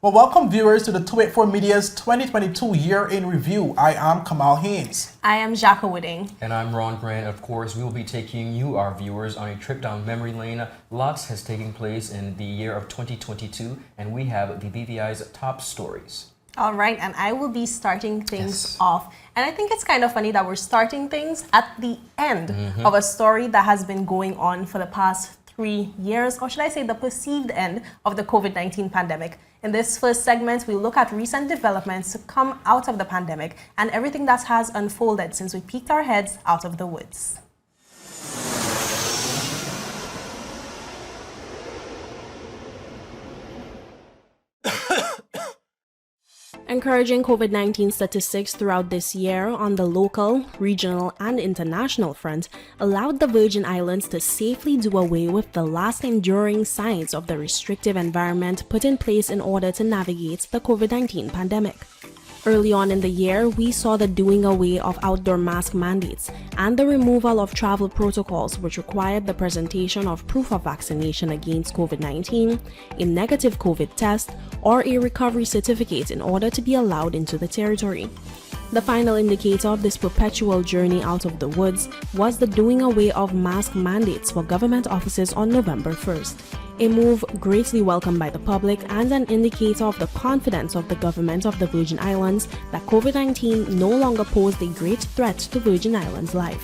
Well, welcome viewers to the 284 Media's 2022 Year in Review. I am Kamal Haynes. I am Jacques Wooding. And I'm Ron Grant. Of course, we will be taking you, our viewers, on a trip down memory lane. Lots has taken place in the year of 2022, and we have the BVI's top stories. All right, and I will be starting things off. And I think it's kind of funny that we're starting things at the end of a story that has been going on for the past 3 years, or should I say the perceived end of the COVID-19 pandemic. In this first segment, we look at recent developments to come out of the pandemic and everything that has unfolded since we peeked our heads out of the woods. Encouraging COVID-19 statistics throughout this year on the local, regional, and international front allowed the Virgin Islands to safely do away with the last enduring signs of the restrictive environment put in place in order to navigate the COVID-19 pandemic. Early on in the year, we saw the doing away of outdoor mask mandates and the removal of travel protocols which required the presentation of proof of vaccination against COVID-19, a negative COVID test, or a recovery certificate in order to be allowed into the territory. The final indicator of this perpetual journey out of the woods was the doing away of mask mandates for government offices on November 1st. A move greatly welcomed by the public and an indicator of the confidence of the government of the Virgin Islands that COVID-19 no longer posed a great threat to Virgin Islands life.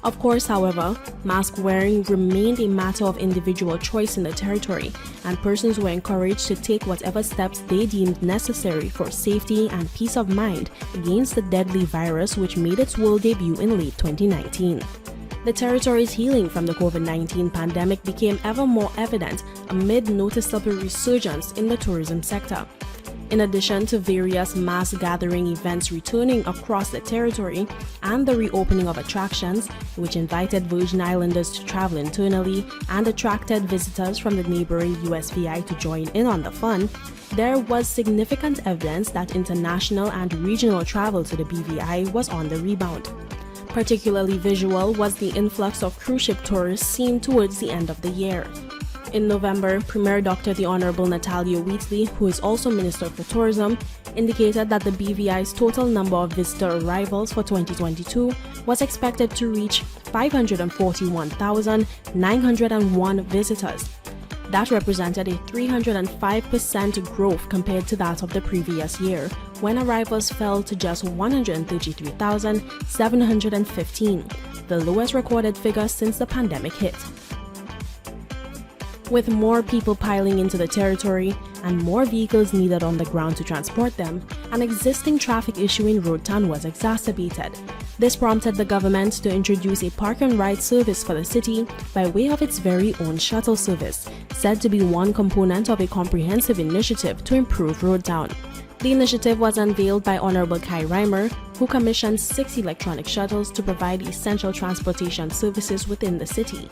Of course, however, mask wearing remained a matter of individual choice in the territory, and persons were encouraged to take whatever steps they deemed necessary for safety and peace of mind against the deadly virus which made its world debut in late 2019. The territory's healing from the COVID-19 pandemic became ever more evident amid noticeable resurgence in the tourism sector. In addition to various mass gathering events returning across the territory and the reopening of attractions, which invited Virgin Islanders to travel internally and attracted visitors from the neighboring USVI to join in on the fun, there was significant evidence that international and regional travel to the BVI was on the rebound. Particularly visual was the influx of cruise ship tourists seen towards the end of the year. In November, Premier Dr. the Honorable Natalia Wheatley, who is also Minister for Tourism, indicated that the BVI's total number of visitor arrivals for 2022 was expected to reach 541,901 visitors. That represented a 305% growth compared to that of the previous year, when arrivals fell to just 133,715, the lowest recorded figure since the pandemic hit. With more people piling into the territory and more vehicles needed on the ground to transport them, an existing traffic issue in Road Town was exacerbated. This prompted the government to introduce a park and ride service for the city by way of its very own shuttle service, said to be one component of a comprehensive initiative to improve Road Town. The initiative was unveiled by Honorable Kai Reimer, who commissioned 6 electronic shuttles to provide essential transportation services within the city.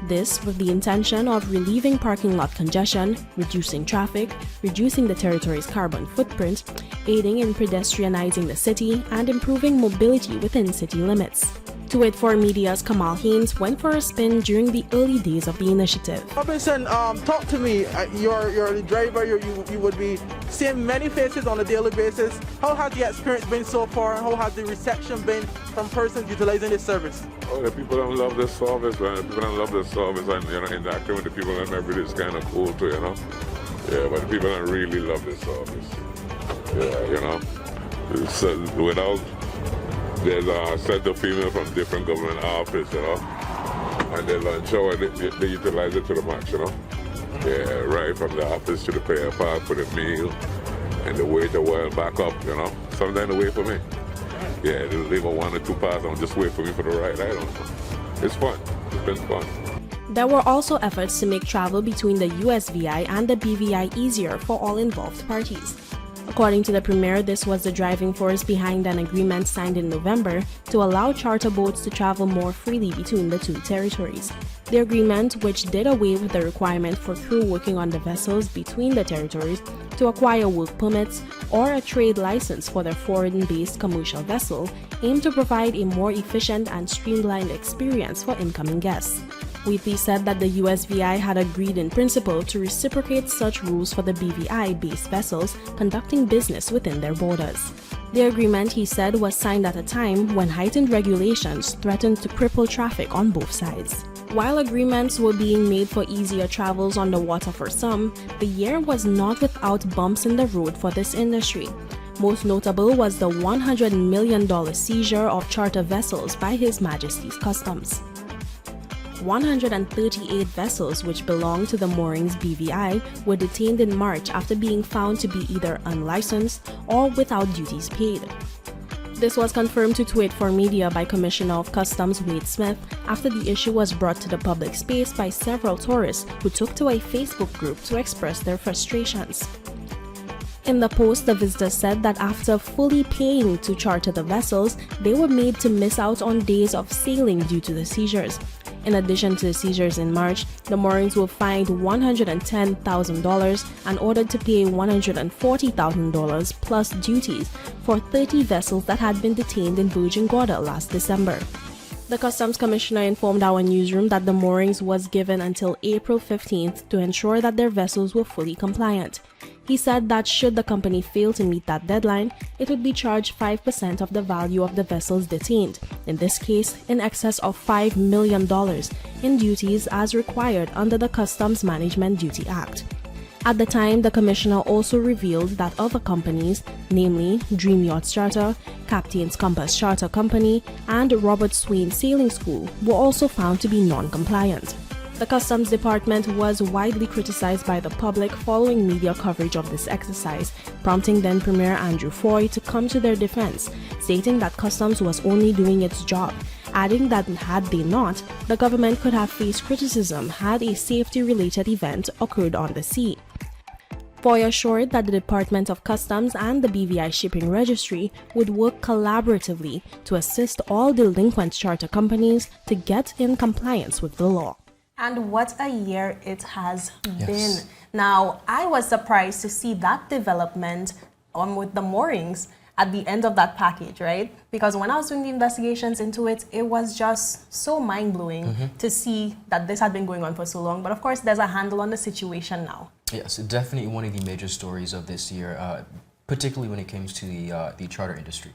This with the intention of relieving parking lot congestion, reducing traffic, reducing the territory's carbon footprint, aiding in pedestrianizing the city, and improving mobility within city limits. 284 Media's Kamal Haynes went for a spin during the early days of the initiative. Robinson, talk to me. You're the driver. You would be seeing many faces on a daily basis. How has the experience been so far? How has the reception been from persons utilizing this service? Oh, the people don't love this service, man. The people don't love this service, and interacting with the people and everything is kind of cool too, Yeah, but the people don't really love this service. Yeah, So, without there's a set of female from different government offices, and they lunch hour, they utilize it to the max, Yeah, right from the office to the prayer park for the meal, and the waiter will back up, Sometimes they wait for me. Yeah, they'll leave a 1 or 2 pass and just wait for me for the ride. I don't know. It's fun. It's been fun. There were also efforts to make travel between the USVI and the BVI easier for all involved parties. According to the Premier, this was the driving force behind an agreement signed in November to allow charter boats to travel more freely between the two territories. The agreement, which did away with the requirement for crew working on the vessels between the territories to acquire work permits or a trade license for their foreign-based commercial vessel, aimed to provide a more efficient and streamlined experience for incoming guests. Wheatley said that the USVI had agreed in principle to reciprocate such rules for the BVI-based vessels conducting business within their borders. The agreement, he said, was signed at a time when heightened regulations threatened to cripple traffic on both sides. While agreements were being made for easier travels on the water for some, the year was not without bumps in the road for this industry. Most notable was the $100 million seizure of charter vessels by His Majesty's Customs. 138 vessels which belonged to the moorings BVI were detained in March after being found to be either unlicensed or without duties paid. This was confirmed to Tweet for Media by Commissioner of Customs Wade Smith after the issue was brought to the public space by several tourists who took to a Facebook group to express their frustrations. In the post, the visitors said that after fully paying to charter the vessels, they were made to miss out on days of sailing due to the seizures. In addition to the seizures in March, the moorings were fined $110,000 and ordered to pay $140,000 plus duties for 30 vessels that had been detained in Virgin Gorda last December. The Customs Commissioner informed our newsroom that the moorings was given until April 15th to ensure that their vessels were fully compliant. He said that should the company fail to meet that deadline, it would be charged 5% of the value of the vessels detained, in this case in excess of $5 million, in duties as required under the Customs Management Duty Act. At the time, the Commissioner also revealed that other companies, namely Dream Yachts Charter, Captain's Compass Charter Company, and Robert Swain Sailing School, were also found to be non-compliant. The Customs Department was widely criticized by the public following media coverage of this exercise, prompting then Premier Andrew Fahie to come to their defense, stating that Customs was only doing its job, adding that had they not, the government could have faced criticism had a safety-related event occurred on the sea. Fahie assured that the Department of Customs and the BVI Shipping Registry would work collaboratively to assist all delinquent charter companies to get in compliance with the law. And what a year it has Yes. been. Now, I was surprised to see that development with the moorings at the end of that package, right? Because when I was doing the investigations into it, it was just so mind-blowing to see that this had been going on for so long. But of course, there's a handle on the situation now. Yes, definitely one of the major stories of this year, particularly when it comes to the charter industry.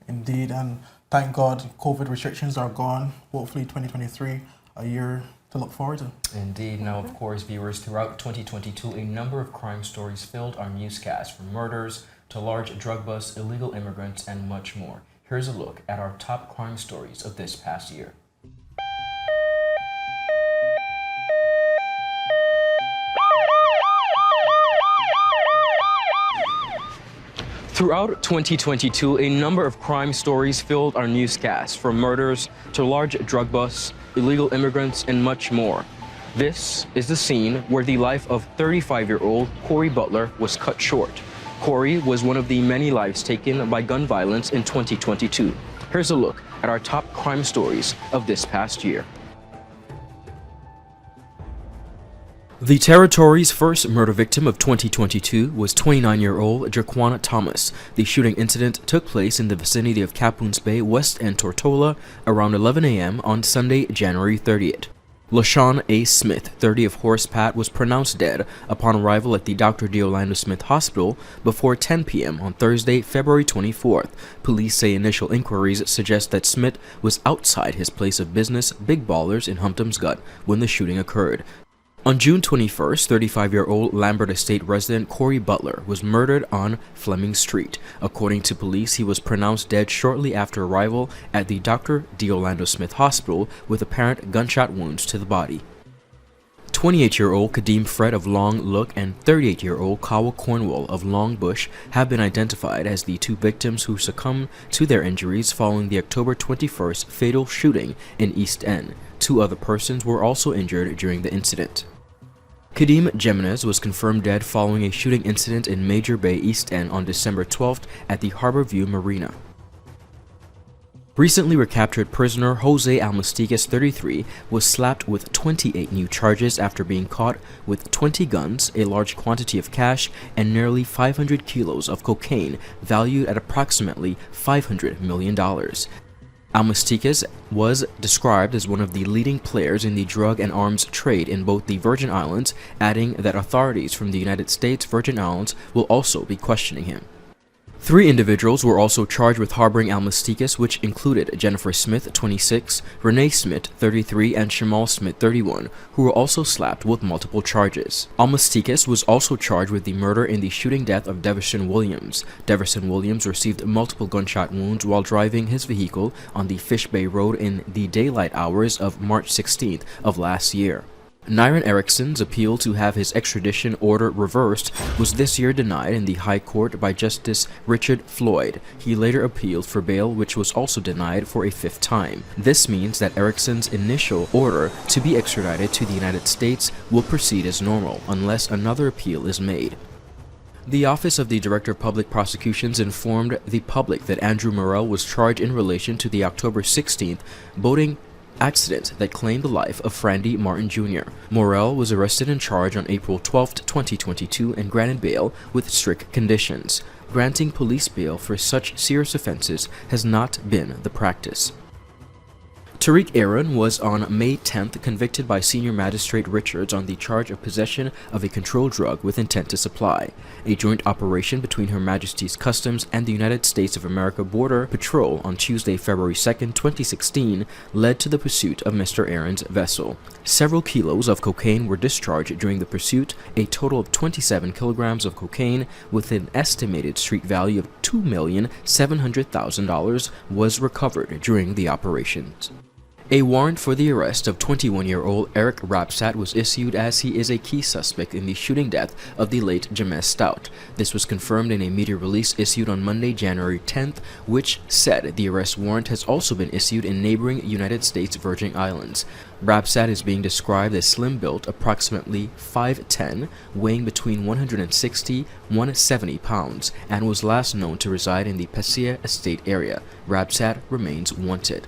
Indeed, and thank God COVID restrictions are gone. Hopefully 2023, a year to look forward to. Indeed. Now, of course, viewers, throughout 2022, a number of crime stories filled our newscast, from murders to large drug busts, illegal immigrants, and much more. Here's a look at our top crime stories of this past year. Throughout 2022, a number of crime stories filled our newscast, from murders to large drug busts, illegal immigrants, and much more. This is the scene where the life of 35-year-old Corey Butler was cut short. Corey was one of the many lives taken by gun violence in 2022. Here's a look at our top crime stories of this past year. The territory's first murder victim of 2022 was 29-year-old Jaquan Thomas. The shooting incident took place in the vicinity of Capoons Bay, West End, Tortola, around 11 a.m. on Sunday, January 30th. LaShawn A. Smith, 30 of Horse Pat, was pronounced dead upon arrival at the Dr. D. Orlando Smith Hospital before 10 p.m. on Thursday, February 24th. Police say initial inquiries suggest that Smith was outside his place of business, Big Ballers, in Humpton's Gut, when the shooting occurred. On June 21st, 35-year-old Lambert Estate resident Corey Butler was murdered on Fleming Street. According to police, he was pronounced dead shortly after arrival at the Dr. D. Orlando Smith Hospital with apparent gunshot wounds to the body. 28-year-old Kadeem Fred of Long Look and 38-year-old Kawa Cornwall of Long Bush have been identified as the two victims who succumbed to their injuries following the October 21st fatal shooting in East End. Two other persons were also injured during the incident. Kadeem Jimenez was confirmed dead following a shooting incident in Major Bay, East End on December 12th at the Harborview Marina. Recently recaptured prisoner Jose Almastiquez, 33, was slapped with 28 new charges after being caught with 20 guns, a large quantity of cash, and nearly 500 kilos of cocaine valued at approximately $500 million. Almasticas was described as one of the leading players in the drug and arms trade in both the Virgin Islands, adding that authorities from the United States Virgin Islands will also be questioning him. 3 individuals were also charged with harboring Almasticas, which included Jennifer Smith, 26, Renee Smith, 33, and Shamal Smith, 31, who were also slapped with multiple charges. Almasticas was also charged with the murder in the shooting death of Deverson Williams. Deverson Williams received multiple gunshot wounds while driving his vehicle on the Fish Bay Road in the daylight hours of March 16th of last year. Nyron Erickson's appeal to have his extradition order reversed was this year denied in the High Court by Justice Richard Floyd. He later appealed for bail, which was also denied for a 5th time. This means that Erickson's initial order to be extradited to the United States will proceed as normal, unless another appeal is made. The Office of the Director of Public Prosecutions informed the public that Andrew Morrell was charged in relation to the October 16th boating accident that claimed the life of Frandy Martin Jr. Morrell was arrested and charged on April 12, 2022 and granted bail with strict conditions. Granting police bail for such serious offenses has not been the practice. Tariq Aaron was on May 10th convicted by Senior Magistrate Richards on the charge of possession of a controlled drug with intent to supply. A joint operation between Her Majesty's Customs and the United States of America Border Patrol on Tuesday, February 2nd, 2016 led to the pursuit of Mr. Aaron's vessel. Several kilos of cocaine were discharged during the pursuit. A total of 27 kilograms of cocaine with an estimated street value of $2,700,000 was recovered during the operations. A warrant for the arrest of 21-year-old Eric Rapsat was issued as he is a key suspect in the shooting death of the late James Stout. This was confirmed in a media release issued on Monday, January 10th, which said the arrest warrant has also been issued in neighboring United States Virgin Islands. Rapsat is being described as slim-built, approximately 5'10", weighing between 160–170 pounds, and was last known to reside in the Passia Estate area. Rapsat remains wanted.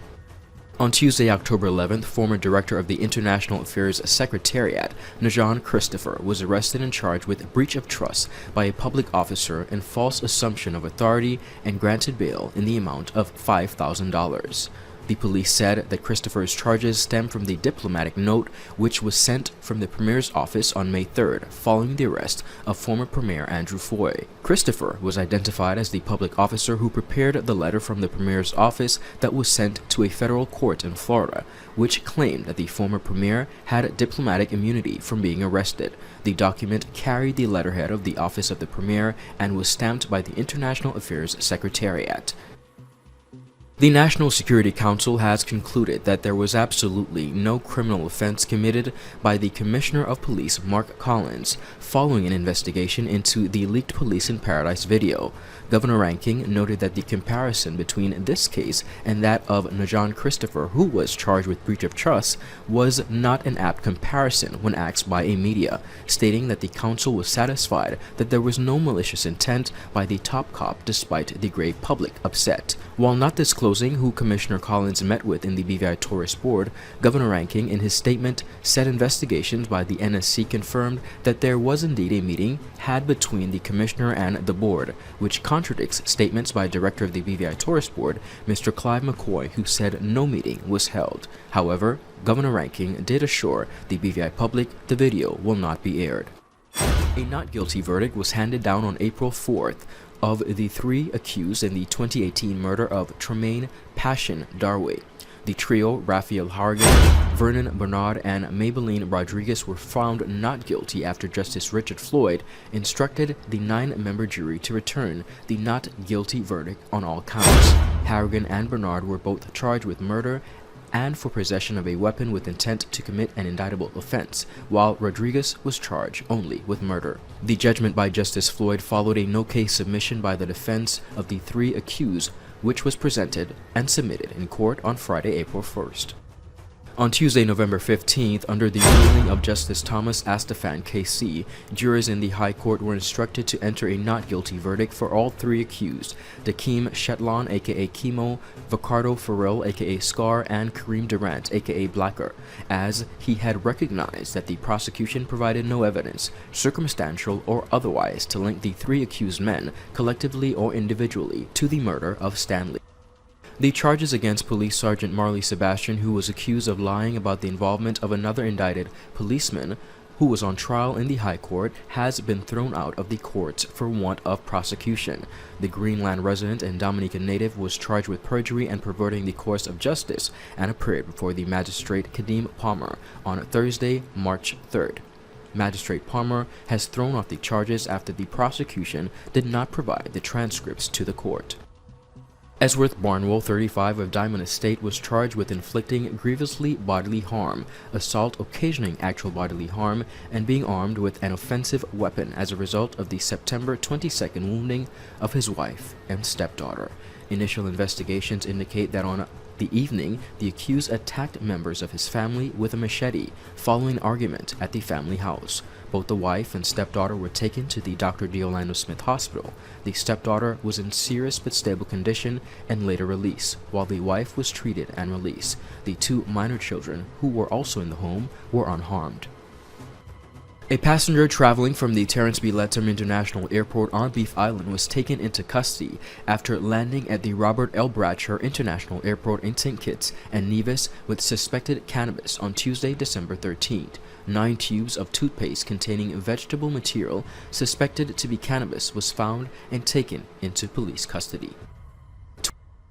On Tuesday, October 11th, former director of the International Affairs Secretariat, Najan Christopher, was arrested and charged with breach of trust by a public officer and false assumption of authority and granted bail in the amount of $5,000. The police said that Christopher's charges stem from the diplomatic note which was sent from the Premier's office on May 3rd following the arrest of former Premier Andrew Fahie. Christopher was identified as the public officer who prepared the letter from the Premier's office that was sent to a federal court in Florida, which claimed that the former Premier had diplomatic immunity from being arrested. The document carried the letterhead of the Office of the Premier and was stamped by the International Affairs Secretariat. The National Security Council has concluded that there was absolutely no criminal offense committed by the Commissioner of Police, Mark Collins, following an investigation into the leaked Police in Paradise video. Governor Ranking noted that the comparison between this case and that of Najan Christopher, who was charged with breach of trust, was not an apt comparison when asked by a media, stating that the council was satisfied that there was no malicious intent by the top cop despite the grave public upset. While not disclosing who Commissioner Collins met with in the BVI Tourist Board, Governor Ranking in his statement said investigations by the NSC confirmed that there was indeed a meeting had between the Commissioner and the Board, which contradicts statements by Director of the BVI Tourist Board, Mr. Clive McCoy, who said no meeting was held. However, Governor Ranking did assure the BVI public the video will not be aired. A not guilty verdict was handed down on April 4th of the 3 accused in the 2018 murder of Tremaine Passion Darway. The trio, Raphael Hargan, Vernon Bernard, and Maybelline Rodriguez, were found not guilty after Justice Richard Floyd instructed the 9-member jury to return the not guilty verdict on all counts. Hargan and Bernard were both charged with murder and for possession of a weapon with intent to commit an indictable offense, while Rodriguez was charged only with murder. The judgment by Justice Floyd followed a no-case submission by the defense of the 3 accused, which was presented and submitted in court on Friday, April 1st. On Tuesday, November 15th, under the ruling of Justice Thomas Astafan KC, jurors in the High Court were instructed to enter a not guilty verdict for all 3 accused, Dakeem Shetlan aka Chemo, Vacardo Farrell aka Scar, and Kareem Durant aka Blacker, as he had recognized that the prosecution provided no evidence, circumstantial or otherwise, to link the 3 accused men, collectively or individually, to the murder of Stanley. The charges against Police Sergeant Marley Sebastian, who was accused of lying about the involvement of another indicted policeman who was on trial in the High Court, has been thrown out of the courts for want of prosecution. The Greenland resident and Dominican native was charged with perjury and perverting the course of justice and appeared before the magistrate Kadeem Palmer on Thursday, March 3rd. Magistrate Palmer has thrown off the charges after the prosecution did not provide the transcripts to the court. Esworth Barnwell, 35, of Diamond Estate, was charged with inflicting grievously bodily harm, assault occasioning actual bodily harm, and being armed with an offensive weapon as a result of the September 22nd wounding of his wife and stepdaughter. Initial investigations indicate that on the evening, the accused attacked members of his family with a machete following an argument at the family house. Both the wife and stepdaughter were taken to the Dr. D. Orlando Smith Hospital. The stepdaughter was in serious but stable condition and later released, while the wife was treated and released. The two minor children, who were also in the home, were unharmed. A passenger traveling from the Terence B. Lethem International Airport on Beef Island was taken into custody after landing at the Robert L. Bradshaw International Airport in St. Kitts and Nevis with suspected cannabis on Tuesday, December 13th. 9 tubes of toothpaste containing vegetable material suspected to be cannabis was found and taken into police custody.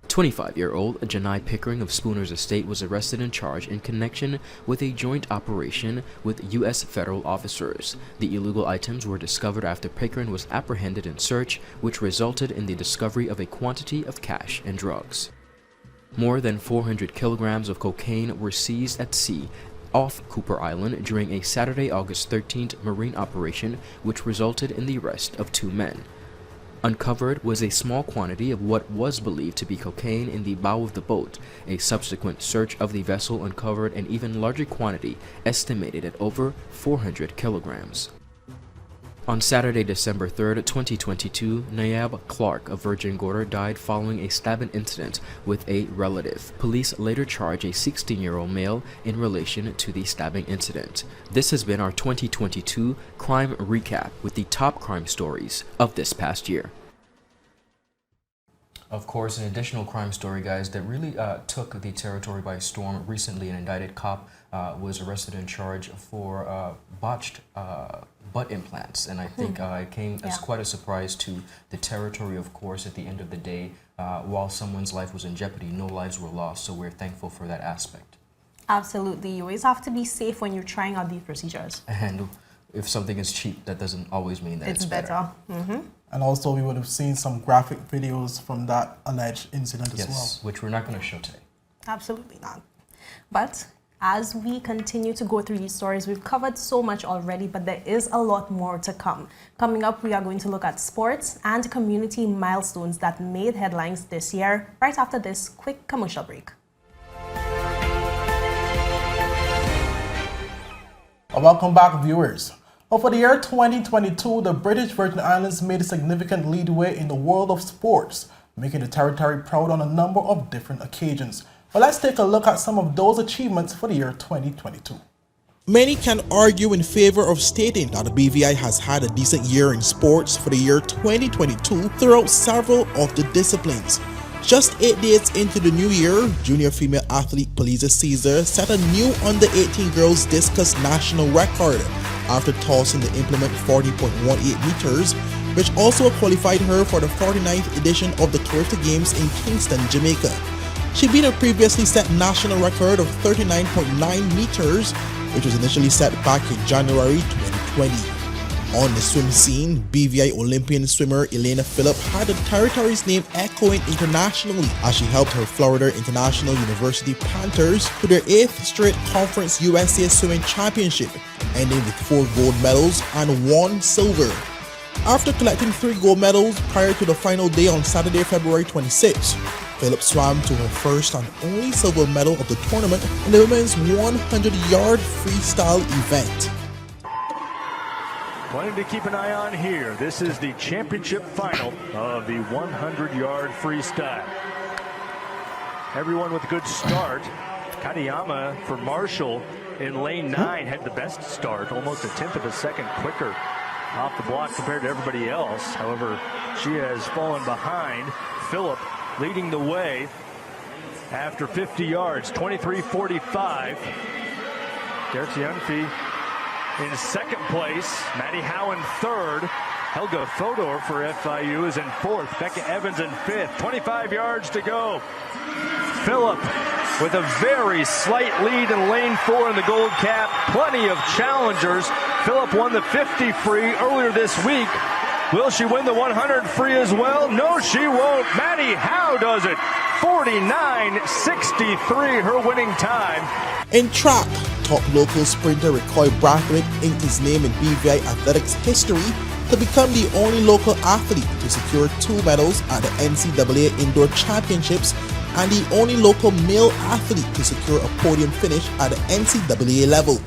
25-year-old Janai Pickering of Spooner's Estate was arrested and charged in connection with a joint operation with U.S. federal officers. The illegal items were discovered after Pickering was apprehended in search, which resulted in the discovery of a quantity of cash and drugs. More than 400 kilograms of cocaine were seized at sea off Cooper Island during a Saturday, August 13th marine operation, which resulted in the arrest of 2 men. Uncovered was a small quantity of what was believed to be cocaine in the bow of the boat. A subsequent search of the vessel uncovered an even larger quantity, estimated at over 400 kilograms. On Saturday, December 3rd, 2022, Nayab Clark of Virgin Gorda died following a stabbing incident with a relative. Police later charged a 16-year-old male in relation to the stabbing incident. This has been our 2022 crime recap with the top crime stories of this past year. Of course, an additional crime story, guys, that really took the territory by storm. Recently, an indicted cop was arrested and charged for botched butt implants, and I think it came as quite a surprise to the territory. Of course, at the end of the day, while someone's life was in jeopardy, no lives were lost, so we're thankful for that aspect. Absolutely. You always have to be safe when you're trying out these procedures. And if something is cheap, that doesn't always mean that it's better. And also, we would have seen some graphic videos from that alleged incident as well. Which we're not going to show today. Absolutely not. But as we continue to go through these stories, we've covered so much already, but there is a lot more to come. Coming up, we are going to look at sports and community milestones that made headlines this year, right after this quick commercial break. Welcome back, viewers. Well, for the year 2022, the British Virgin Islands made a significant leadway in the world of sports, making the territory proud on a number of different occasions. Well, let's take a look at some of those achievements for the year 2022. Many can argue in favor of stating that the BVI has had a decent year in sports for the year 2022 throughout several of the disciplines. Just 8 days into the new year, junior female athlete Poliza Caesar set a new under-18 girls discus national record after tossing the implement 40.18 meters, which also qualified her for the 49th edition of the Toyota Games in Kingston, Jamaica. She beat a previously set national record of 39.9 meters, which was initially set back in January 2020. On the swim scene, BVI Olympian swimmer Elena Phillip had the territory's name echoing internationally as she helped her Florida International University Panthers to their 8th straight Conference USA Swimming Championship, ending with 4 gold medals and 1 silver. After collecting 3 gold medals prior to the final day on Saturday, February 26, Phillip swam to her first and only silver medal of the tournament in the women's 100-yard freestyle event. Plenty to keep an eye on here. This is the championship final of the 100-yard freestyle. Everyone with a good start. Kadiyama for Marshall in lane 9 had the best start, almost a tenth of a second quicker off the block compared to everybody else. However, she has fallen behind. Phillip leading the way after 50 yards, 23:45. Dertianfi in second place, Maddie Howe in third. Helga Fodor for FIU is in fourth. Becca Evans in fifth. 25 yards to go. Phillip with a very slight lead in lane 4 in the gold cap. Plenty of challengers. Phillip won the 50 free earlier this week. Will she win the 100 free as well? No, she won't. Maddie Howe does it. 49.63 her winning time. In track, top local sprinter Ricketts Brathwaite inked his name in BVI athletics history to become the only local athlete to secure 2 medals at the NCAA Indoor Championships and the only local male athlete to secure a podium finish at the NCAA level.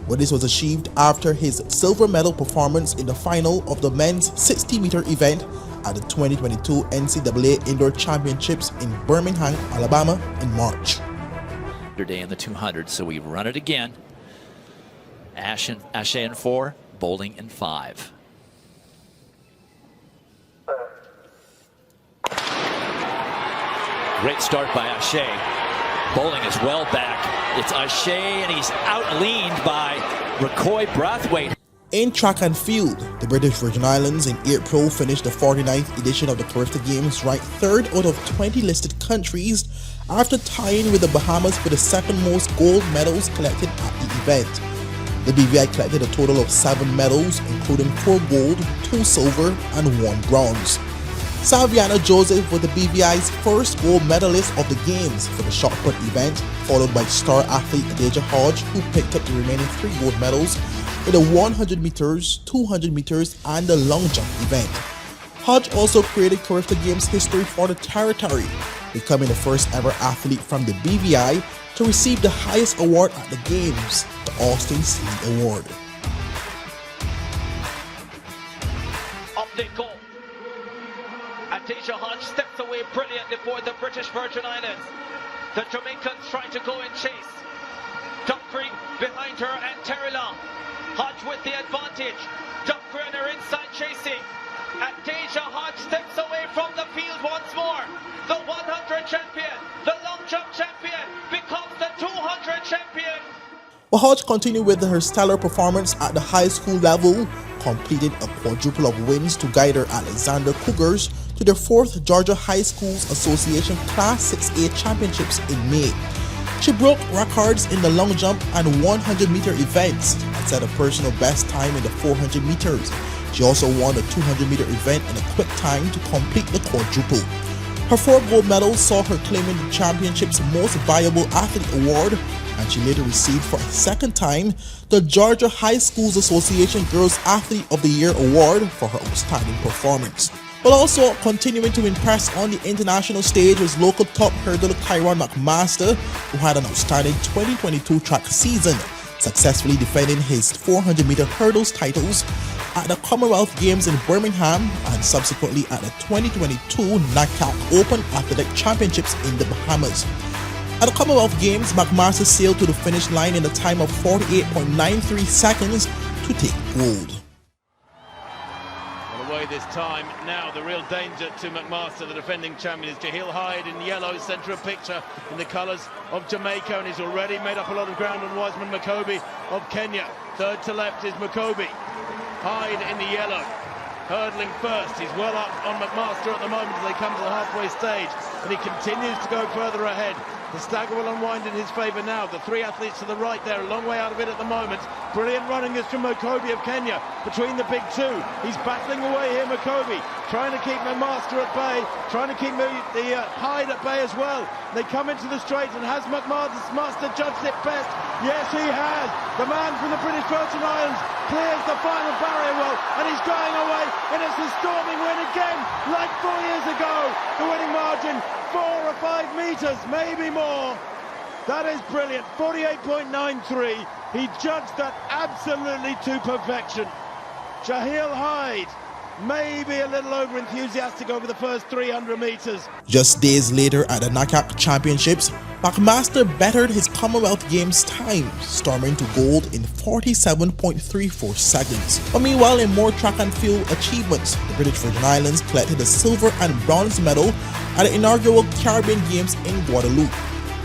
But this was achieved after his silver medal performance in the final of the men's 60-meter event at the 2022 NCAA Indoor Championships in Birmingham, Alabama in March. Day in the 200, so we run it again. Ashe in 4, Bowling in 5. Great start by Ashe. Bowling is well back. It's Ashe, and he's outleaned by Ricketts Brathwaite. In track and field, the British Virgin Islands in April finished the 49th edition of the Caribbean Games ranked 3rd out of 20 listed countries after tying with the Bahamas for the second most gold medals collected at the event. The BVI collected a total of 7 medals, including 4 gold, 2 silver, and 1 bronze. Saviana Joseph was the BVI's first gold medalist of the Games for the shot put event, followed by star athlete Deja Hodge, who picked up the remaining 3 gold medals in the 100 meters, 200 meters, and the long jump event. Hodge also created Caribbean Games history for the territory, becoming the first ever athlete from the BVI to receive the highest award at the Games, the Austin Sleeve Award. Up they go. And Deja Hodge steps away brilliantly for the British Virgin Islands. The Jamaicans try to go in chase. Dumphrey behind her and Terry Long. Hodge with the advantage. Dumphrey on her inside chasing. And Deja Hodge steps away from the field once more. The 100 champion, the long jump champion, becomes the 200 champion. But Hodge continued with her stellar performance at the high school level, completing a quadruple of wins to guide her Alexander Cougars to their 4th Georgia High Schools Association Class 6A Championships in May. She broke records in the long jump and 100-meter events and set a personal best time in the 400 meters. She also won the 200-meter event in a quick time to complete the quadruple. Her 4 gold medals saw her claiming the championship's Most Valuable Athlete award, and she later received for a second time the Georgia High Schools Association Girls Athlete of the Year award for her outstanding performance. But also continuing to impress on the international stage was local top hurdler Kyron McMaster, who had an outstanding 2022 track season, successfully defending his 400-meter hurdles titles at the Commonwealth Games in Birmingham and subsequently at the 2022 NACAC Open Athletic Championships in the Bahamas. At the Commonwealth Games, McMaster sailed to the finish line in a time of 48.93 seconds to take gold. Away this time. Now the real danger to McMaster, the defending champion, is Jahil Hyde in yellow, centre of picture in the colours of Jamaica, and he's already made up a lot of ground on Wiseman Makobi of Kenya. Third to left is Makobi. Hyde in the yellow, hurdling first. He's well up on McMaster at the moment as they come to the halfway stage, and he continues to go further ahead. The stagger will unwind in his favour now. The 3 athletes to the right there, a long way out of it at the moment. Brilliant running is from Makobi of Kenya between the big 2. He's battling away here, Makobi, trying to keep McMaster at bay, trying to keep the Hyde at bay as well. They come into the straight, and has McMaster judged it best? Yes, he has. The man from the British Virgin Islands clears the final barrier well, and he's going away, and it's a storming win again, like 4 years ago. The winning margin, 4 or 5 metres, maybe more. That is brilliant. 48.93. He judged that absolutely to perfection. Jahil Hyde, maybe a little over enthusiastic over the first 300 metres. Just days later at the NACAC Championships, McMaster bettered his Commonwealth Games time, storming to gold in 47.34 seconds. But meanwhile, in more track and field achievements, the British Virgin Islands collected a silver and bronze medal at the inaugural Caribbean Games in Guadeloupe.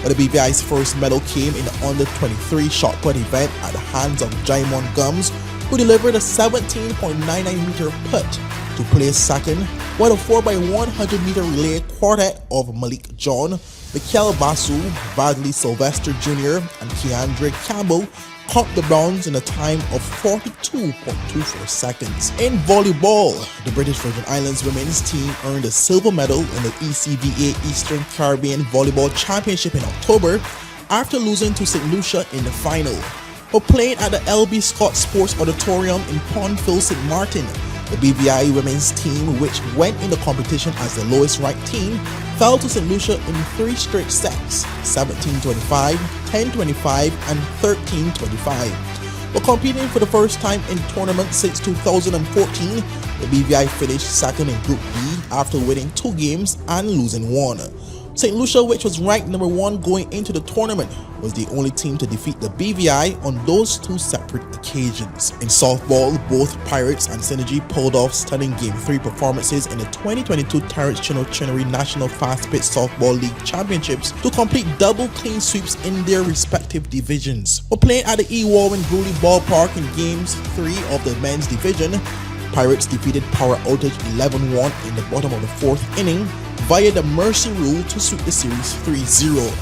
But the BVI's first medal came in the under-23 shot put event at the hands of Jaimon Gums, who delivered a 17.99-meter putt to place second, while the 4x100-meter relay quartet of Malik John, Mikel Basu, Bradley Sylvester Jr., and Keandre Campbell caught the bronze in a time of 42.24 seconds. In volleyball, the British Virgin Islands women's team earned a silver medal in the ECVA Eastern Caribbean Volleyball Championship in October after losing to St. Lucia in the final. But playing at the LB Scott Sports Auditorium in Pondville, St. Martin, the BVI women's team, which went in the competition as the lowest ranked team, fell to St. Lucia in 3 straight sets, 17-25, 10-25, and 13-25. But competing for the first time in tournament since 2014, the BVI finished second in Group B after winning 2 games and losing 1. St. Lucia, which was ranked number 1 going into the tournament, was the only team to defeat the BVI on those 2 separate occasions. In softball, both Pirates and Synergy pulled off stunning Game 3 performances in the 2022 Terrence Chinnery National Fast Pitch Softball League Championships to complete double clean sweeps in their respective divisions. While playing at the E. Warren Grooley Ballpark in Games 3 of the men's division, Pirates defeated Power Outage 11-1 in the bottom of the 4th inning via the mercy rule to sweep the series 3-0.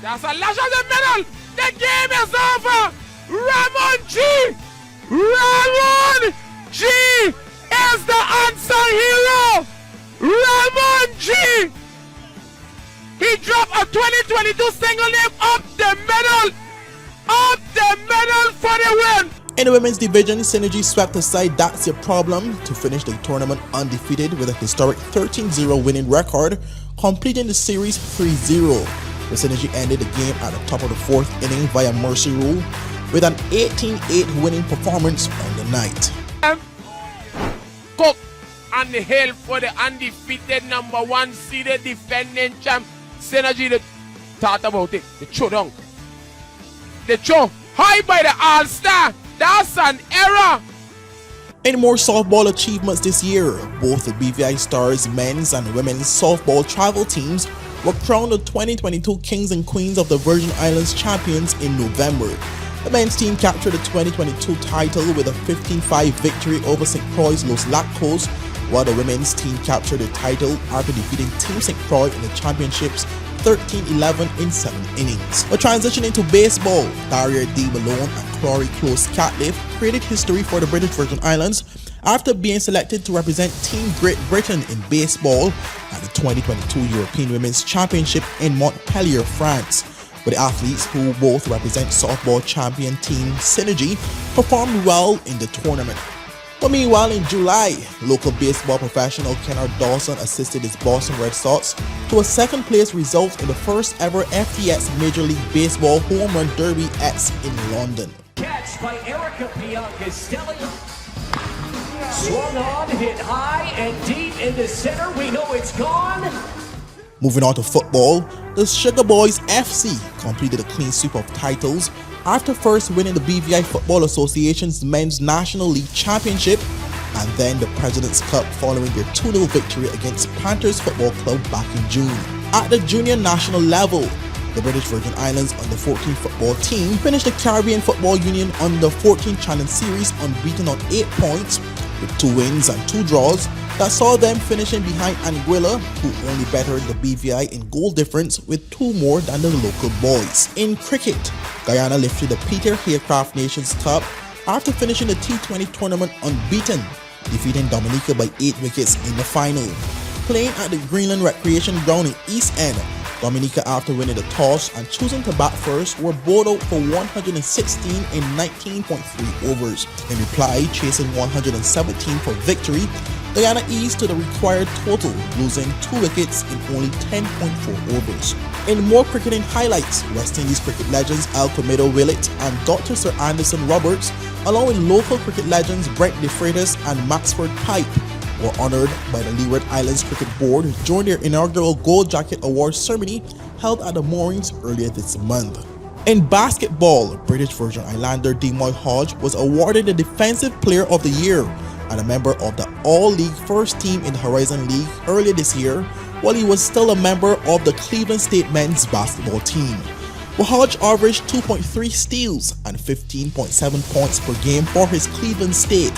That's a lash of the middle. The game is over. Ramon G. Ramon G is the unsung hero. Ramon G. He dropped a 2022 single name up the middle. Up the middle for the win. In the women's division, Synergy swept aside That's Your Problem to finish the tournament undefeated with a historic 13-0 winning record, completing the series 3-0. The Synergy ended the game at the top of the 4th inning via mercy rule with an 18-8 winning performance on the night. Cook on the hill for the undefeated number 1 seeded defending champ. Synergy, they thought about it. They threw down. They threw high by the All-Star. That's an error. In more softball achievements this year, both the BVI Stars men's and women's softball travel teams were crowned the 2022 Kings and Queens of the Virgin Islands champions in November. The men's team captured the 2022 title with a 15-5 victory over St. Croix Los Lacos, while the women's team captured the title after defeating Team St. Croix in the championships 13-11 in 7 innings. But transitioning to baseball, Daria D. Malone and Clory Close Catliff created history for the British Virgin Islands after being selected to represent Team Great Britain in baseball at the 2022 European Women's Championship in Montpellier, France. But the athletes, who both represent softball champion Team Synergy, performed well in the tournament. But meanwhile, in July, local baseball professional Kennard Dawson assisted his Boston Red Sox to a 2nd place result in the first ever FTX Major League Baseball Home Run Derby X in London. Catch by Erica Piancastelli. Swung on, hit high and deep in the center. We know it's gone. Moving on to football, the Sugar Boys FC completed a clean sweep of titles after first winning the BVI Football Association's Men's National League Championship and then the President's Cup following their 2-0 victory against Panthers Football Club back in June. At the junior national level, the British Virgin Islands Under-14 football team finished the Caribbean Football Union Under-14 Challenge Series unbeaten on 8 points with 2 wins and 2 draws that saw them finishing behind Anguilla, who only bettered the BVI in goal difference with 2 more than the local boys. In cricket, Guyana lifted the Peter Haycraft Nations Cup after finishing the T20 tournament unbeaten, defeating Dominica by 8 wickets in the final. Playing at the Greenland Recreation Ground in East End, Dominica, after winning the toss and choosing to bat first, were bowled out for 116 in 19.3 overs. In reply, chasing 117 for victory, Guyana eased to the required total, losing 2 wickets in only 10.4 overs. In more cricketing highlights, West Indies cricket legends Alcomedo Willett and Dr. Sir Anderson Roberts, along with local cricket legends Brent DeFreitas and Maxford Pipe, were honoured by the Leeward Islands Cricket Board during their inaugural Gold Jacket Awards ceremony held at the moorings earlier this month. In basketball, British Virgin Islander Demoy Hodge was awarded the Defensive Player of the Year and a member of the All-League First Team in the Horizon League earlier this year while he was still a member of the Cleveland State men's basketball team. Hodge averaged 2.3 steals and 15.7 points per game for his Cleveland State.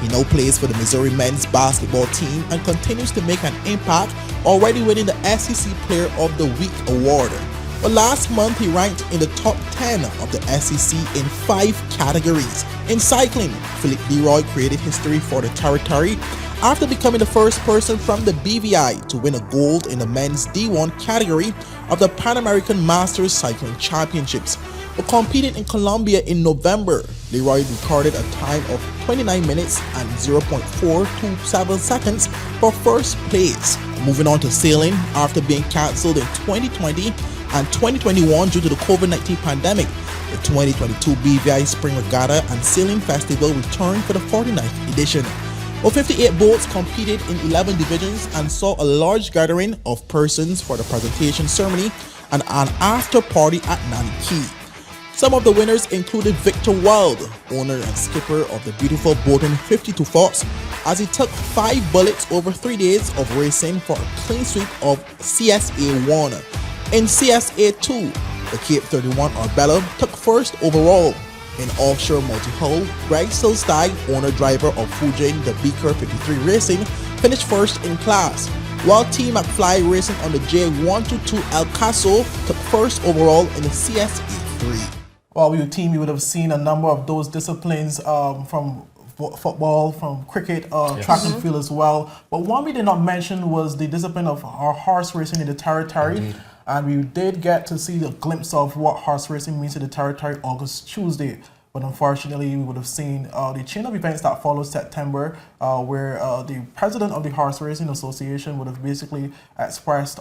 He now plays for the Missouri men's basketball team and continues to make an impact, already winning the SEC Player of the Week award. But last month he ranked in the top 10 of the SEC in 5 categories. In cycling, Philip Leroy created history for the territory after becoming the first person from the BVI to win a gold in the men's D1 category of the Pan American Masters Cycling Championships. But competing in Colombia in November, Leroy recorded a time of 29 minutes and 0.427 seconds for first place. Moving on to sailing, after being cancelled in 2020 and 2021 due to the COVID-19 pandemic, the 2022 BVI Spring Regatta and Sailing Festival returned for the 49th edition. Well, 58 boats competed in 11 divisions and saw a large gathering of persons for the presentation ceremony and an after party at Nanny Key. Some of the winners included Victor Wild, owner and skipper of the beautiful boating 52 Fox, as he took 5 bullets over 3 days of racing for a clean sweep of CSA 1. In CSA 2, the Cape 31 Arbella took first overall. In offshore multi-hull, Greg Silstag, owner-driver of Fujin the Beaker 53 Racing, finished first in class, while T McFly Racing on the J122 El Caso took first overall in the CSA 3. While we were team, you would have seen a number of those disciplines from football, from cricket, track and field as well. But one we did not mention was the discipline of our horse racing in the territory. Indeed. And we did get to see a glimpse of what horse racing means to the territory August Tuesday. But unfortunately, we would have seen the chain of events that followed September, where the president of the Horse Racing Association would have basically expressed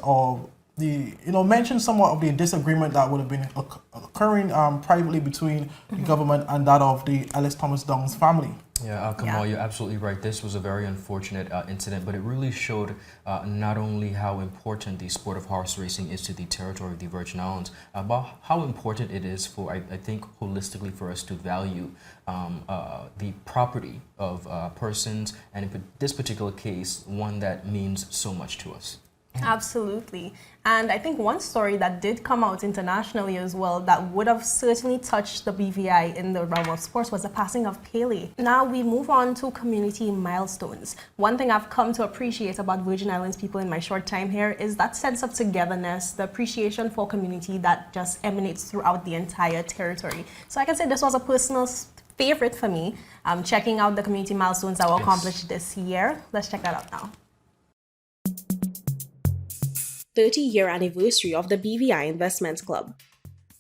mentioned somewhat of the disagreement that would have been occurring privately between the government and that of the Ellis Thomas Downs family. Yeah, Kamal, you're absolutely right. This was a very unfortunate incident, but it really showed not only how important the sport of horse racing is to the territory of the Virgin Islands, but how important it is for, I think, holistically for us to value the property of persons, and in this particular case, one that means so much to us. Absolutely. And I think one story that did come out internationally as well that would have certainly touched the BVI in the realm of sports was the passing of Pele. Now we move on to community milestones. One thing I've come to appreciate about Virgin Islands people in my short time here is that sense of togetherness, the appreciation for community that just emanates throughout the entire territory. So I can say this was a personal favorite for me, checking out the community milestones that were accomplished this year. Let's check that out now. 30-year anniversary of the BVI Investment Club.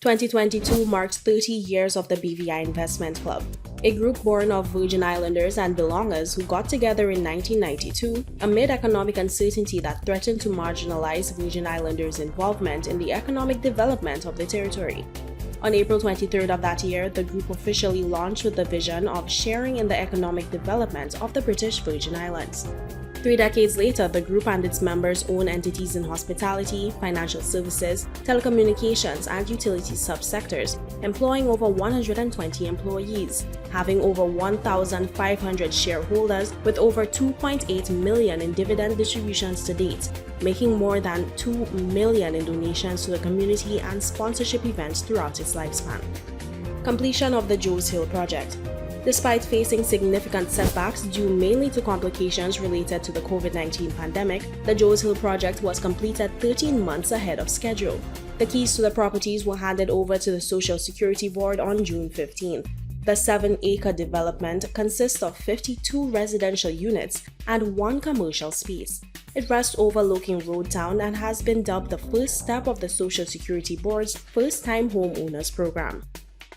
2022 marks 30 years of the BVI Investment Club, a group born of Virgin Islanders and belongers who got together in 1992 amid economic uncertainty that threatened to marginalize Virgin Islanders' involvement in the economic development of the territory. On April 23rd of that year, the group officially launched with the vision of sharing in the economic development of the British Virgin Islands. 3 decades later, the group and its members own entities in hospitality, financial services, telecommunications, and utility subsectors, employing over 120 employees, having over 1,500 shareholders with over 2.8 million in dividend distributions to date, making more than 2 million in donations to the community and sponsorship events throughout its lifespan. Completion of the Joes Hill project. Despite facing significant setbacks due mainly to complications related to the COVID-19 pandemic, the Joes Hill project was completed 13 months ahead of schedule. The keys to the properties were handed over to the Social Security Board on June 15th. The 7-acre development consists of 52 residential units and 1 commercial space. It rests overlooking Road Town and has been dubbed the first step of the Social Security Board's First-Time Homeowners Program.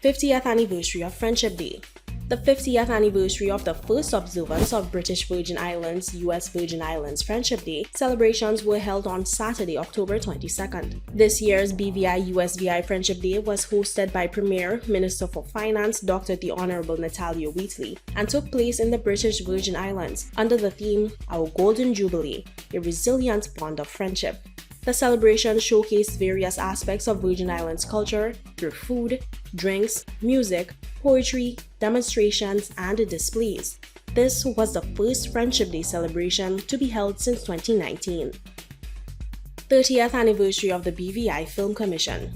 50th Anniversary of Friendship Day. The 50th anniversary of the first observance of British Virgin Islands, US Virgin Islands Friendship Day celebrations were held on Saturday, October 22nd. This year's BVI-USVI Friendship Day was hosted by Premier, Minister for Finance, Dr. the Honorable Natalia Wheatley, and took place in the British Virgin Islands under the theme, Our Golden Jubilee, a resilient bond of friendship. The celebration showcased various aspects of Virgin Islands culture through food, drinks, music, poetry, demonstrations, and displays. This was the first Friendship Day celebration to be held since 2019. 30th anniversary of the BVI Film Commission.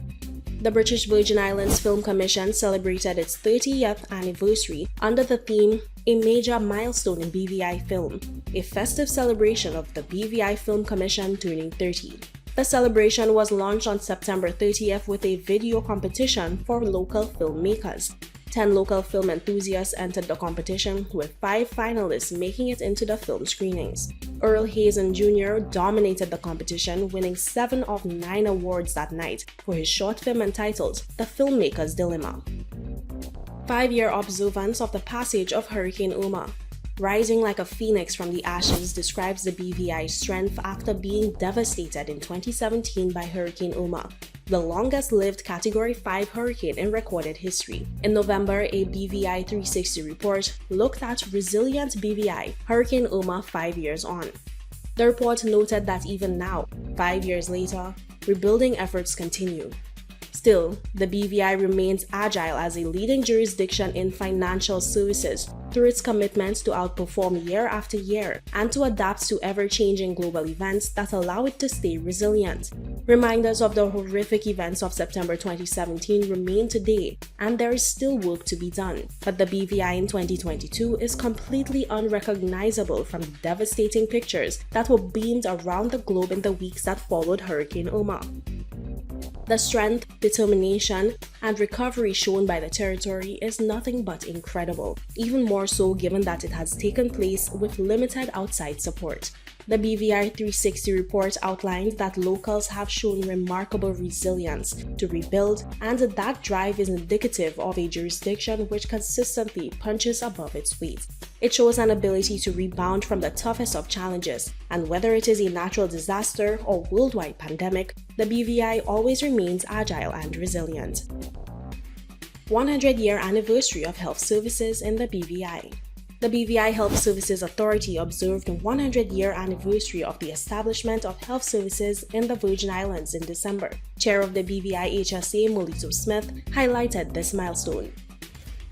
The British Virgin Islands Film Commission celebrated its 30th anniversary under the theme A Major Milestone in BVI Film, a festive celebration of the BVI Film Commission turning 30. The celebration was launched on September 30th with a video competition for local filmmakers. 10 local film enthusiasts entered the competition, with 5 finalists making it into the film screenings. Earl Hazen Jr. dominated the competition, winning 7 of 9 awards that night for his short film entitled The Filmmaker's Dilemma. 5-year observance of the passage of Hurricane Omar. Rising like a phoenix from the ashes describes the BVI's strength after being devastated in 2017 by Hurricane Omar, the longest-lived Category 5 hurricane in recorded history. In November, a BVI 360 report looked at resilient BVI, Hurricane Omar 5 years on. The report noted that even now, 5 years later, rebuilding efforts continue. Still, the BVI remains agile as a leading jurisdiction in financial services through its commitment to outperform year after year and to adapt to ever-changing global events that allow it to stay resilient. Reminders of the horrific events of September 2017 remain today, and there is still work to be done. But the BVI in 2022 is completely unrecognizable from the devastating pictures that were beamed around the globe in the weeks that followed Hurricane Omar. The strength, determination, and recovery shown by the territory is nothing but incredible, even more so given that it has taken place with limited outside support. The BVI 360 report outlined that locals have shown remarkable resilience to rebuild, and that drive is indicative of a jurisdiction which consistently punches above its weight. It shows an ability to rebound from the toughest of challenges, and whether it is a natural disaster or worldwide pandemic, the BVI always remains agile and resilient. 100-year anniversary of health services in the BVI. The BVI Health Services Authority observed the 100-year anniversary of the establishment of health services in the Virgin Islands in December. Chair of the BVI HSA, Molito Smith, highlighted this milestone.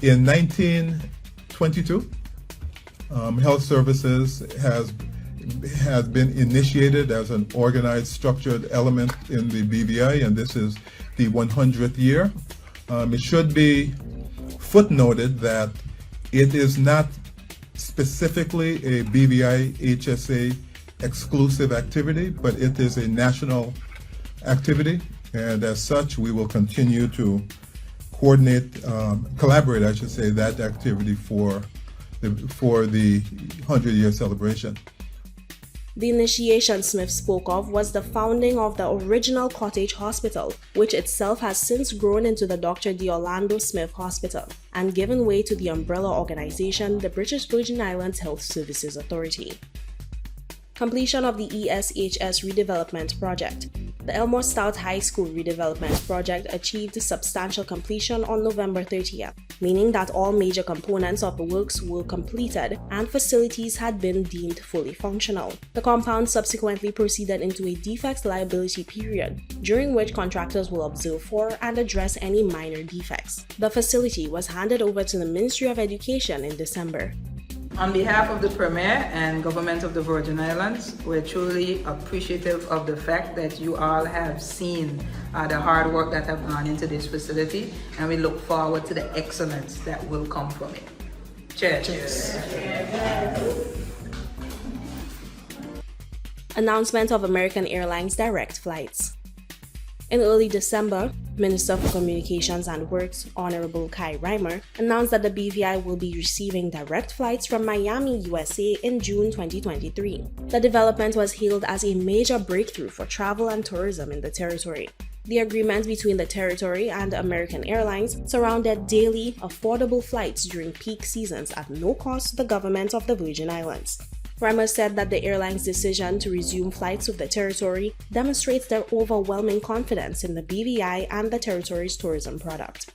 In 1922, health services has been initiated as an organized, structured element in the BVI, and this is the 100th year. It should be footnoted that it is not specifically a BVI HSA exclusive activity, but it is a national activity, and as such we will continue to collaborate, I should say, that activity for the 100-year celebration. The initiation Smith spoke of was the founding of the original Cottage Hospital, which itself has since grown into the Dr. D. Orlando Smith Hospital and given way to the umbrella organization, the British Virgin Islands Health Services Authority. Completion of the ESHS redevelopment project. The Elmore Stout High School redevelopment project achieved substantial completion on November 30th, meaning that all major components of the works were completed and facilities had been deemed fully functional. The compound subsequently proceeded into a defects liability period, during which contractors will observe for and address any minor defects. The facility was handed over to the Ministry of Education in December. On behalf of the Premier and Government of the Virgin Islands, we're truly appreciative of the fact that you all have seen the hard work that have gone into this facility, and we look forward to the excellence that will come from it. Cheers. Cheers. Announcement of American Airlines direct flights. In early December, Minister for Communications and Works, Honorable Kai Reimer, announced that the BVI will be receiving direct flights from Miami, USA in June 2023. The development was hailed as a major breakthrough for travel and tourism in the territory. The agreement between the territory and American Airlines surrounded daily, affordable flights during peak seasons at no cost to the government of the Virgin Islands. Reimer said that the airline's decision to resume flights with the territory demonstrates their overwhelming confidence in the BVI and the territory's tourism product.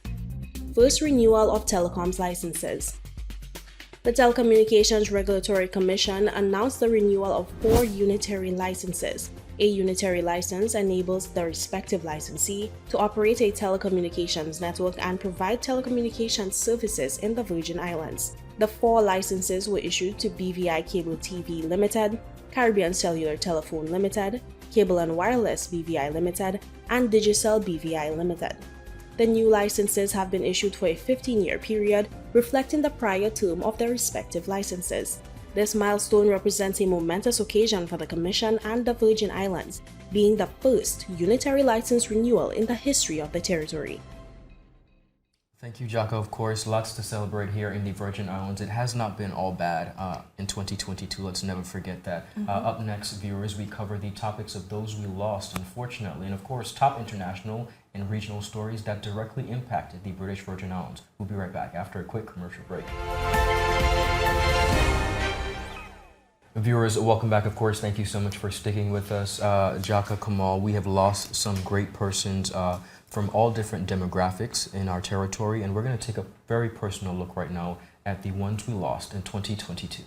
First renewal of telecoms licenses. The Telecommunications Regulatory Commission announced the renewal of 4 unitary licenses. A unitary license enables the respective licensee to operate a telecommunications network and provide telecommunications services in the Virgin Islands. The 4 licenses were issued to BVI Cable TV Limited, Caribbean Cellular Telephone Limited, Cable and Wireless BVI Limited, and Digicel BVI Limited. The new licenses have been issued for a 15-year period, reflecting the prior term of their respective licenses. This milestone represents a momentous occasion for the Commission and the Virgin Islands, being the first unitary license renewal in the history of the territory. Thank you, Jaka. Of course, lots to celebrate here in the Virgin Islands. It has not been all bad in 2022. Let's never forget that. Up next, viewers, we cover the topics of those we lost, unfortunately, and of course, top international and regional stories that directly impacted the British Virgin Islands. We'll be right back after a quick commercial break. Viewers, welcome back. Of course, thank you so much for sticking with us. Jaka, Kamal, we have lost some great persons from all different demographics in our territory, and we're going to take a very personal look right now at the ones we lost in 2022.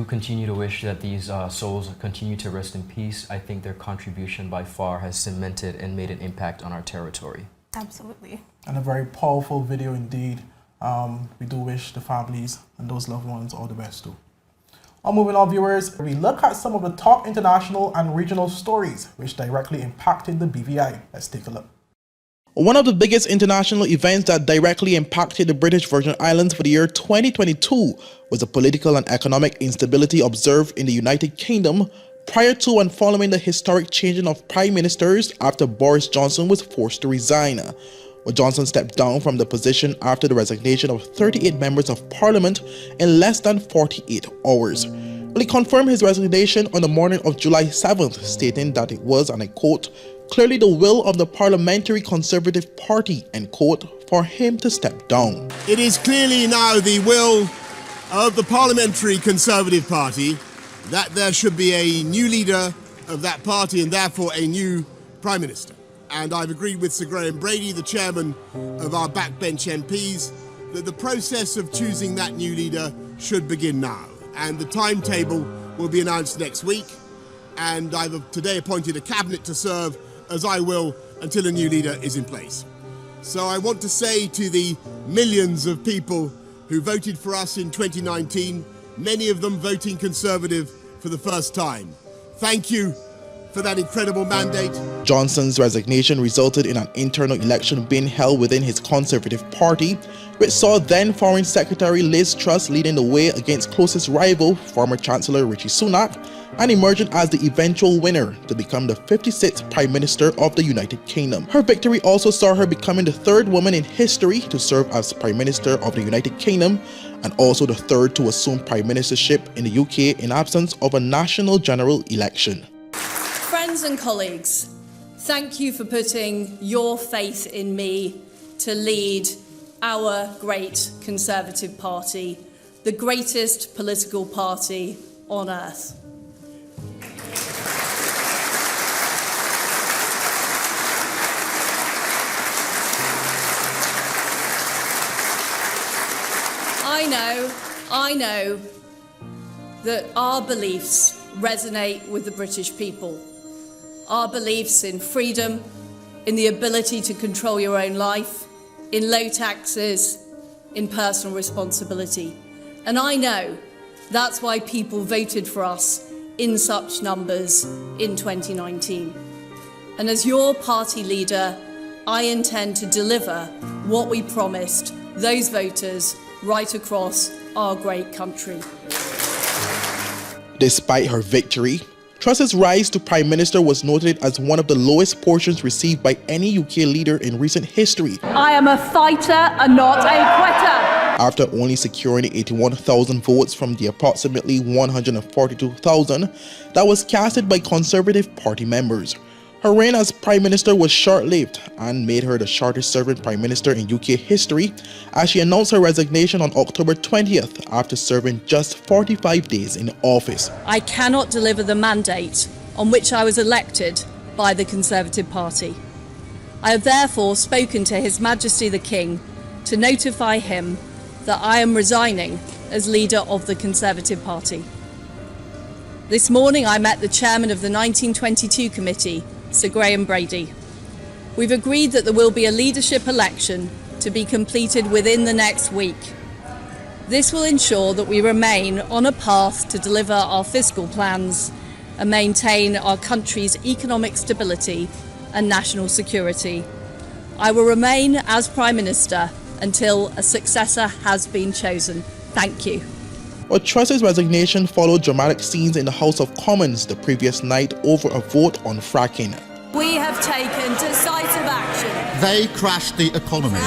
Continue to wish that these souls continue to rest in peace. I think their contribution by far has cemented and made an impact on our territory. Absolutely. And a very powerful video indeed. We do wish the families and those loved ones all the best too. Moving on, viewers, we look at some of the top international and regional stories which directly impacted the BVI. Let's take a look. One of the biggest international events that directly impacted the British Virgin Islands for the year 2022 was the political and economic instability observed in the United Kingdom prior to and following the historic changing of prime ministers after Boris Johnson was forced to resign. Well, Johnson stepped down from the position after the resignation of 38 members of parliament in less than 48 hours. He confirmed his resignation on the morning of July 7th, stating that it was, and I quote, clearly the will of the Parliamentary Conservative Party, end quote, for him to step down. It is clearly now the will of the Parliamentary Conservative Party that there should be a new leader of that party and therefore a new Prime Minister. And I've agreed with Sir Graham Brady, the chairman of our backbench MPs, that the process of choosing that new leader should begin now. And the timetable will be announced next week. And I've today appointed a cabinet to serve, as I will, until a new leader is in place. So I want to say to the millions of people who voted for us in 2019, many of them voting Conservative for the first time, thank you for that incredible mandate. Johnson's resignation resulted in an internal election being held within his Conservative Party, which saw then Foreign Secretary Liz Truss leading the way against closest rival, former Chancellor Rishi Sunak, and emerging as the eventual winner to become the 56th Prime Minister of the United Kingdom. Her victory also saw her becoming the third woman in history to serve as Prime Minister of the United Kingdom, and also the third to assume Prime Ministership in the UK in absence of a national general election. Friends and colleagues, thank you for putting your faith in me to lead our great Conservative Party, the greatest political party on earth. I know that our beliefs resonate with the British people. Our beliefs in freedom, in the ability to control your own life, in low taxes, in personal responsibility. And I know that's why people voted for us in such numbers in 2019. And as your party leader, I intend to deliver what we promised those voters right across our great country. Despite her victory, Truss's rise to Prime Minister was noted as one of the lowest portions received by any UK leader in recent history. I am a fighter and not a quitter. After only securing 81,000 votes from the approximately 142,000 that was casted by Conservative Party members. Her reign as Prime Minister was short-lived and made her the shortest-serving Prime Minister in UK history, as she announced her resignation on October 20th after serving just 45 days in office. I cannot deliver the mandate on which I was elected by the Conservative Party. I have therefore spoken to His Majesty the King to notify him that I am resigning as leader of the Conservative Party. This morning I met the chairman of the 1922 committee, Sir Graham Brady. We've agreed that there will be a leadership election to be completed within the next week. This will ensure that we remain on a path to deliver our fiscal plans and maintain our country's economic stability and national security. I will remain as Prime Minister until a successor has been chosen. Thank you. But Truss's resignation followed dramatic scenes in the House of Commons the previous night over a vote on fracking. We have taken decisive action. They crashed the economy.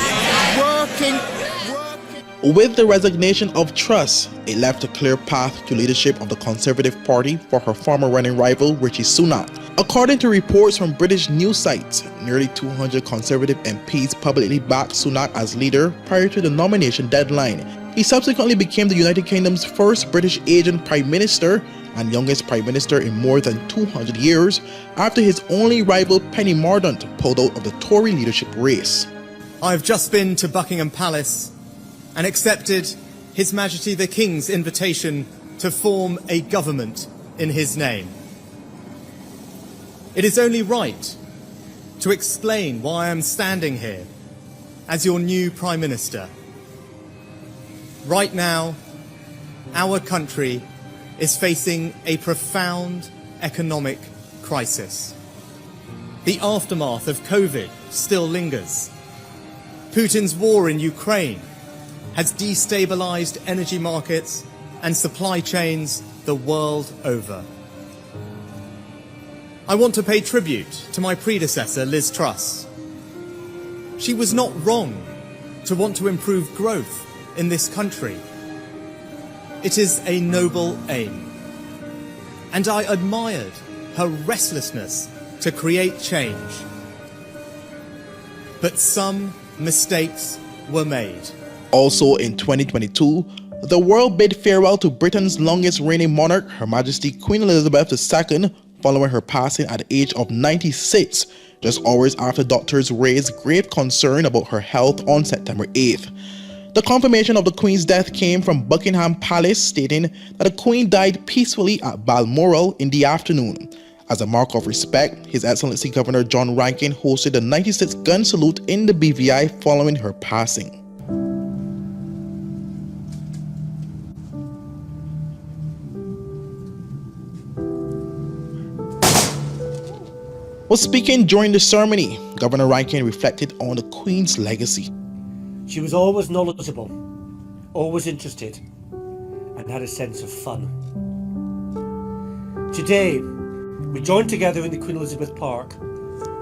With the resignation of Truss, it left a clear path to leadership of the Conservative Party for her former running rival Rishi Sunak. According to reports from British news sites, nearly 200 Conservative MPs publicly backed Sunak as leader prior to the nomination deadline. He subsequently became the United Kingdom's first British Asian Prime Minister and youngest Prime Minister in more than 200 years, after his only rival Penny Mordaunt pulled out of the Tory leadership race. I've just been to Buckingham Palace and accepted His Majesty the King's invitation to form a government in his name. It is only right to explain why I am standing here as your new Prime Minister. Right now, our country is facing a profound economic crisis. The aftermath of COVID still lingers. Putin's war in Ukraine has destabilized energy markets and supply chains the world over. I want to pay tribute to my predecessor, Liz Truss. She was not wrong to want to improve growth in this country. It is a noble aim. and I admired her restlessness to create change. But some mistakes were made. Also in 2022, the world bid farewell to Britain's longest reigning monarch, Her Majesty Queen Elizabeth II, following her passing at the age of 96, just hours after doctors raised grave concern about her health on September 8th. The confirmation of the Queen's death came from Buckingham Palace, stating that the Queen died peacefully at Balmoral in the afternoon. As a mark of respect, His Excellency Governor John Rankin hosted the 96th gun salute in the BVI following her passing. While speaking during the ceremony, Governor Rankin reflected on the Queen's legacy. She was always knowledgeable, always interested, and had a sense of fun. Today, we join together in the Queen Elizabeth Park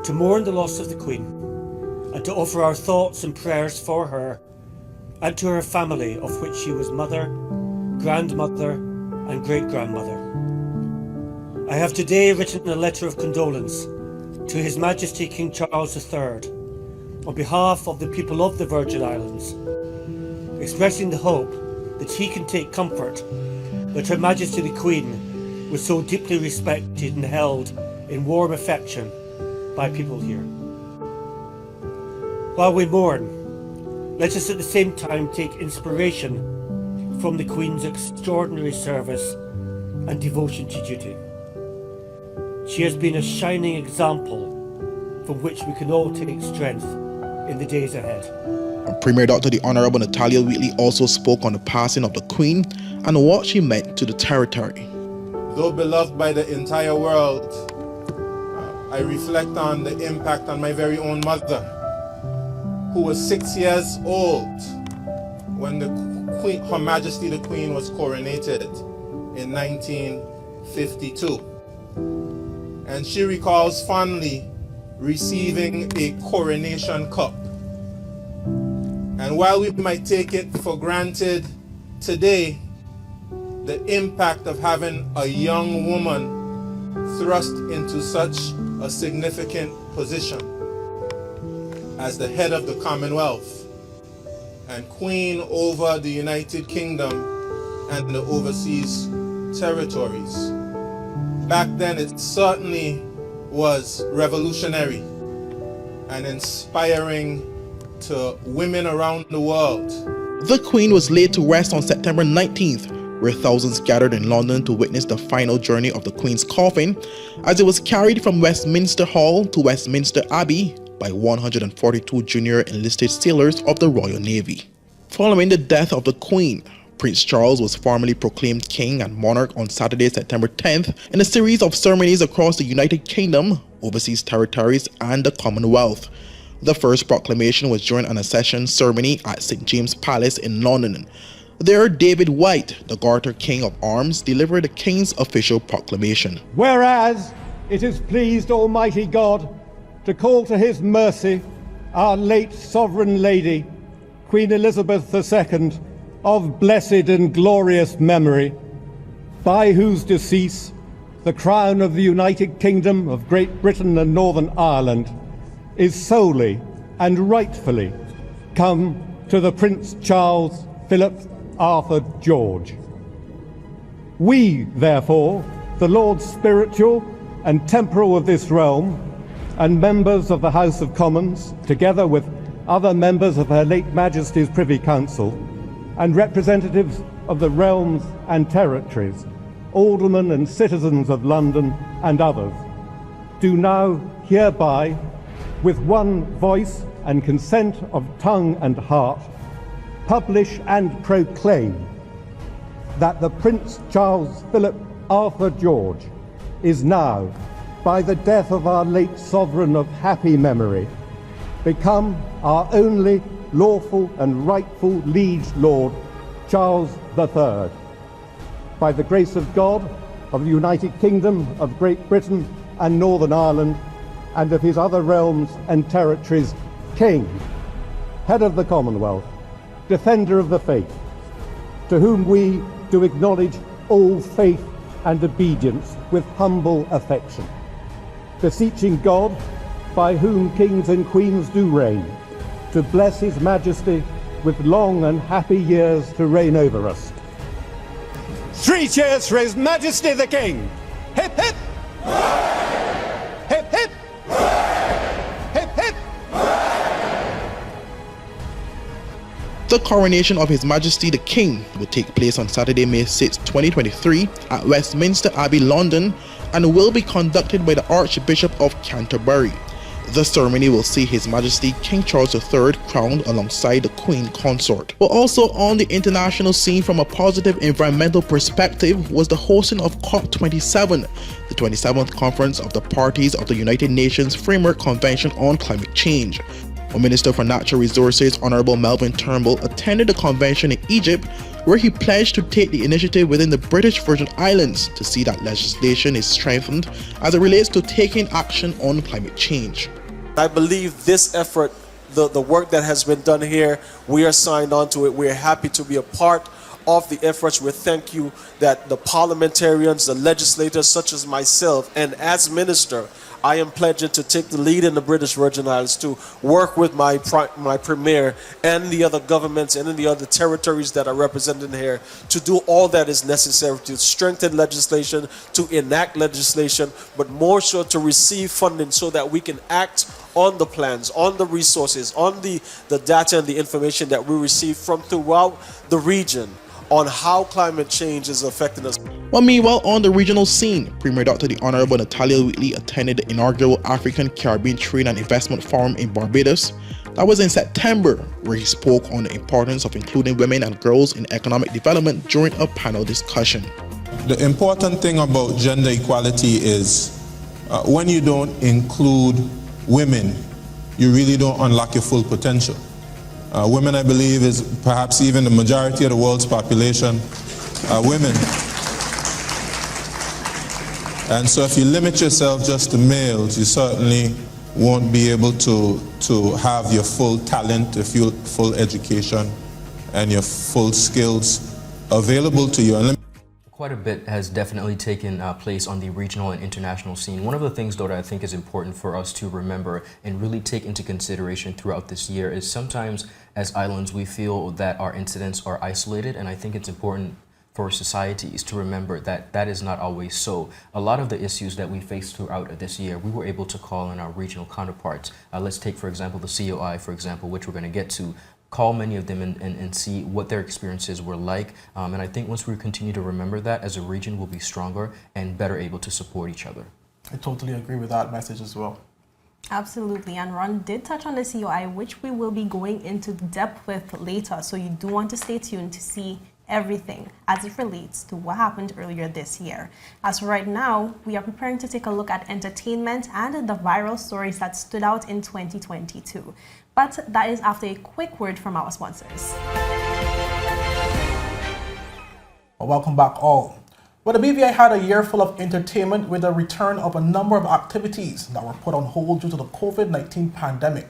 to mourn the loss of the Queen and to offer our thoughts and prayers for her and to her family, of which she was mother, grandmother, and great-grandmother. I have today written a letter of condolence to His Majesty King Charles III on behalf of the people of the Virgin Islands, expressing the hope that he can take comfort that Her Majesty the Queen was so deeply respected and held in warm affection by people here. While we mourn, let us at the same time take inspiration from the Queen's extraordinary service and devotion to duty. She has been a shining example from which we can all take strength in the days ahead. Premier Dr. the Honorable Natalia Wheatley also spoke on the passing of the Queen and what she meant to the territory. Though beloved by the entire world, I reflect on the impact on my very own mother, who was 6 years old when the Queen, Her Majesty the Queen was coronated in 1952. And she recalls fondly receiving a coronation cup. And while we might take it for granted today, the impact of having a young woman thrust into such a significant position as the head of the Commonwealth and Queen over the United Kingdom and the overseas territories. Back then, it certainly was revolutionary and inspiring to women around the world. The Queen was laid to rest on September 19th, where thousands gathered in London to witness the final journey of the Queen's coffin as it was carried from Westminster Hall to Westminster Abbey by 142 junior enlisted sailors of the Royal Navy. Following the death of the Queen, Prince Charles was formally proclaimed King and Monarch on Saturday, September 10th in a series of ceremonies across the United Kingdom, overseas territories, and the Commonwealth. The first proclamation was during an accession ceremony at St. James Palace in London. There, David White, the Garter King of Arms, delivered the King's official proclamation. Whereas it has pleased Almighty God to call to His mercy our late Sovereign Lady, Queen Elizabeth II, of blessed and glorious memory, by whose decease the crown of the United Kingdom of Great Britain and Northern Ireland is solely and rightfully come to the Prince Charles Philip Arthur George. We, therefore, the Lords Spiritual and Temporal of this realm, and members of the House of Commons, together with other members of Her late Majesty's Privy Council, and representatives of the realms and territories, aldermen and citizens of London and others, do now hereby, with one voice and consent of tongue and heart, publish and proclaim that the Prince Charles Philip Arthur George is now, by the death of our late sovereign of happy memory, become our only lawful and rightful liege lord, Charles III. By the grace of God, of the United Kingdom of Great Britain and Northern Ireland, and of his other realms and territories, King, head of the Commonwealth, defender of the faith, to whom we do acknowledge all faith and obedience with humble affection, beseeching God, by whom kings and queens do reign, to bless his majesty with long and happy years to reign over us. 3 cheers for his majesty the king. Hip hip! Hip hip! Hip hip! The coronation of His Majesty the King will take place on Saturday, May 6, 2023 at Westminster Abbey, London, and will be conducted by the Archbishop of Canterbury. The ceremony will see His Majesty King Charles III crowned alongside the Queen Consort. But also on the international scene from a positive environmental perspective was the hosting of COP27, the 27th Conference of the Parties of the United Nations Framework Convention on Climate Change. Our Minister for Natural Resources, Honorable Melvin Turnbull, attended the convention in Egypt, where he pledged to take the initiative within the British Virgin Islands to see that legislation is strengthened as it relates to taking action on climate change. I believe this effort, the work that has been done here, we are signed on to it. We're happy to be a part of the efforts. We thank you that the parliamentarians, the legislators such as myself, and as minister, I am pledging to take the lead in the British Virgin Islands to work with my Premier and the other governments and in the other territories that are represented here to do all that is necessary to strengthen legislation, to enact legislation, but more so to receive funding so that we can act on the plans, on the resources, on the data and the information that we receive from throughout the region on how climate change is affecting us. Well, meanwhile, on the regional scene, Premier Dr. the Honorable Natalia Wheatley attended the inaugural African Caribbean Trade and Investment Forum in Barbados. That was in September, where he spoke on the importance of including women and girls in economic development during a panel discussion. The important thing about gender equality is when you don't include women, you really don't unlock your full potential. Women, I believe, is perhaps even the majority of the world's population are women. And so if you limit yourself just to males, you certainly won't be able to have your full talent, your full education, and your full skills available to you. Quite a bit has definitely taken place on the regional and international scene. One of the things, though, that I think is important for us to remember and really take into consideration throughout this year is sometimes as islands we feel that our incidents are isolated, and I think it's important for societies to remember that that is not always so. A lot of the issues that we faced throughout this year, we were able to call on our regional counterparts. Let's take, for example, the COI, for example, which we're going to get to. Call many of them and see what their experiences were like. And I think once we continue to remember that, as a region, we'll be stronger and better able to support each other. I totally agree with that message as well. Absolutely, and Ron did touch on the COI, which we will be going into depth with later. So you do want to stay tuned to see everything as it relates to what happened earlier this year. As for right now, we are preparing to take a look at entertainment and the viral stories that stood out in 2022. But that is after a quick word from our sponsors. Well, welcome back all. Well, the BVI had a year full of entertainment with the return of a number of activities that were put on hold due to the COVID-19 pandemic.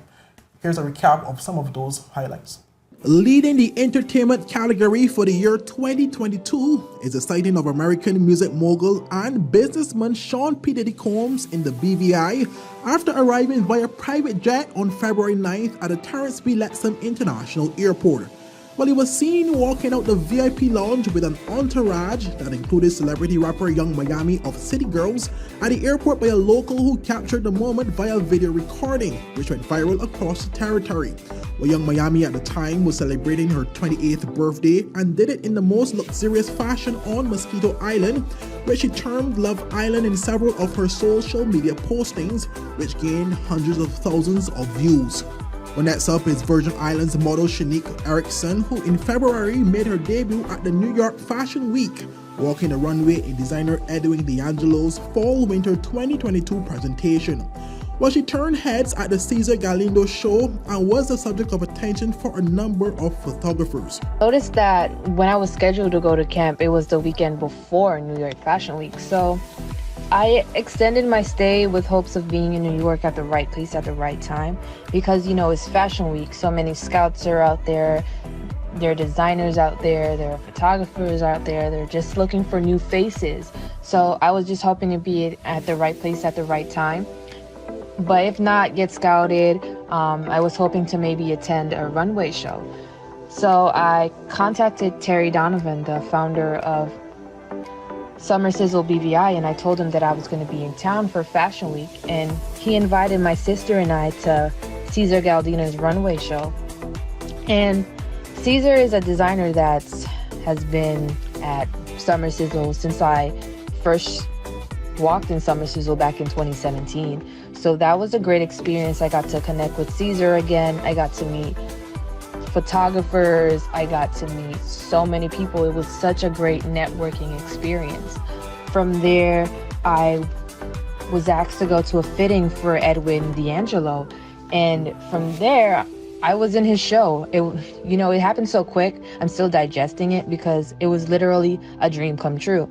Here's a recap of some of those highlights. Leading the entertainment category for the year 2022 is the sighting of American music mogul and businessman Sean P. Diddy Combs in the BVI after arriving via private jet on February 9th at the Terrence B. Lettsome International Airport. Well, he was seen walking out the VIP lounge with an entourage that included celebrity rapper Young Miami of City Girls at the airport by a local who captured the moment via video recording, which went viral across the territory. Well, Young Miami at the time was celebrating her 28th birthday and did it in the most luxurious fashion on Mosquito Island, which she termed Love Island in several of her social media postings, which gained hundreds of thousands of views. Well, next up is Virgin Islands model Shanique Erickson, who in February made her debut at the New York Fashion Week, walking the runway in designer Edwin D'Angelo's Fall-Winter 2022 presentation. Well, she turned heads at the Cesar Galindo show and was the subject of attention for a number of photographers. I noticed that when I was scheduled to go to camp, it was the weekend before New York Fashion Week. So I extended my stay with hopes of being in New York at the right place at the right time because, you know, it's Fashion Week. So many scouts are out there. There are designers out there. There are photographers out there. They're just looking for new faces So I was just hoping to be at the right place at the right time. But if not, get scouted. I was hoping to maybe attend a runway show. So I contacted Terry Donovan, the founder of Summer Sizzle BVI, and I told him that I was going to be in town for Fashion Week, and he invited my sister and I to Cesar Galdina's runway show. And Cesar is a designer that has been at Summer Sizzle since I first walked in Summer Sizzle back in 2017. So that was a great experience. I got to connect with Cesar again. I got to meet photographers. I got to meet so many people. It was such a great networking experience. From there, I was asked to go to a fitting for Edwin D'Angelo. And from there, I was in his show. It happened so quick. I'm still digesting it because it was literally a dream come true.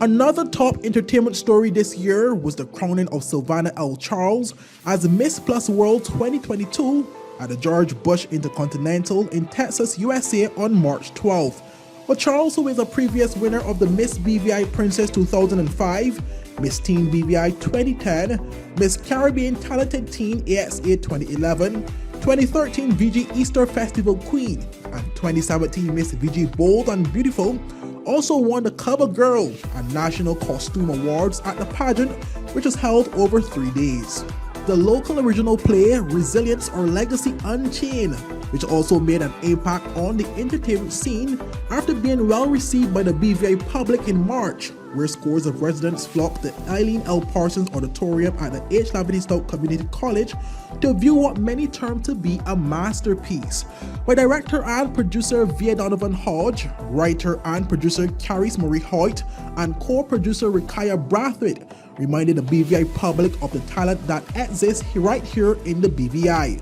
Another top entertainment story this year was the crowning of Savannah L. Charles as Miss Plus World 2022 at the George Bush Intercontinental in Texas, USA on March 12th. But Charles, who is a previous winner of the Miss BVI Princess 2005, Miss Teen BVI 2010, Miss Caribbean Talented Teen AXA 2011, 2013 VG Easter Festival Queen, and 2017 Miss VG Bold and Beautiful, also won the Cover Girl and National Costume Awards at the pageant, which was held over 3 days. The local original play Resilience or Legacy Unchained, which also made an impact on the entertainment scene after being well received by the BVI public in March, where scores of residents flocked to Eileen L. Parsons Auditorium at the H. Lavity Stout Community College to view what many term to be a masterpiece. By director and producer Via Donovan Hodge, writer and producer Caris Marie Hoyt, and co-producer Rikaya Brathwaite, reminded the BVI public of the talent that exists right here in the BVI.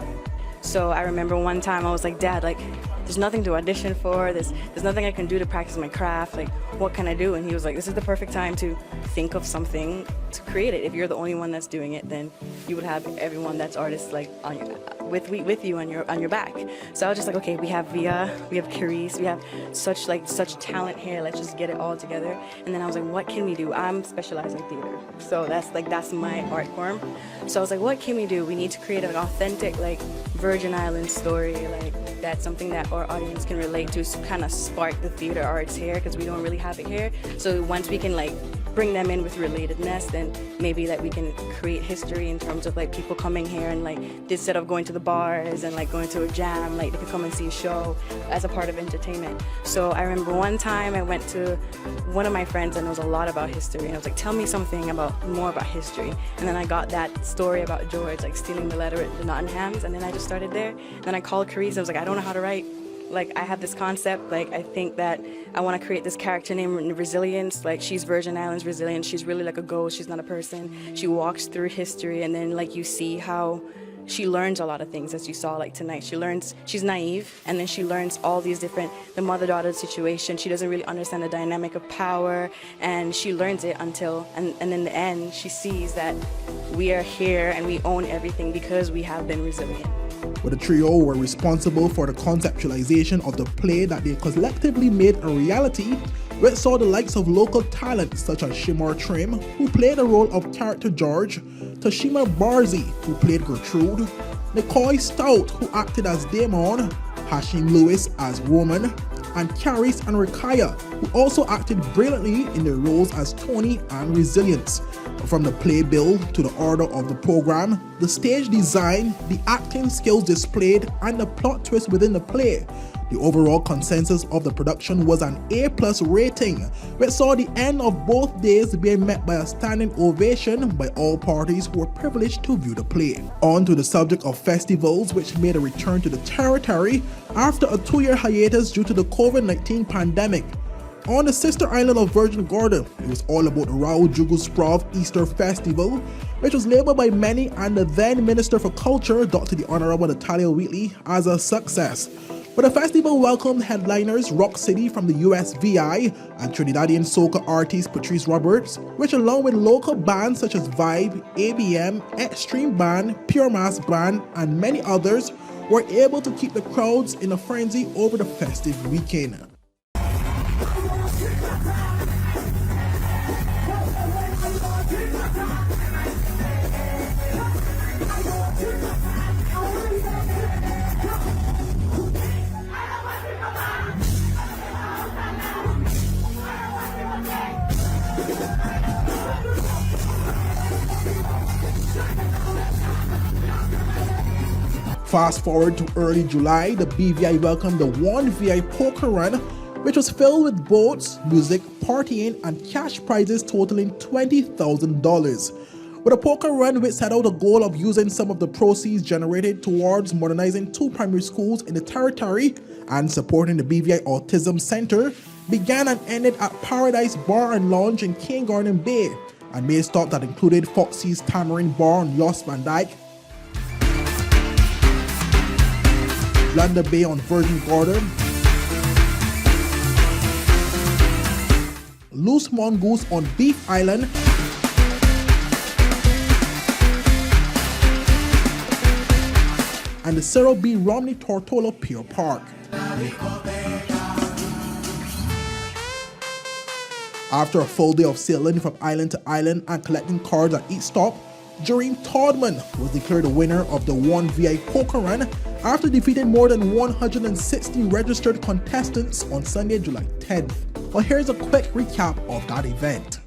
So I remember one time I was like, Dad, there's nothing to audition for, there's nothing I can do to practice my craft, what can I do? And he was like, this is the perfect time to think of something to create it. If you're the only one that's doing it, then you would have everyone that's artists with you on your back. So I was just like, okay, we have Via, we have Caris, we have such talent here, let's just get it all together. And then I was like, what can we do? I'm specialized in theater, so that's my art form. So I was like, what can we do? We need to create an authentic Virgin Islands story, that's something that our audience can relate to, kind of spark the theater arts here, because we don't really have it here. So once we can bring them in with relatedness, then maybe we can create history in terms of people coming here and instead of going to the bars and going to a jam, they could come and see a show as a part of entertainment. So I remember one time I went to one of my friends and knows a lot about history, and I was like, tell me something more about history. And then I got that story about George stealing the letter at the Nottinghams, and then I just started there. And then I called Caris. I was like, I don't know how to write. I have this concept, I think that I want to create this character named Resilience, she's Virgin Islands Resilience, she's really like a ghost, she's not a person. She walks through history, and then you see how she learns a lot of things, as you saw tonight. She's naive, and then she learns all these different, the mother-daughter situation. She doesn't really understand the dynamic of power, and she learns it until, and in the end, she sees that we are here and we own everything because we have been resilient. But the trio were responsible for the conceptualization of the play that they collectively made a reality, which saw the likes of local talent such as Shimar Trim, who played the role of character George, Tashima Barzi, who played Gertrude, Nicole Stout, who acted as Damon, Hashim Lewis as Roman, and Caris and Rikaya, who also acted brilliantly in their roles as Tony and Resilience. From the playbill to the order of the program, the stage design, the acting skills displayed, and the plot twist within the play, the overall consensus of the production was an A+ rating, which saw the end of both days being met by a standing ovation by all parties who were privileged to view the play. On to the subject of festivals, which made a return to the territory after a 2-year hiatus due to the COVID-19 pandemic. On the sister island of Virgin Gorda, it was all about the Raoul Jugu Easter Festival, which was labeled by many and the then Minister for Culture, Dr. the Honorable Natalia Wheatley, as a success. But the festival welcomed headliners Rock City from the USVI and Trinidadian soca artist Patrice Roberts, which along with local bands such as Vibe, ABM, Extreme Band, Pure Mass Band, and many others, were able to keep the crowds in a frenzy over the festive weekend. Fast forward to early July, the BVI welcomed the One VI Poker Run, which was filled with boats, music, partying, and cash prizes totaling $20,000. With a poker run which set out a goal of using some of the proceeds generated towards modernizing 2 primary schools in the territory and supporting the BVI Autism Center, began and ended at Paradise Bar and Lounge in King Garden Bay, and made stops that included Foxy's Tamarind Bar on Jos Van Dyke, Blunder Bay on Virgin Gorda, Loose Mongoose on Beef Island, and the Cyril B. Romney Tortola Pier Park. After a full day of sailing from island to island and collecting cards at each stop, Jereme Todman was declared the winner of the One VI Poker Run after defeating more than 160 registered contestants on Sunday, July 10th. Well, here's a quick recap of that event.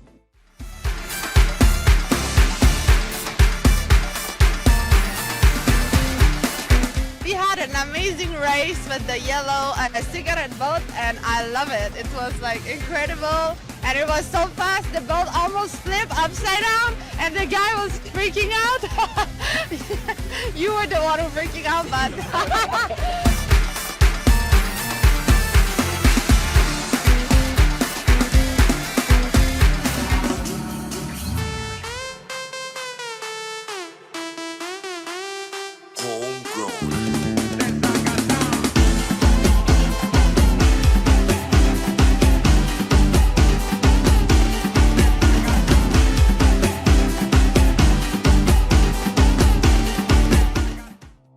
We had an amazing race with the yellow and a cigarette boat, and I love it. It was like incredible, and it was so fast. The boat almost flipped upside down, and the guy was freaking out. You were the one who freaking out, but.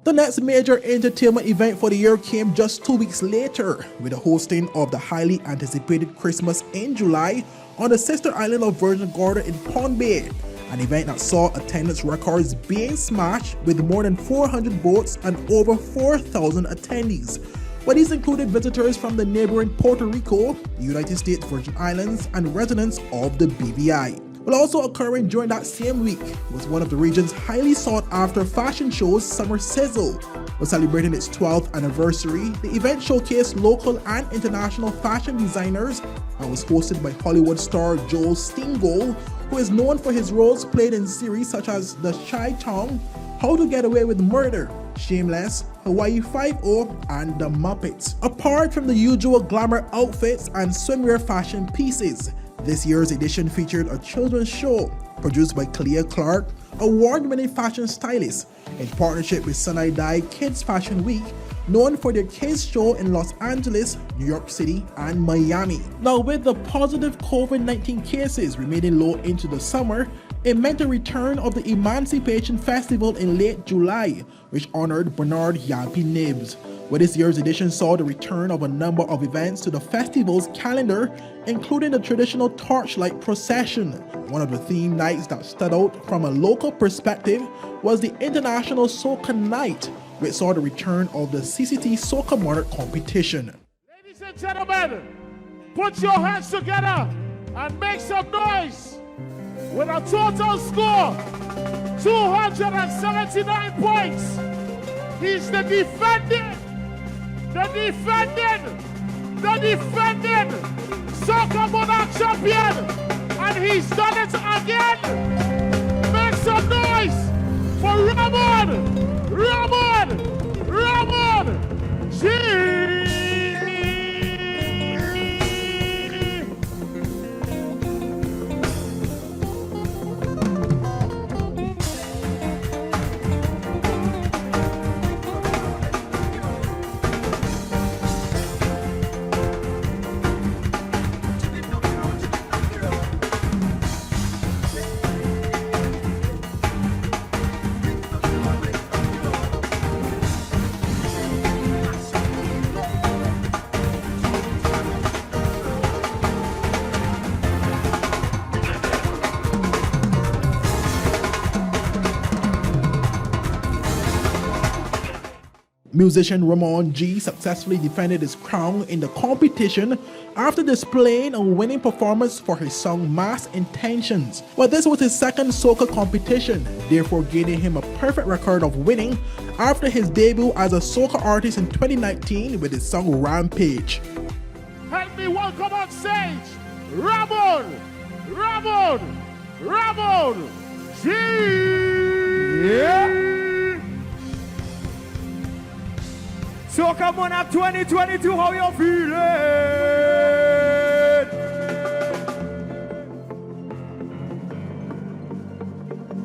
The next major entertainment event for the year came just 2 weeks later, with the hosting of the highly anticipated Christmas in July on the sister island of Virgin Gorda in Pond Bay, an event that saw attendance records being smashed with more than 400 boats and over 4,000 attendees. But these included visitors from the neighboring Puerto Rico, the United States Virgin Islands, and residents of the BVI. Well, also occurring during that same week was one of the region's highly sought-after fashion shows, Summer Sizzle. While celebrating its 12th anniversary, the event showcased local and international fashion designers and was hosted by Hollywood star Joel Steingold, who is known for his roles played in series such as The Shy Town, How to Get Away with Murder, Shameless, Hawaii 5-0, and The Muppets. Apart from the usual glamour outfits and swimwear fashion pieces, this year's edition featured a children's show produced by Clea Clark, award-winning fashion stylist, in partnership with Sunai Dai Kids Fashion Week, known for their kids show in Los Angeles, New York City, and Miami. Now, with the positive COVID-19 cases remaining low into the summer, it meant the return of the Emancipation Festival in late July, which honored Bernard Yampy Nibs. Where this year's edition saw the return of a number of events to the festival's calendar, including the traditional torchlight procession. One of the theme nights that stood out from a local perspective was the International Soca Night, which saw the return of the CCT Soca Monarch competition. Ladies and gentlemen, put your hands together and make some noise. With a total score, 279 points, he's the defending Soca Monarch champion, and he's done it again. Make some noise for Ramon G. Musician Ramon G successfully defended his crown in the competition after displaying a winning performance for his song Mass Intentions. But this was his second soca competition, therefore gaining him a perfect record of winning after his debut as a soca artist in 2019 with his song Rampage. Help me welcome on stage, Ramon G. Yeah. Soca Monarch 2022, how you feeling?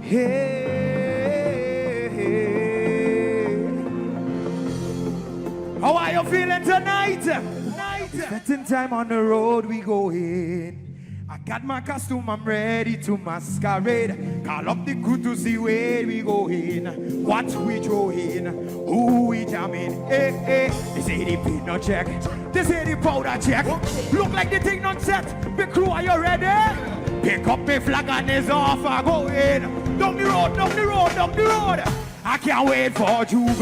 Hey. How are you feeling tonight? It's betting time on the road we going. I got my costume, I'm ready to masquerade. Call up the crew to see where we going, what we throwing, who we jamming. Hey, hey. They say the peanut check, they say the powder check. Look like the thing not set. The crew, are you ready? Pick up the flag and it's off, I go in. Down the road, down the road, down the road. I can't wait for Juve.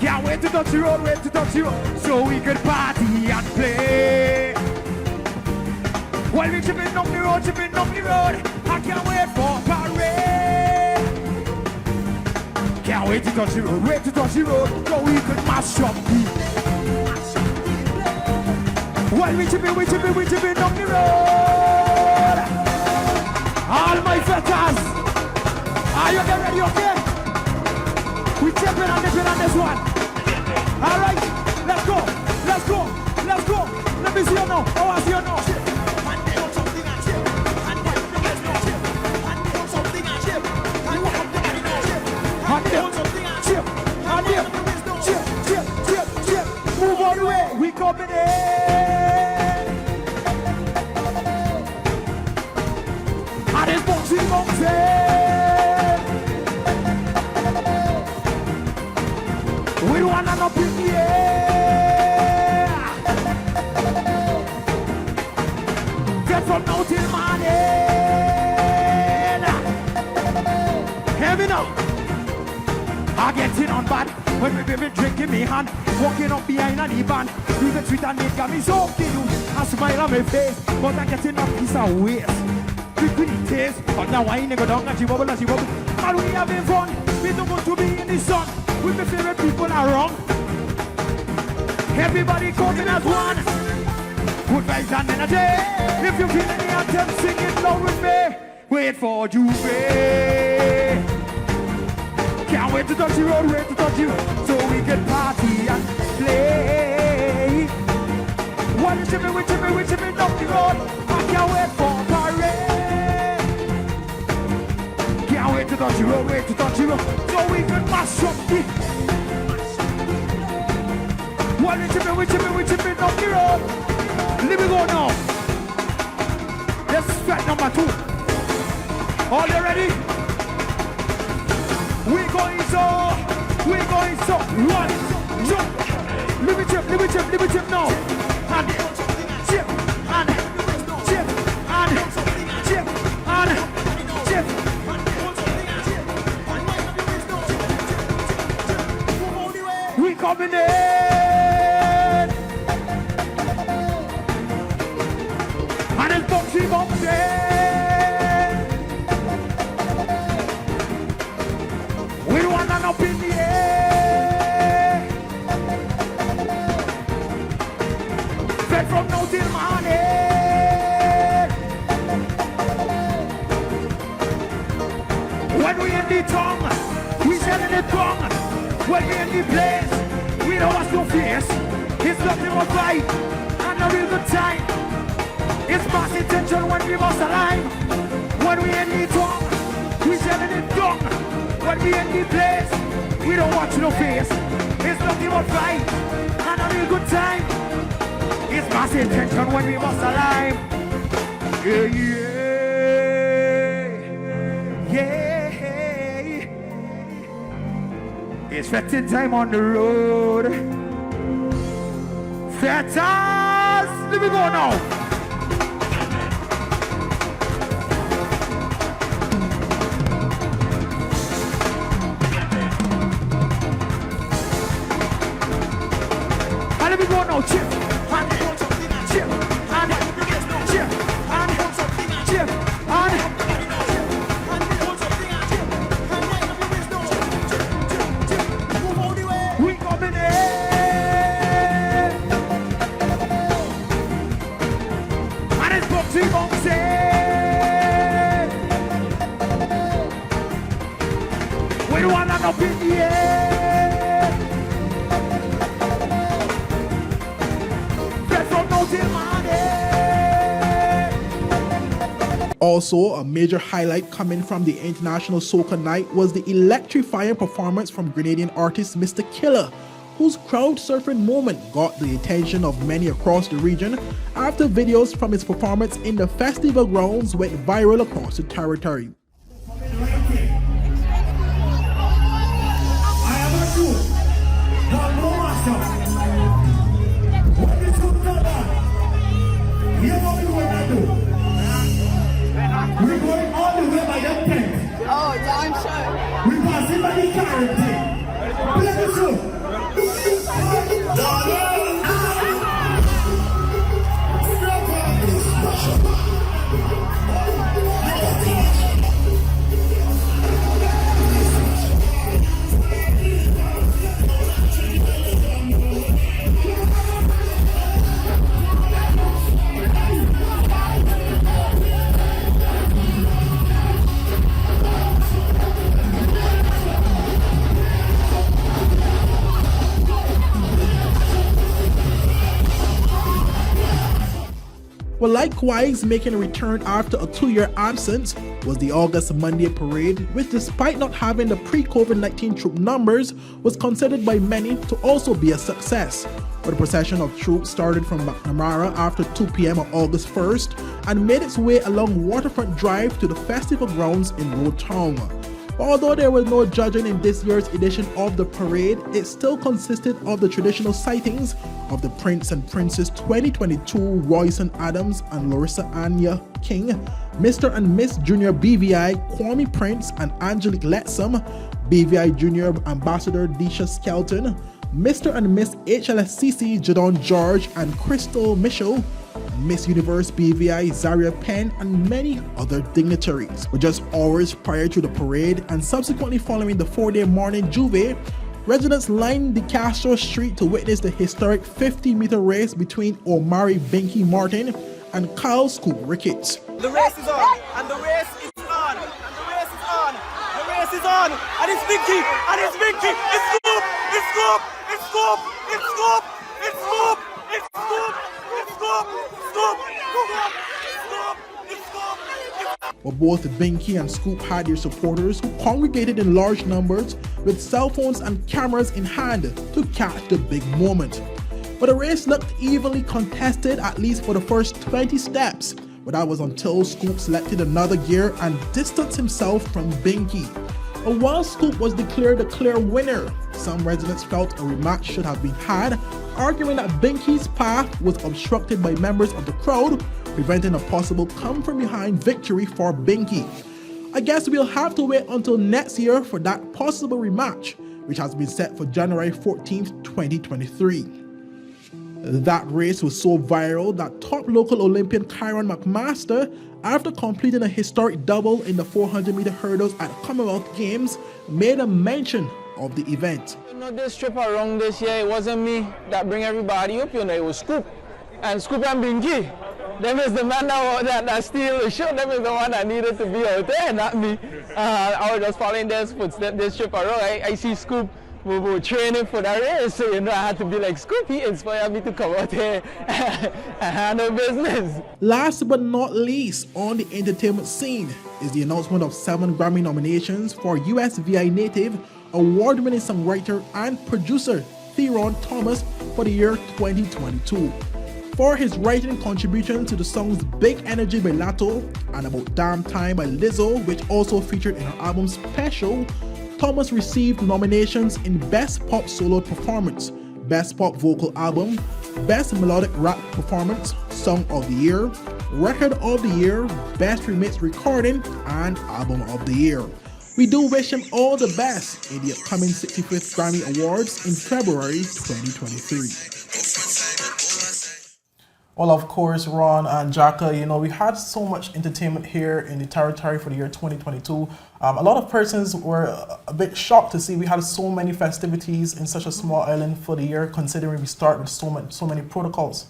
Can't wait to touch the road, wait to touch the road, so we can party and play. While we chipping up the road, I can't wait for parade. Can't wait to touch the road, wait to touch the road, so we can mash up the. While we chipping up the road. All my fetters, are you get ready, okay? We chipping and dipping on this one. All right, let's go. Let me see you now. I want to see you now. Chip. Move all the way. We coming in. And it's boxing. We don't want to up in the air. Get from now till morning. Hear me now. I get it on bad when we baby drinking me hand, walking up behind an van. You get sweet and it got me so cute. I smile on my face, but I get enough piece of waste. Quick taste, but now I ain't go down and she bubble. And we having fun. We don't want to be in the sun. With my favorite people are wrong. Everybody coding as one. Good vibes and energy. If you feel any anthem, sing it loud with me. Wait for Juve. Can't wait to touch the road, so we can party and play. While we chipping up the road, I can't wait for parade. Can't wait to touch the road, so we can mash up the. While we chipping up the road, let me go now. Let's start number 2. All you ready? We going so. 1, 2. Let me chip now. And chip. We coming in. And it's boxing. We want to up in the air. Fed from now till morning. When we in the tongue, we selling the tongue. When we in the place, we don't want no face. It's nothing but fight and a real good time. It's mass intention when we must align. When we in the tongue, we selling the tongue. When we in the place, we don't watch no face. It's nothing but fight and a real good time. It's mass intention when we must align. Yeah. It's fetting time on the road. Fetters, let me go now. let me go now. Chip. And chip. And chip. And chip. And we coming in. And it's boxy boxy. We don't want to up in the air. Get from now till Monday. Also, a major highlight coming from the International Soca Night was the electrifying performance from Grenadian artist Mr. Killer, whose crowd surfing moment got the attention of many across the region after videos from his performance in the festival grounds went viral across the territory. We're going all the way by the tent. Oh, yeah, I'm sure. We're passing by the carrot tent. Play the show. Well, likewise, making a return after a 2-year absence was the August Monday parade, which despite not having the pre-COVID-19 troop numbers, was considered by many to also be a success. But the procession of troops started from McNamara after 2 p.m. on August 1st and made its way along Waterfront Drive to the festival grounds in Road Town. Although there was no judging in this year's edition of the parade, it still consisted of the traditional sightings of the Prince and Princess 2022 Royson Adams and Larissa Anya King, Mr. and Miss Junior BVI Kwame Prince and Angelique Letsam, BVI Junior Ambassador Disha Skelton, Mr. and Miss HLSCC Jadon George and Crystal Mitchell, Miss Universe BVI Zaria Penn, and many other dignitaries. But just hours prior to the parade and subsequently following the 4-day morning juve, residents lined the Castro Street to witness the historic 50-meter race between Omari Binky Martin and Kyle Scoop Ricketts. The race is on, and the race is on, and the race is on, the race is on, and it's Binky, and it's Binky, it's Scoop, it's Scoop, it's Scoop, it's Scoop, it's Scoop, it's Scoop, it's Scoop, Scoop, But both Binky and Scoop had their supporters who congregated in large numbers with cell phones and cameras in hand to catch the big moment. But the race looked evenly contested, at least for the first 20 steps, but that was until Scoop selected another gear and distanced himself from Binky. But while Scoop was declared the clear winner, some residents felt a rematch should have been had, arguing that Binky's path was obstructed by members of the crowd, preventing a possible come-from-behind victory for Binky. I guess we'll have to wait until next year for that possible rematch, which has been set for January 14th, 2023. That race was so viral that top local Olympian Kyron McMaster, after completing a historic double in the 400-meter hurdles at Commonwealth Games, made a mention of the event. You know, this trip around this year, it wasn't me that bring everybody up, you know, it was Scoop. And Scoop and Binky. Them is the man that steal the show. Them is the one that needed to be out there, not me. I was just following their footsteps this trip around. I see Scoop, we were training for that race, so you know I had to be like, Scoop, he inspired me to come out here and handle business. Last but not least on the entertainment scene is the announcement of 7 Grammy nominations for USVI native, award-winning songwriter and producer Theron Thomas for the year 2022. For his writing contribution to the songs Big Energy by Lato and About Damn Time by Lizzo, which also featured in her album Special, Thomas received nominations in Best Pop Solo Performance, Best Pop Vocal Album, Best Melodic Rap Performance, Song of the Year, Record of the Year, Best Remix Recording, and Album of the Year. We do wish him all the best in the upcoming 65th Grammy Awards in February 2023. Well, of course, Ron and Jaka, you know, we had so much entertainment here in the territory for the year 2022. A lot of persons were a bit shocked to see we had so many festivities in such a small island for the year, considering we start with so many protocols.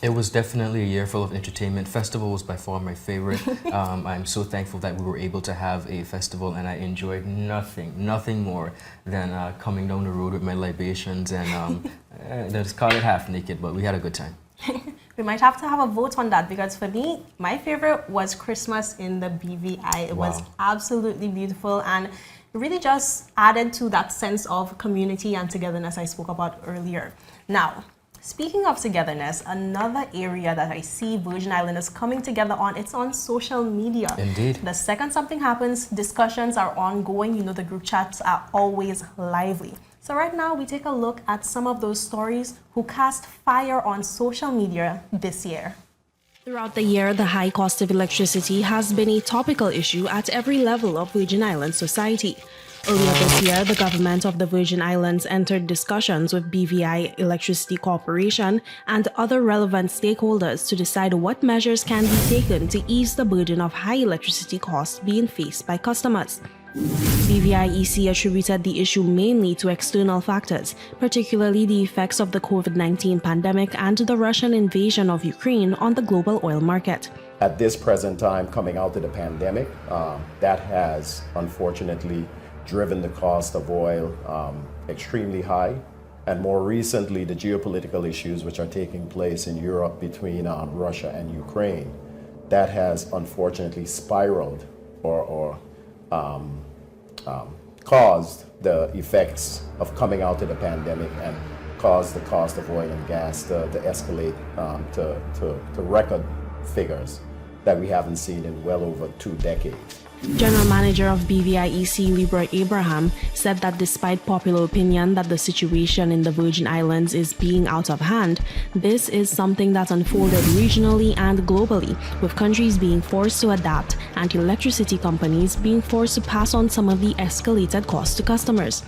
It was definitely a year full of entertainment. Festival was by far my favorite. I'm so thankful that we were able to have a festival, and I enjoyed nothing more than coming down the road with my libations and let's call it half naked, but we had a good time. We might have to have a vote on that, because for me, my favorite was Christmas in the BVI. It was absolutely beautiful, and it really just added to that sense of community and togetherness I spoke about earlier. Now, speaking of togetherness, another area that I see Virgin Islanders coming together on, it's on social media. Indeed. The second something happens, discussions are ongoing. You know, the group chats are always lively. So right now, we take a look at some of those stories who cast fire on social media this year. Throughout the year, the high cost of electricity has been a topical issue at every level of Virgin Islands society. Earlier this year, the government of the Virgin Islands entered discussions with BVI Electricity Corporation and other relevant stakeholders to decide what measures can be taken to ease the burden of high electricity costs being faced by customers. BVI EC attributed the issue mainly to external factors, particularly the effects of the COVID-19 pandemic and the Russian invasion of Ukraine on the global oil market. At this present time, coming out of the pandemic, that has unfortunately driven the cost of oil extremely high. And more recently, the geopolitical issues which are taking place in Europe between Russia and Ukraine, that has unfortunately spiraled or caused the effects of coming out of the pandemic and caused the cost of oil and gas to escalate to record figures that we haven't seen in well over 2 decades. General Manager of BVI EC Libra Abraham said that despite popular opinion that the situation in the Virgin Islands is being out of hand, this is something that unfolded regionally and globally, with countries being forced to adapt and electricity companies being forced to pass on some of the escalated costs to customers.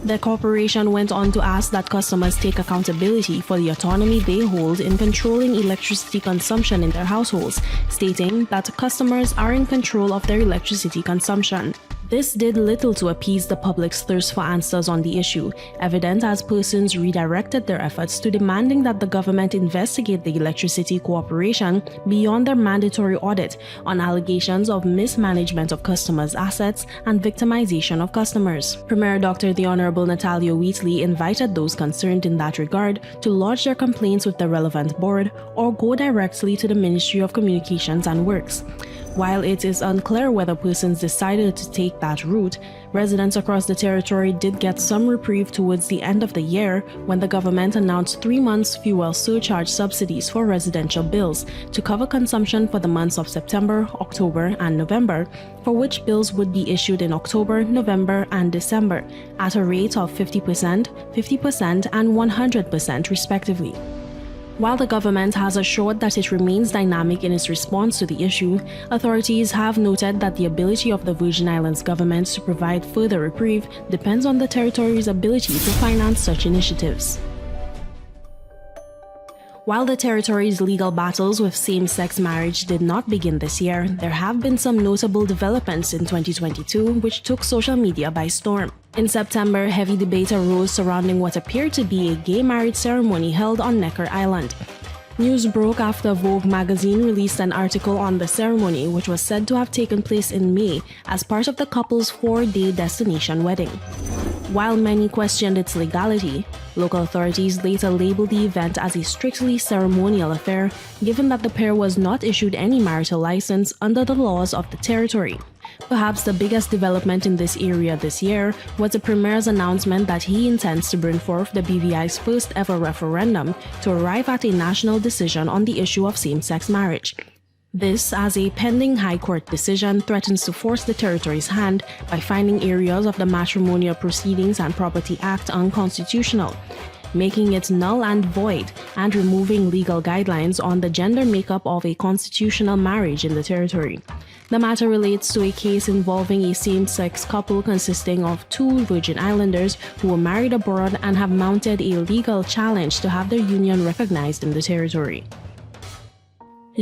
The corporation went on to ask that customers take accountability for the autonomy they hold in controlling electricity consumption in their households, stating that customers are in control of their electricity consumption. This did little to appease the public's thirst for answers on the issue, evident as persons redirected their efforts to demanding that the government investigate the Electricity Corporation beyond their mandatory audit on allegations of mismanagement of customers' assets and victimization of customers. Premier Dr. The Honorable Natalia Wheatley invited those concerned in that regard to lodge their complaints with the relevant board or go directly to the Ministry of Communications and Works. While it is unclear whether persons decided to take that route, residents across the territory did get some reprieve towards the end of the year when the government announced 3 months fuel surcharge subsidies for residential bills to cover consumption for the months of September, October, and November, for which bills would be issued in October, November, and December at a rate of 50%, 50%, and 100% respectively. While the government has assured that it remains dynamic in its response to the issue, authorities have noted that the ability of the Virgin Islands government to provide further reprieve depends on the territory's ability to finance such initiatives. While the territory's legal battles with same-sex marriage did not begin this year, there have been some notable developments in 2022 which took social media by storm. In September, heavy debate arose surrounding what appeared to be a gay marriage ceremony held on Necker Island. News broke after Vogue magazine released an article on the ceremony, which was said to have taken place in May as part of the couple's 4-day destination wedding. While many questioned its legality, local authorities later labeled the event as a strictly ceremonial affair, given that the pair was not issued any marital license under the laws of the territory. Perhaps the biggest development in this area this year was the Premier's announcement that he intends to bring forth the BVI's first ever referendum to arrive at a national decision on the issue of same-sex marriage. This, as a pending High Court decision threatens to force the territory's hand by finding areas of the Matrimonial Proceedings and Property Act unconstitutional, making it null and void, and removing legal guidelines on the gender makeup of a constitutional marriage in the territory. The matter relates to a case involving a same-sex couple consisting of 2 Virgin Islanders who were married abroad and have mounted a legal challenge to have their union recognized in the territory.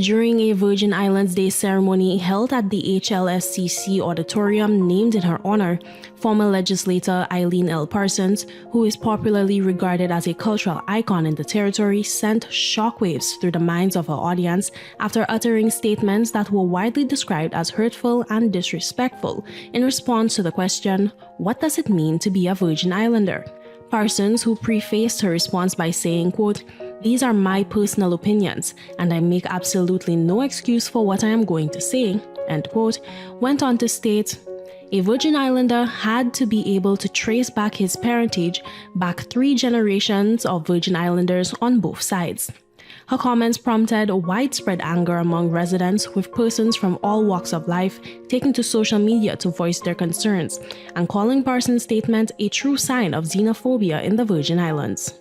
During a Virgin Islands Day ceremony held at the HLSCC auditorium named in her honor, former legislator Eileen L. Parsons, who is popularly regarded as a cultural icon in the territory, sent shockwaves through the minds of her audience after uttering statements that were widely described as hurtful and disrespectful in response to the question, "What does it mean to be a Virgin Islander?" Parsons, who prefaced her response by saying, quote, "These are my personal opinions, and I make absolutely no excuse for what I am going to say," end quote, went on to state, "A Virgin Islander had to be able to trace back his parentage back 3 generations of Virgin Islanders on both sides." Her comments prompted widespread anger among residents, with persons from all walks of life taking to social media to voice their concerns and calling Parsons' statement a true sign of xenophobia in the Virgin Islands.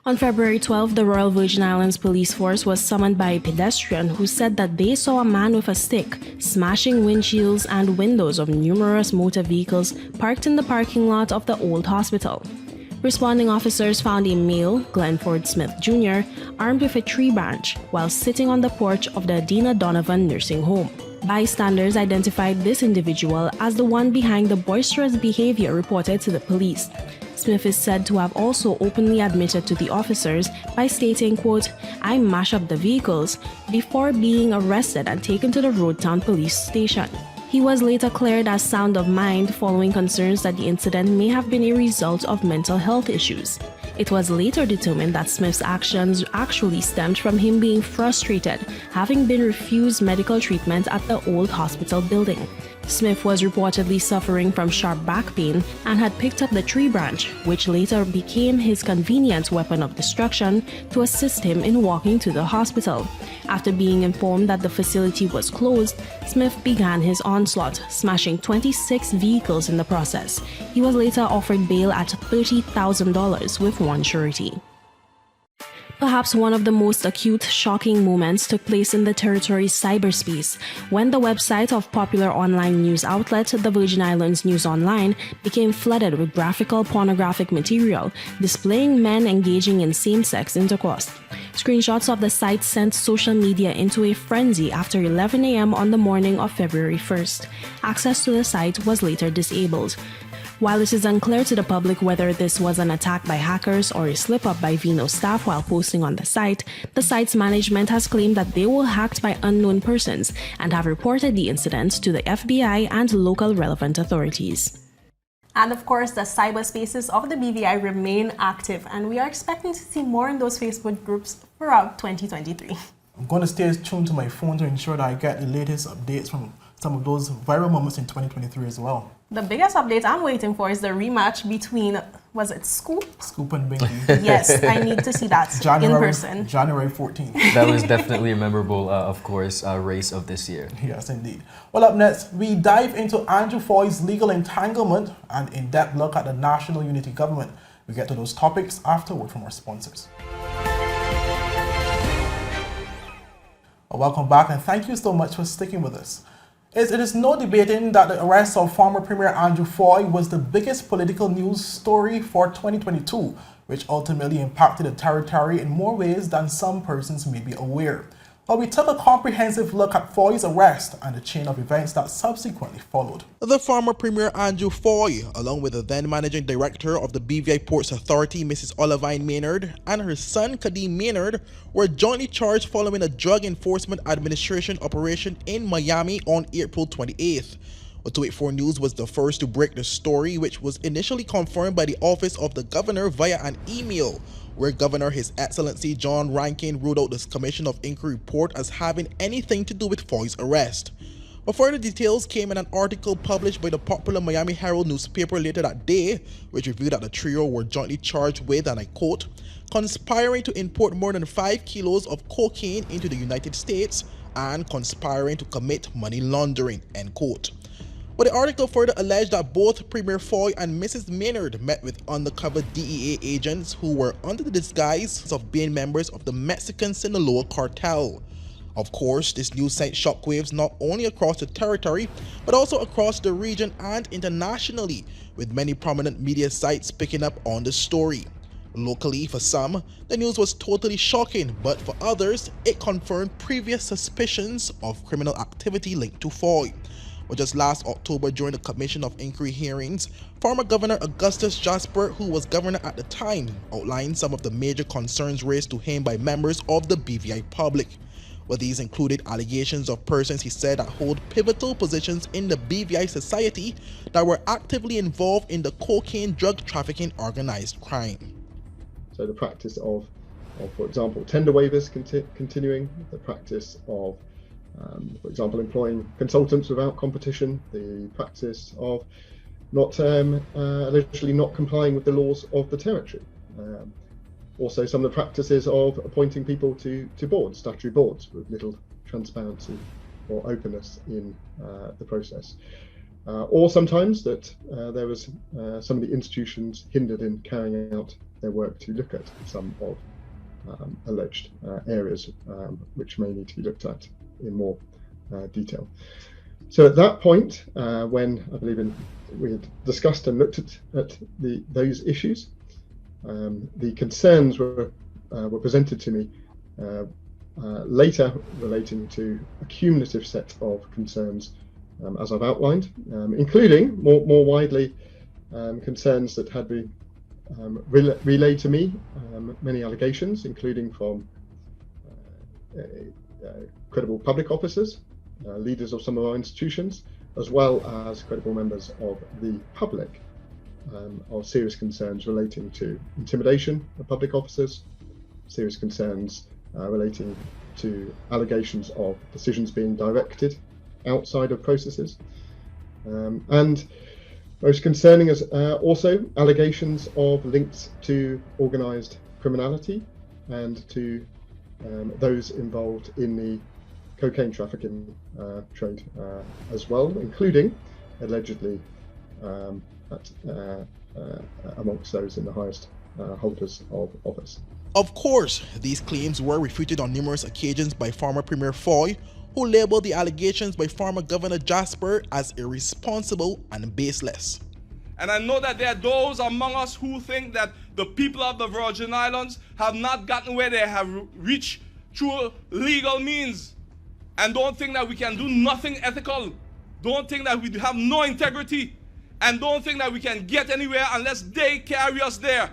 On February 12, the Royal Virgin Islands Police Force was summoned by a pedestrian who said that they saw a man with a stick smashing windshields and windows of numerous motor vehicles parked in the parking lot of the old hospital. Responding officers found a male, Glenford Smith Jr., armed with a tree branch while sitting on the porch of the Adina Donovan nursing home. Bystanders identified this individual as the one behind the boisterous behavior reported to the police. Smith is said to have also openly admitted to the officers by stating, quote, "I mash up the vehicles," before being arrested and taken to the Roadtown police station. He was later cleared as sound of mind following concerns that the incident may have been a result of mental health issues. It was later determined that Smith's actions actually stemmed from him being frustrated, having been refused medical treatment at the old hospital building. Smith was reportedly suffering from sharp back pain and had picked up the tree branch, which later became his convenient weapon of destruction to assist him in walking to the hospital. After being informed that the facility was closed, Smith began his onslaught, smashing 26 vehicles in the process. He was later offered bail at $30,000 with one surety. Perhaps one of the most acute, shocking moments took place in the territory's cyberspace when the website of popular online news outlet, the Virgin Islands News Online, became flooded with graphical pornographic material displaying men engaging in same-sex intercourse. Screenshots of the site sent social media into a frenzy after 11 a.m. on the morning of February 1st. Access to the site was later disabled. While it is unclear to the public whether this was an attack by hackers or a slip-up by Vino staff while posting on the site's management has claimed that they were hacked by unknown persons and have reported the incident to the FBI and local relevant authorities. And of course, the cyberspaces of the BVI remain active, and we are expecting to see more in those Facebook groups throughout 2023. I'm going to stay tuned to my phone to ensure that I get the latest updates from some of those viral moments in 2023 as well. The biggest update I'm waiting for is the rematch between, was it Scoop? Scoop and Binky. Yes, I need to see that in person. January 14th. That was definitely a memorable, of course, race of this year. Yes, indeed. Well, up next, we dive into Andrew Fahie's legal entanglement and in-depth look at the National Unity Government. We get to those topics afterward from our sponsors. Well, welcome back, and thank you so much for sticking with us. It is no debating that the arrest of former Premier Andrew Fahie was the biggest political news story for 2022, which ultimately impacted the territory in more ways than some persons may be aware. But we took a comprehensive look at Fahie's arrest and the chain of events that subsequently followed. The former Premier Andrew Fahie, along with the then Managing Director of the BVI Ports Authority, Mrs. Olivine Maynard, and her son, Kadeem Maynard, were jointly charged following a Drug Enforcement Administration operation in Miami on April 28th. 284 News was the first to break the story, which was initially confirmed by the Office of the Governor via an email, where Governor His Excellency John Rankin ruled out this Commission of Inquiry report as having anything to do with Fahie's arrest. But further details came in an article published by the popular Miami Herald newspaper later that day, which revealed that the trio were jointly charged with, and I quote, conspiring to import more than 5 kilos of cocaine into the United States and conspiring to commit money laundering, end quote. But the article further alleged that both Premier Fahie and Mrs. Maynard met with undercover DEA agents who were under the disguise of being members of the Mexican Sinaloa cartel. Of course, this news sent shockwaves not only across the territory, but also across the region and internationally, with many prominent media sites picking up on the story. Locally, for some, the news was totally shocking, but for others, it confirmed previous suspicions of criminal activity linked to Fahie. But just last October, during the Commission of Inquiry hearings, former Governor Augustus Jasper, who was governor at the time, outlined some of the major concerns raised to him by members of the BVI public. Well, these included allegations of persons he said that hold pivotal positions in the BVI society that were actively involved in the cocaine drug trafficking organized crime. So the practice of for example, tender waivers continuing, the practice of for example, employing consultants without competition, the practice of allegedly not complying with the laws of the territory. Also, some of the practices of appointing people to boards, statutory boards, with little transparency or openness in the process. Or sometimes that there was some of the institutions hindered in carrying out their work to look at some of alleged areas which may need to be looked at in more detail. So at that point, when I believe we had discussed and looked at those issues, the concerns were presented to me later, relating to a cumulative set of concerns, as I've outlined, including more widely concerns that had been relayed to me, many allegations, including from credible public officers, leaders of some of our institutions, as well as credible members of the public, of serious concerns relating to intimidation of public officers, serious concerns relating to allegations of decisions being directed outside of processes, and most concerning is also allegations of links to organised criminality and to those involved in the cocaine trafficking trade as well, including allegedly amongst those in the highest holders of office. Of course, these claims were refuted on numerous occasions by former Premier Fahie, who labeled the allegations by former Governor Jasper as irresponsible and baseless. And I know that there are those among us who think that the people of the Virgin Islands have not gotten where they have reached through legal means, and don't think that we can do nothing ethical, don't think that we have no integrity, and don't think that we can get anywhere unless they carry us there.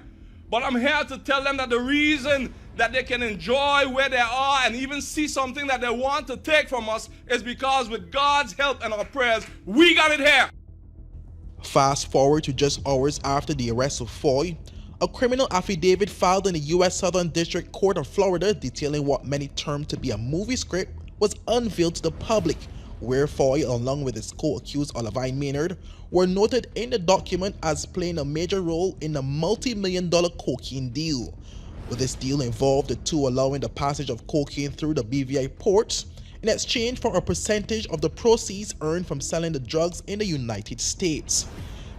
But I'm here to tell them that the reason that they can enjoy where they are and even see something that they want to take from us is because with God's help and our prayers, we got it here. Fast forward to just hours after the arrest of Fahie, a criminal affidavit filed in the U.S. Southern District Court of Florida detailing what many termed to be a movie script was unveiled to the public, where Fahie, along with his co-accused Olivine Maynard, were noted in the document as playing a major role in a multi-million-dollar cocaine deal. Well, this deal involved the two allowing the passage of cocaine through the BVI ports in exchange for a percentage of the proceeds earned from selling the drugs in the United States.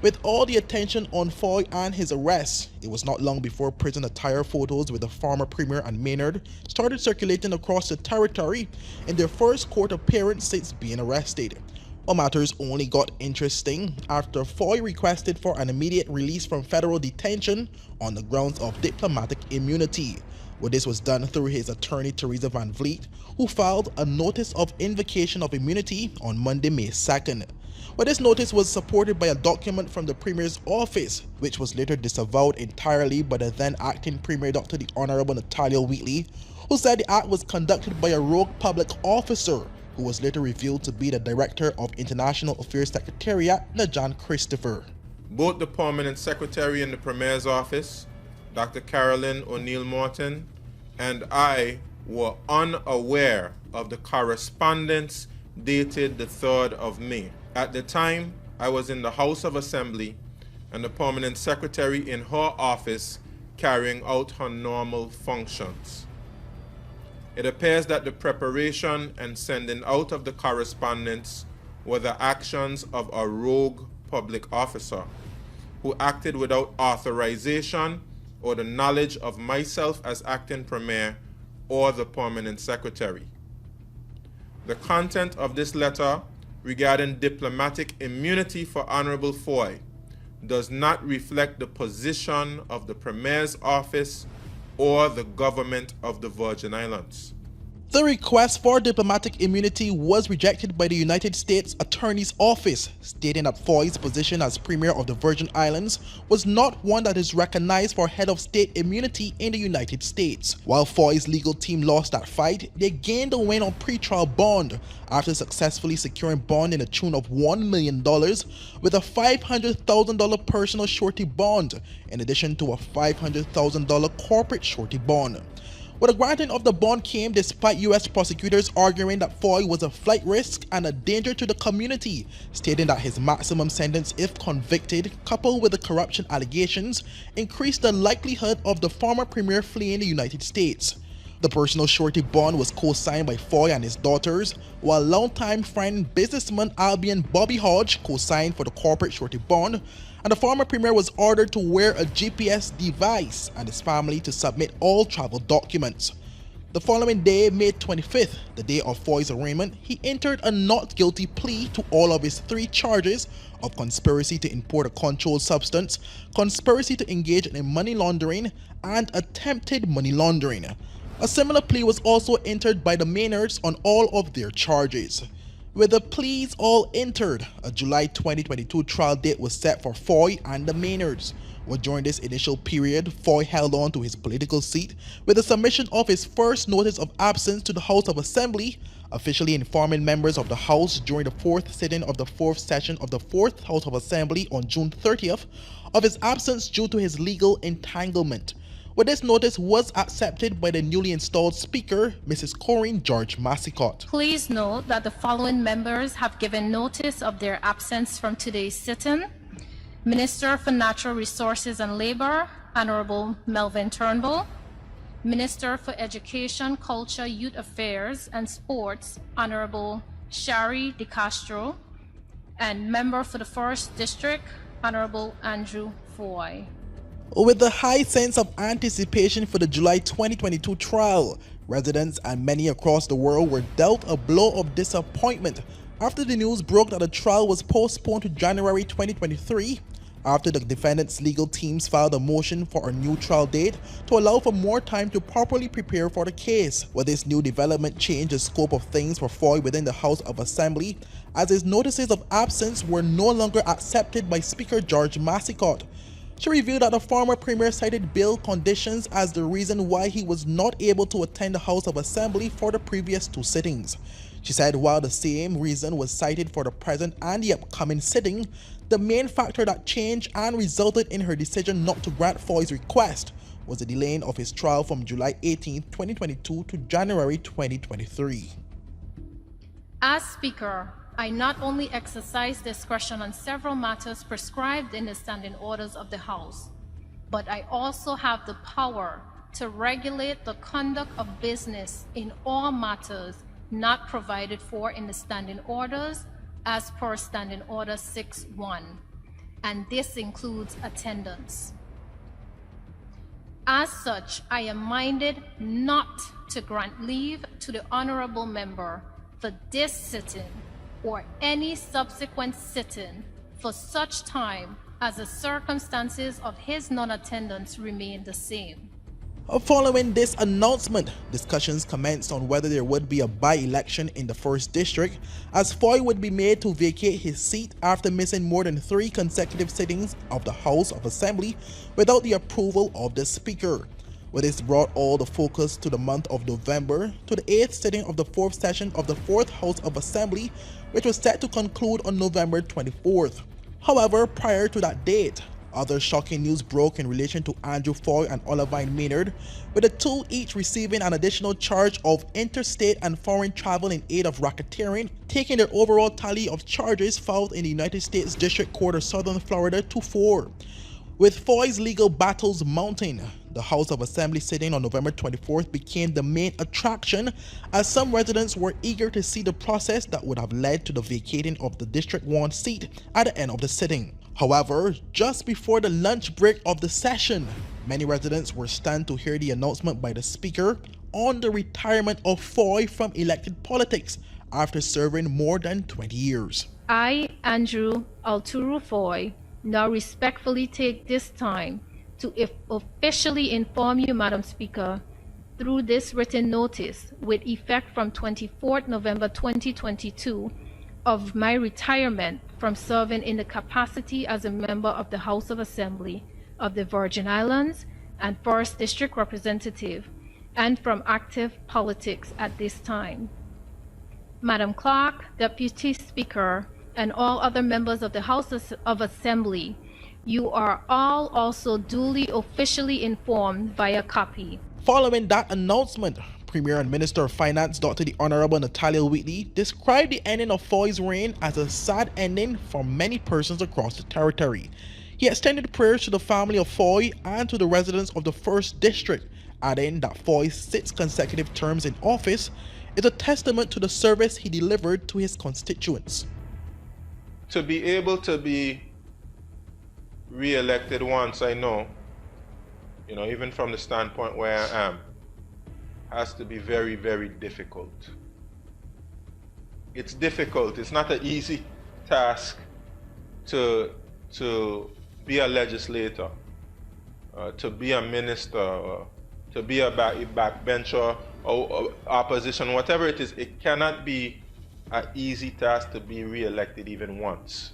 With all the attention on Fahie and his arrest, it was not long before prison attire photos with the former Premier and Maynard started circulating across the territory in their first court appearance since being arrested. All matters only got interesting after Fahie requested for an immediate release from federal detention on the grounds of diplomatic immunity. Well, this was done through his attorney Teresa Van Vliet, who filed a notice of invocation of immunity on Monday, May 2nd. Well, this notice was supported by a document from the Premier's office, which was later disavowed entirely by the then acting Premier, Dr. the Honourable Natalia Wheatley, who said the act was conducted by a rogue public officer, who was later revealed to be the Director of International Affairs Secretariat, Najan Christopher. Both the Permanent Secretary in the Premier's office, Dr. Carolyn O'Neill Morton, and I were unaware of the correspondence dated the 3rd of May. At the time, I was in the House of Assembly and the Permanent Secretary in her office carrying out her normal functions. It appears that the preparation and sending out of the correspondence were the actions of a rogue public officer who acted without authorization or the knowledge of myself as acting Premier or the Permanent Secretary. The content of this letter regarding diplomatic immunity for Honourable Fahie does not reflect the position of the Premier's office or the government of the Virgin Islands. The request for diplomatic immunity was rejected by the United States Attorney's Office, stating that Fahie's position as Premier of the Virgin Islands was not one that is recognized for head of state immunity in the United States. While Fahie's legal team lost that fight, they gained a win on pretrial bond after successfully securing bond in the tune of $1 million with a $500,000 personal surety bond, in addition to a $500,000 corporate surety bond. Well, the granting of the bond came despite U.S. prosecutors arguing that Fahie was a flight risk and a danger to the community, stating that his maximum sentence, if convicted, coupled with the corruption allegations, increased the likelihood of the former premier fleeing the United States. The personal surety bond was co-signed by Fahie and his daughters, while longtime friend businessman Albion Bobby Hodge co-signed for the corporate surety bond, and the former premier was ordered to wear a GPS device and his family to submit all travel documents. The following day, May 25th, the day of Fahie's arraignment, he entered a not guilty plea to all of his 3 charges of conspiracy to import a controlled substance, conspiracy to engage in money laundering, and attempted money laundering. A similar plea was also entered by the Maynards on all of their charges. With the pleas all entered, a July 2022 trial date was set for Fahie and the Maynards. Well, during this initial period, Fahie held on to his political seat with the submission of his first notice of absence to the House of Assembly, officially informing members of the House during the 4th sitting of the 4th session of the 4th House of Assembly on June 30th of his absence due to his legal entanglement. Well, this notice was accepted by the newly installed Speaker, Mrs. Corinne George Massicott. Please note that the following members have given notice of their absence from today's sitting. Minister for Natural Resources and Labor, Honorable Melvin Turnbull. Minister for Education, Culture, Youth Affairs and Sports, Honorable Shari De Castro. And Member for the 1st District, Honorable Andrew Fahie. With the high sense of anticipation for the July 2022 trial, residents and many across the world were dealt a blow of disappointment after the news broke that the trial was postponed to January 2023, after the defendants' legal teams filed a motion for a new trial date to allow for more time to properly prepare for the case. Well, this new development changed the scope of things for Fahie within the House of Assembly, as his notices of absence were no longer accepted by Speaker George Massicott. She revealed that the former premier cited bail conditions as the reason why he was not able to attend the House of Assembly for the previous 2 sittings. She said while the same reason was cited for the present and the upcoming sitting, the main factor that changed and resulted in her decision not to grant Fahie's request was the delaying of his trial from July 18, 2022 to January 2023. As Speaker, I not only exercise discretion on several matters prescribed in the standing orders of the House, but I also have the power to regulate the conduct of business in all matters not provided for in the standing orders as per Standing Order 6.1, and this includes attendance. As such, I am minded not to grant leave to the honorable member for this sitting or any subsequent sitting for such time as the circumstances of his non-attendance remain the same. Following this announcement, discussions commenced on whether there would be a by-election in the 1st District, as Fahie would be made to vacate his seat after missing more than 3 consecutive sittings of the House of Assembly without the approval of the Speaker. Well, this brought all the focus to the month of November, to the 8th sitting of the 4th session of the 4th House of Assembly, which was set to conclude on November 24th. However, prior to that date, other shocking news broke in relation to Andrew Fahie and Olivine Maynard, with the 2 each receiving an additional charge of interstate and foreign travel in aid of racketeering, taking their overall tally of charges filed in the United States District Court of Southern Florida to 4. With Fahie's legal battles mounting, the House of Assembly sitting on November 24th became the main attraction, as some residents were eager to see the process that would have led to the vacating of the District 1 seat at the end of the sitting. However, just before the lunch break of the session, many residents were stunned to hear the announcement by the Speaker on the retirement of Fahie from elected politics after serving more than 20 years. I, Andrew Alturu Fahie, now respectfully take this time to officially inform you, Madam Speaker, through this written notice with effect from 24th November 2022 of my retirement from serving in the capacity as a member of the House of Assembly of the Virgin Islands and 1st District Representative, and from active politics at this time. Madam Clerk, Deputy Speaker, and all other members of the House of Assembly, you are all also duly officially informed via copy. Following that announcement, Premier and Minister of Finance Dr. the Honorable Natalia Wheatley described the ending of Fahi's reign as a sad ending for many persons across the territory. He extended prayers to the family of Fahi and to the residents of the 1st District, adding that Fahi's 6 consecutive terms in office is a testament to the service he delivered to his constituents. To be able to be re-elected once, I know, even from the standpoint where I am, has to be very, very difficult. It's difficult. It's not an easy task to be a legislator, to be a minister, to be a backbencher or opposition, whatever it is. It cannot be an easy task to be re-elected even once.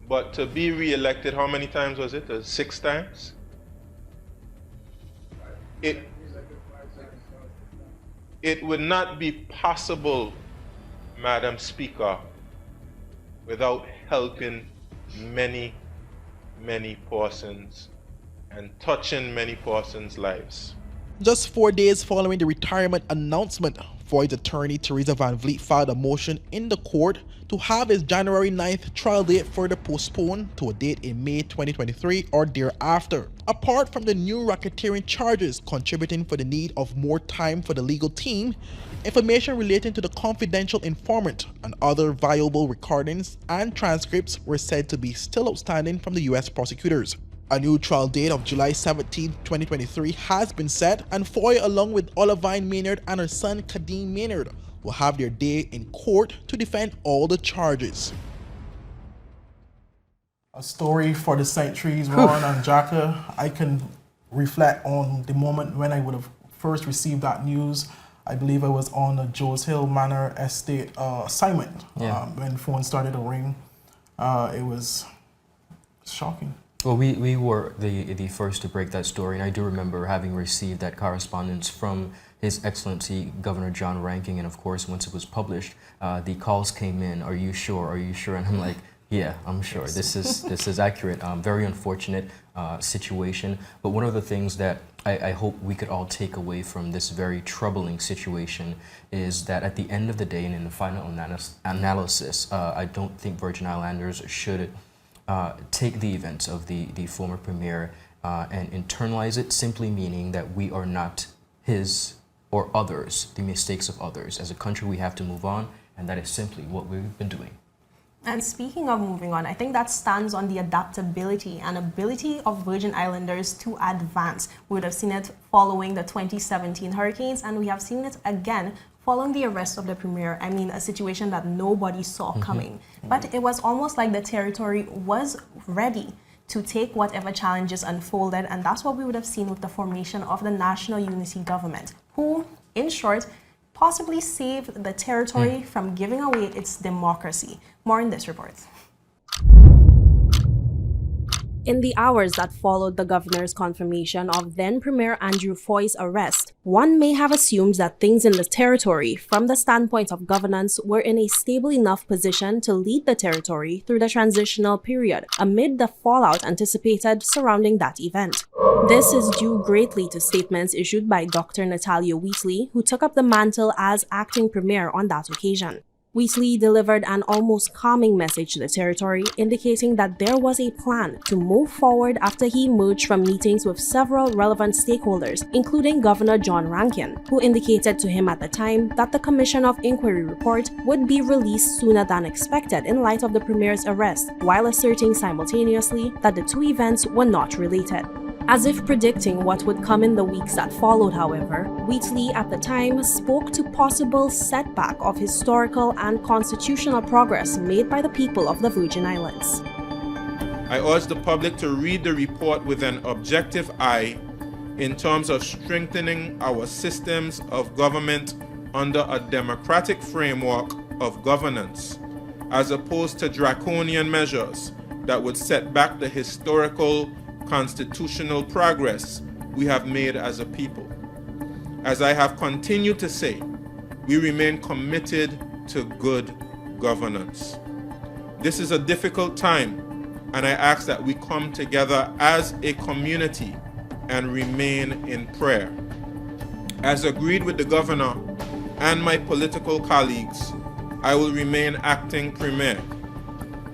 But to be re-elected, how many times was it? 6 times? It would not be possible, Madam Speaker, without helping many, many persons and touching many persons' lives. Just 4 days following the retirement announcement, Fahi's attorney Teresa Van Vliet filed a motion in the court to have his January 9th trial date further postponed to a date in May 2023 or thereafter. Apart from the new racketeering charges contributing for the need of more time for the legal team, information relating to the confidential informant and other viable recordings and transcripts were said to be still outstanding from the U.S. prosecutors. A new trial date of July 17, 2023 has been set, and Fahi, along with Olivine Maynard and her son Kadeem Maynard, will have their day in court to defend all the charges. A story for the centuries, Ron and Jacka. I can reflect on the moment when I would have first received that news. I believe I was on the Joes Hill Manor Estate assignment when the phone started to ring. It was shocking. Well, we were the first to break that story, and I do remember having received that correspondence from His Excellency Governor John Ranking, and of course, once it was published, the calls came in, "Are you sure? Are you sure?" And I'm like, "Yeah, I'm sure. This is accurate." Very unfortunate situation, but one of the things that I hope we could all take away from this very troubling situation is that at the end of the day and in the final analysis, I don't think Virgin Islanders should take the events of the former premier and internalize it, simply meaning that we are not his or others, the mistakes of others. As a country, we have to move on, and that is simply what we've been doing. And speaking of moving on, I think that stands on the adaptability and ability of Virgin Islanders to advance. We would have seen it following the 2017 hurricanes, and we have seen it again following the arrest of the premier. I mean, a situation that nobody saw coming. But it was almost like the territory was ready to take whatever challenges unfolded, and that's what we would have seen with the formation of the National Unity Government, who, in short, possibly saved the territory from giving away its democracy. More in this report. In the hours that followed the governor's confirmation of then Premier Andrew Fahie's arrest, one may have assumed that things in the territory, from the standpoint of governance, were in a stable enough position to lead the territory through the transitional period amid the fallout anticipated surrounding that event. This is due greatly to statements issued by Dr. Natalia Wheatley, who took up the mantle as acting premier on that occasion. Wheatley delivered an almost calming message to the territory, indicating that there was a plan to move forward after he emerged from meetings with several relevant stakeholders, including Governor John Rankin, who indicated to him at the time that the Commission of Inquiry report would be released sooner than expected in light of the Premier's arrest, while asserting simultaneously that the two events were not related. As if predicting what would come in the weeks that followed, however, Wheatley at the time spoke to possible setback of historical and constitutional progress made by the people of the Virgin Islands. I urge the public to read the report with an objective eye in terms of strengthening our systems of government under a democratic framework of governance, as opposed to draconian measures that would set back the historical constitutional progress we have made as a people. As I have continued to say, we remain committed to good governance. This is a difficult time, and I ask that we come together as a community and remain in prayer. As agreed with the governor and my political colleagues, I will remain acting Premier.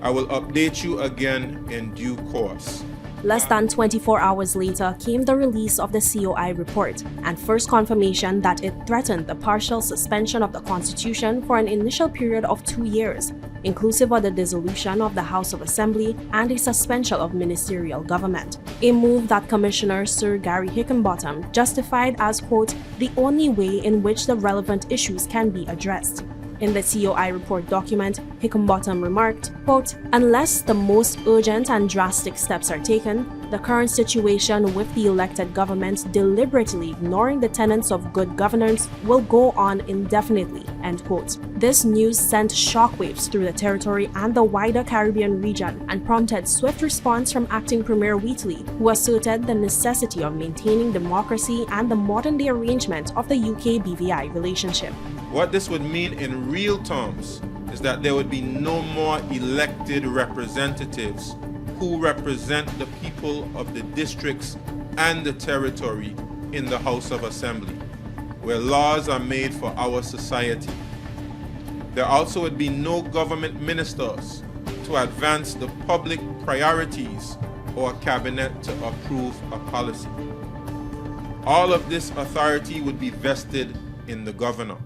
I will update you again in due course. Less than 24 hours later came the release of the COI Report and first confirmation that it threatened the partial suspension of the Constitution for an initial period of 2 years, inclusive of the dissolution of the House of Assembly and a suspension of ministerial government, a move that Commissioner Sir Gary Hickenbottom justified as, quote, the only way in which the relevant issues can be addressed. In the COI Report document, Hickenbottom remarked, quote, unless the most urgent and drastic steps are taken, the current situation with the elected government deliberately ignoring the tenets of good governance will go on indefinitely, end quote. This news sent shockwaves through the territory and the wider Caribbean region and prompted swift response from Acting Premier Wheatley, who asserted the necessity of maintaining democracy and the modern-day arrangement of the UK-BVI relationship. What this would mean in real terms is that there would be no more elected representatives who represent the people of the districts and the territory in the House of Assembly, where laws are made for our society. There also would be no government ministers to advance the public priorities or a cabinet to approve a policy. All of this authority would be vested in the governor.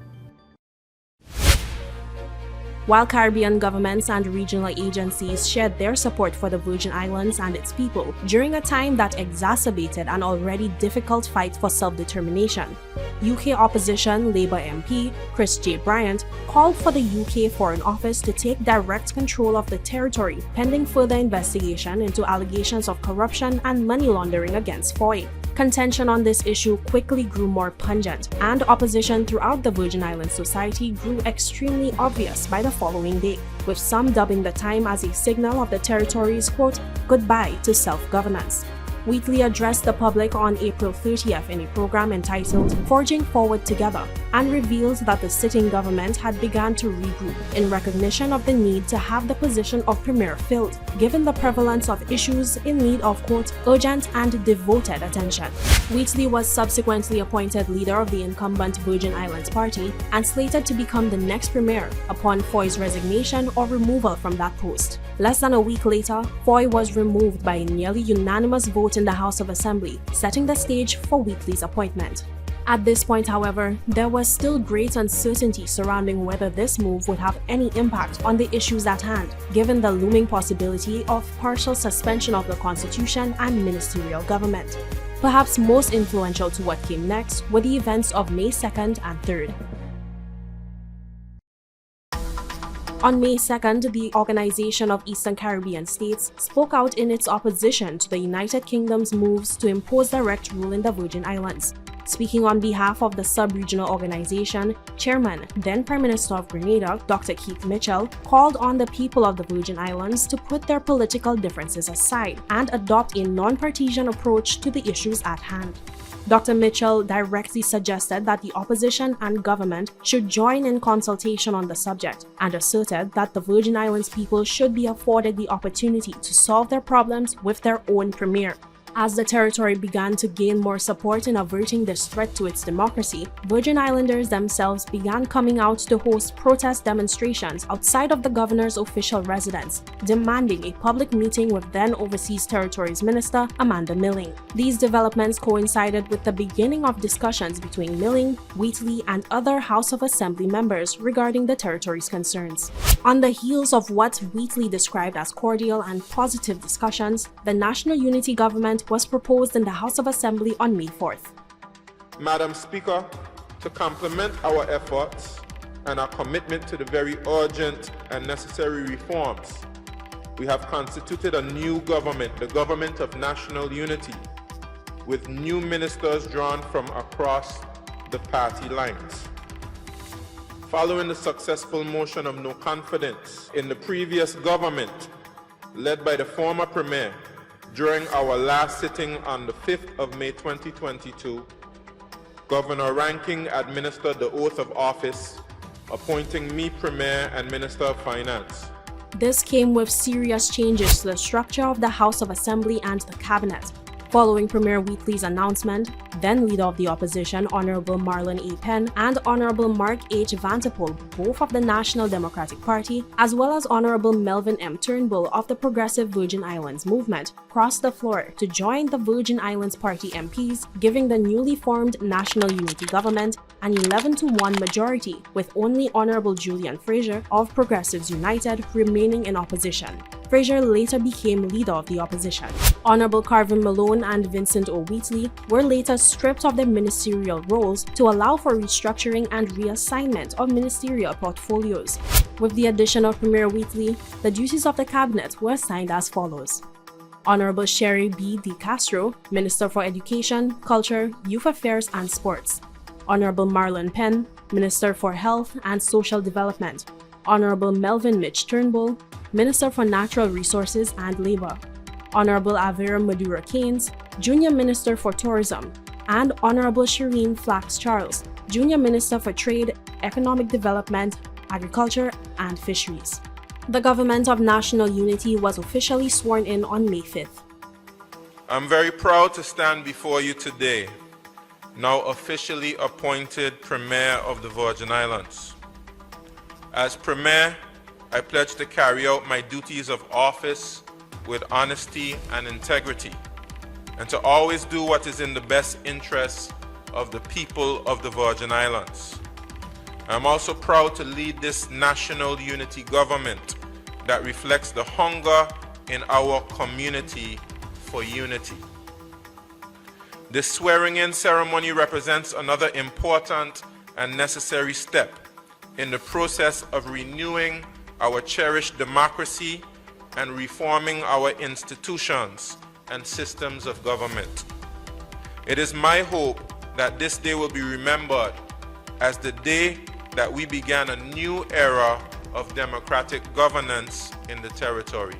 While Caribbean governments and regional agencies shared their support for the Virgin Islands and its people during a time that exacerbated an already difficult fight for self-determination, UK opposition Labour MP Chris J. Bryant called for the UK Foreign Office to take direct control of the territory pending further investigation into allegations of corruption and money laundering against Fahie. Contention on this issue quickly grew more pungent, and opposition throughout the Virgin Islands society grew extremely obvious by the following day, with some dubbing the time as a signal of the territory's, quote, goodbye to self-governance. Wheatley addressed the public on April 30th in a program entitled Forging Forward Together and revealed that the sitting government had begun to regroup in recognition of the need to have the position of Premier filled, given the prevalence of issues in need of, quote, urgent and devoted attention. Wheatley was subsequently appointed leader of the incumbent Virgin Islands Party and slated to become the next Premier upon Fahie's resignation or removal from that post. Less than a week later, Fahie was removed by a nearly unanimous vote in the House of Assembly, setting the stage for Wheatley's appointment. At this point, however, there was still great uncertainty surrounding whether this move would have any impact on the issues at hand, given the looming possibility of partial suspension of the Constitution and ministerial government. Perhaps most influential to what came next were the events of May 2nd and 3rd. On May 2nd, the Organization of Eastern Caribbean States spoke out in its opposition to the United Kingdom's moves to impose direct rule in the Virgin Islands. Speaking on behalf of the sub-regional organization, Chairman, then Prime Minister of Grenada, Dr. Keith Mitchell, called on the people of the Virgin Islands to put their political differences aside and adopt a non-partisan approach to the issues at hand. Dr. Mitchell directly suggested that the opposition and government should join in consultation on the subject and asserted that the Virgin Islands people should be afforded the opportunity to solve their problems with their own premier. As the territory began to gain more support in averting this threat to its democracy, Virgin Islanders themselves began coming out to host protest demonstrations outside of the governor's official residence, demanding a public meeting with then Overseas Territories Minister Amanda Milling. These developments coincided with the beginning of discussions between Milling, Wheatley, and other House of Assembly members regarding the territory's concerns. On the heels of what Wheatley described as cordial and positive discussions, the National Unity Government was proposed in the House of Assembly on May 4th. Madam Speaker, to complement our efforts and our commitment to the very urgent and necessary reforms, we have constituted a new government, the Government of National Unity, with new ministers drawn from across the party lines. Following the successful motion of no confidence in the previous government, led by the former Premier, during our last sitting on the 5th of May 2022, Governor Ranking administered the oath of office, appointing me Premier and Minister of Finance. This came with serious changes to the structure of the House of Assembly and the Cabinet. Following Premier Wheatley's announcement, then Leader of the Opposition Honorable Marlon A. Penn and Honorable Mark H. Vanterpool, both of the National Democratic Party, as well as Honorable Melvin M. Turnbull of the Progressive Virgin Islands Movement, crossed the floor to join the Virgin Islands Party MPs, giving the newly formed National Unity Government an 11-1 majority, with only Honorable Julian Fraser of Progressives United remaining in opposition. Fraser later became Leader of the Opposition. Honorable Carvin Malone and Vincent O. Wheatley were later stripped of their ministerial roles to allow for restructuring and reassignment of ministerial portfolios. With the addition of Premier Wheatley, the duties of the Cabinet were assigned as follows. Honorable Sherry B. De Castro, Minister for Education, Culture, Youth Affairs and Sports. Honorable Marlon Penn, Minister for Health and Social Development. Honorable Melvin Mitch Turnbull, Minister for Natural Resources and Labour. Honorable Avira Madura Keynes, Junior Minister for Tourism, and Honorable Shireen Flax Charles, Junior Minister for Trade, Economic Development, Agriculture and Fisheries. The Government of National Unity was officially sworn in on May 5th. I'm very proud to stand before you today, now officially appointed Premier of the Virgin Islands. As Premier, I pledge to carry out my duties of office with honesty and integrity, and to always do what is in the best interests of the people of the Virgin Islands. I'm also proud to lead this national unity government that reflects the hunger in our community for unity. This swearing-in ceremony represents another important and necessary step in the process of renewing our cherished democracy and reforming our institutions and systems of government. It is my hope that this day will be remembered as the day that we began a new era of democratic governance in the territory.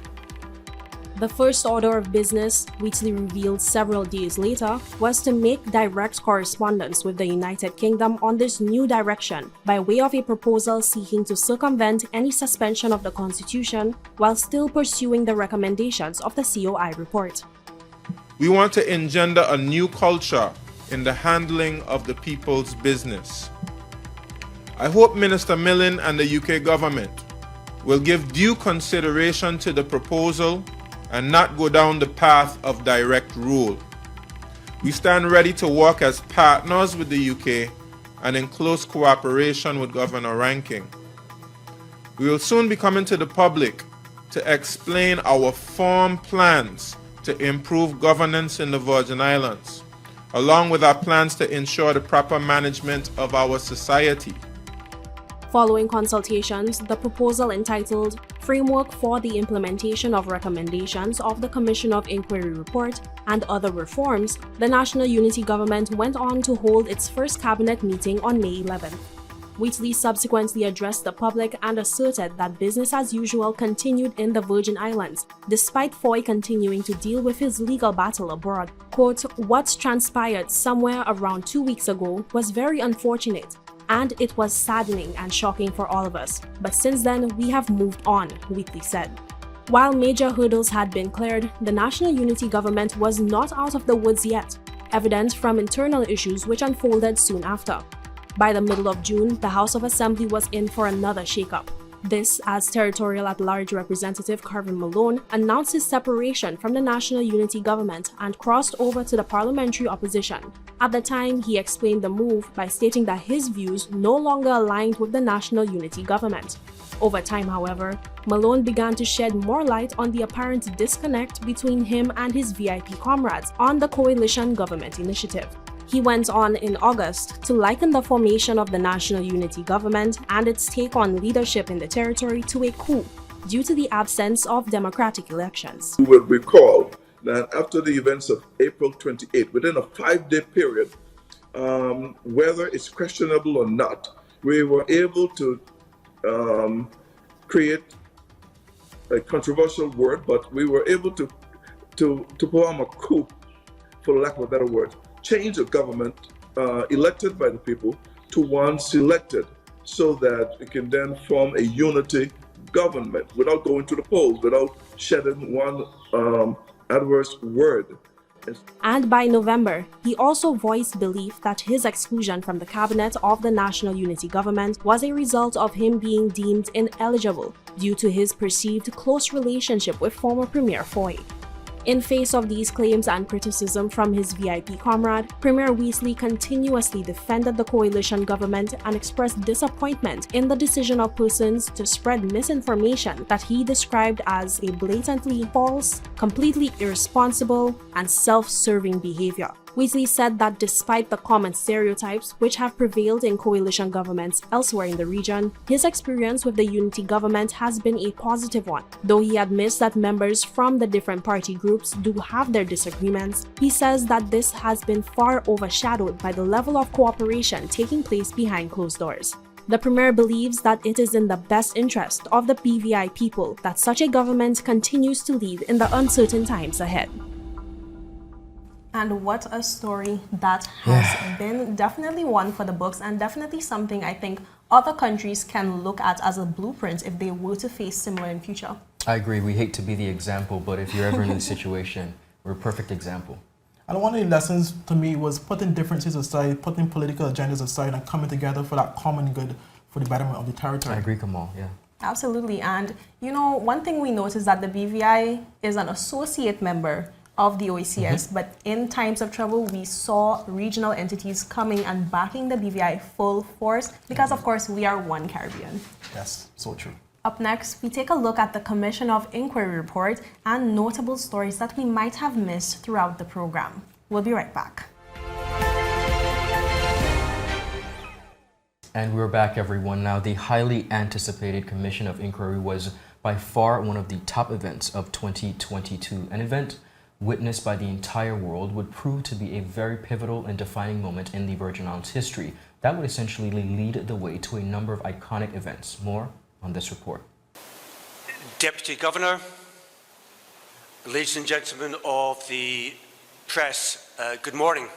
The first order of business, Wheatley revealed several days later, was to make direct correspondence with the United Kingdom on this new direction by way of a proposal seeking to circumvent any suspension of the Constitution while still pursuing the recommendations of the COI Report. We want to engender a new culture in the handling of the people's business. I hope Minister Millen and the UK government will give due consideration to the proposal and not go down the path of direct rule. We stand ready to work as partners with the UK and in close cooperation with Governor Ranking. We will soon be coming to the public to explain our firm plans to improve governance in the Virgin Islands, along with our plans to ensure the proper management of our society. Following consultations, the proposal entitled Framework for the Implementation of Recommendations of the Commission of Inquiry Report and Other Reforms, the National Unity Government went on to hold its first cabinet meeting on May 11th. Wheatley subsequently addressed the public and asserted that business as usual continued in the Virgin Islands, despite Fahie continuing to deal with his legal battle abroad. Quote, "What transpired somewhere around 2 weeks ago was very unfortunate, and it was saddening and shocking for all of us. But since then, we have moved on," Wheatley said. While major hurdles had been cleared, the National Unity Government was not out of the woods yet, evident from internal issues which unfolded soon after. By the middle of June, the House of Assembly was in for another shakeup. This as Territorial at-Large Representative Carvin Malone announced his separation from the National Unity Government and crossed over to the parliamentary opposition. At the time, he explained the move by stating that his views no longer aligned with the National Unity Government. Over time, however, Malone began to shed more light on the apparent disconnect between him and his VIP comrades on the coalition government initiative. He went on in August to liken the formation of the National Unity Government and its take on leadership in the territory to a coup, due to the absence of democratic elections. You will recall that after the events of April 28, within a 5-day period, whether it's questionable or not, we were able to create a controversial word, but we were able to perform a coup, for lack of a better word, change a government elected by the people to one selected, so that we can then form a unity government without going to the polls, without shedding one adverse word. And by November, he also voiced belief that his exclusion from the cabinet of the National Unity Government was a result of him being deemed ineligible due to his perceived close relationship with former Premier Fahie. In face of these claims and criticism from his VIP comrade, Premier Weasley continuously defended the coalition government and expressed disappointment in the decision of persons to spread misinformation that he described as a blatantly false, completely irresponsible, and self-serving behavior. Weasley said that despite the common stereotypes which have prevailed in coalition governments elsewhere in the region, his experience with the unity government has been a positive one. Though he admits that members from the different party groups do have their disagreements, he says that this has been far overshadowed by the level of cooperation taking place behind closed doors. The Premier believes that it is in the best interest of the BVI people that such a government continues to lead in the uncertain times ahead. And what a story that has been. Definitely one for the books, and definitely something I think other countries can look at as a blueprint if they were to face similar in future. I agree. We hate to be the example, but if you're ever in this situation, we're a perfect example. And one of the lessons to me was putting differences aside, putting political agendas aside, and coming together for that common good for the betterment of the territory. I agree, Kamal, yeah. Absolutely. And, you know, one thing we noticed that the BVI is an associate member of the OECS, but in times of trouble, we saw regional entities coming and backing the BVI full force because, of course, we are one Caribbean. Yes, so true. Up next, we take a look at the Commission of Inquiry report and notable stories that we might have missed throughout the program. We'll be right back. And we're back, everyone. Now, the highly anticipated Commission of Inquiry was by far one of the top events of 2022, an event witnessed by the entire world would prove to be a very pivotal and defining moment in the Virgin Islands history that would essentially lead the way to a number of iconic events. More on this report. Deputy Governor, ladies and gentlemen of the press, good morning.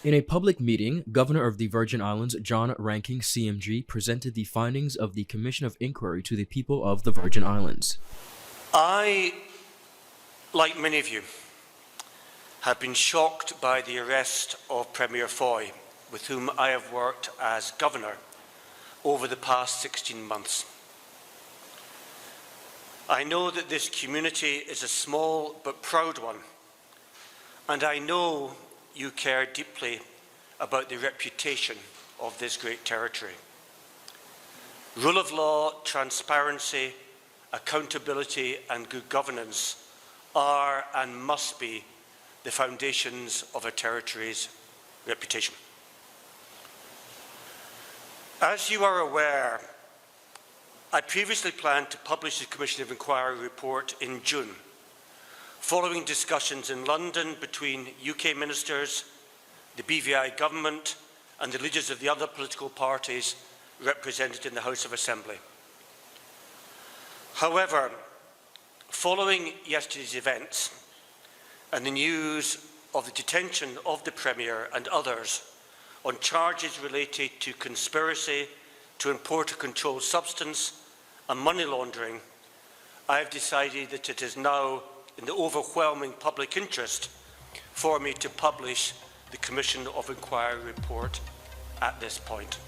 In a public meeting, Governor of the Virgin Islands, John Ranking, CMG, presented the findings of the Commission of Inquiry to the people of the Virgin Islands. I, like many of you, have been shocked by the arrest of Premier Fahie, with whom I have worked as Governor over the past 16 months. I know that this community is a small but proud one, and I know you care deeply about the reputation of this great territory. Rule of law, transparency, accountability, and good governance are and must be the foundations of a territory's reputation. As you are aware, I previously planned to publish the Commission of Inquiry report in June, following discussions in London between UK ministers, the BVI government, and the leaders of the other political parties represented in the House of Assembly. However, following yesterday's events and the news of the detention of the Premier and others on charges related to conspiracy to import a controlled substance and money laundering, I have decided that it is now in the overwhelming public interest for me to publish the Commission of Inquiry report at this point.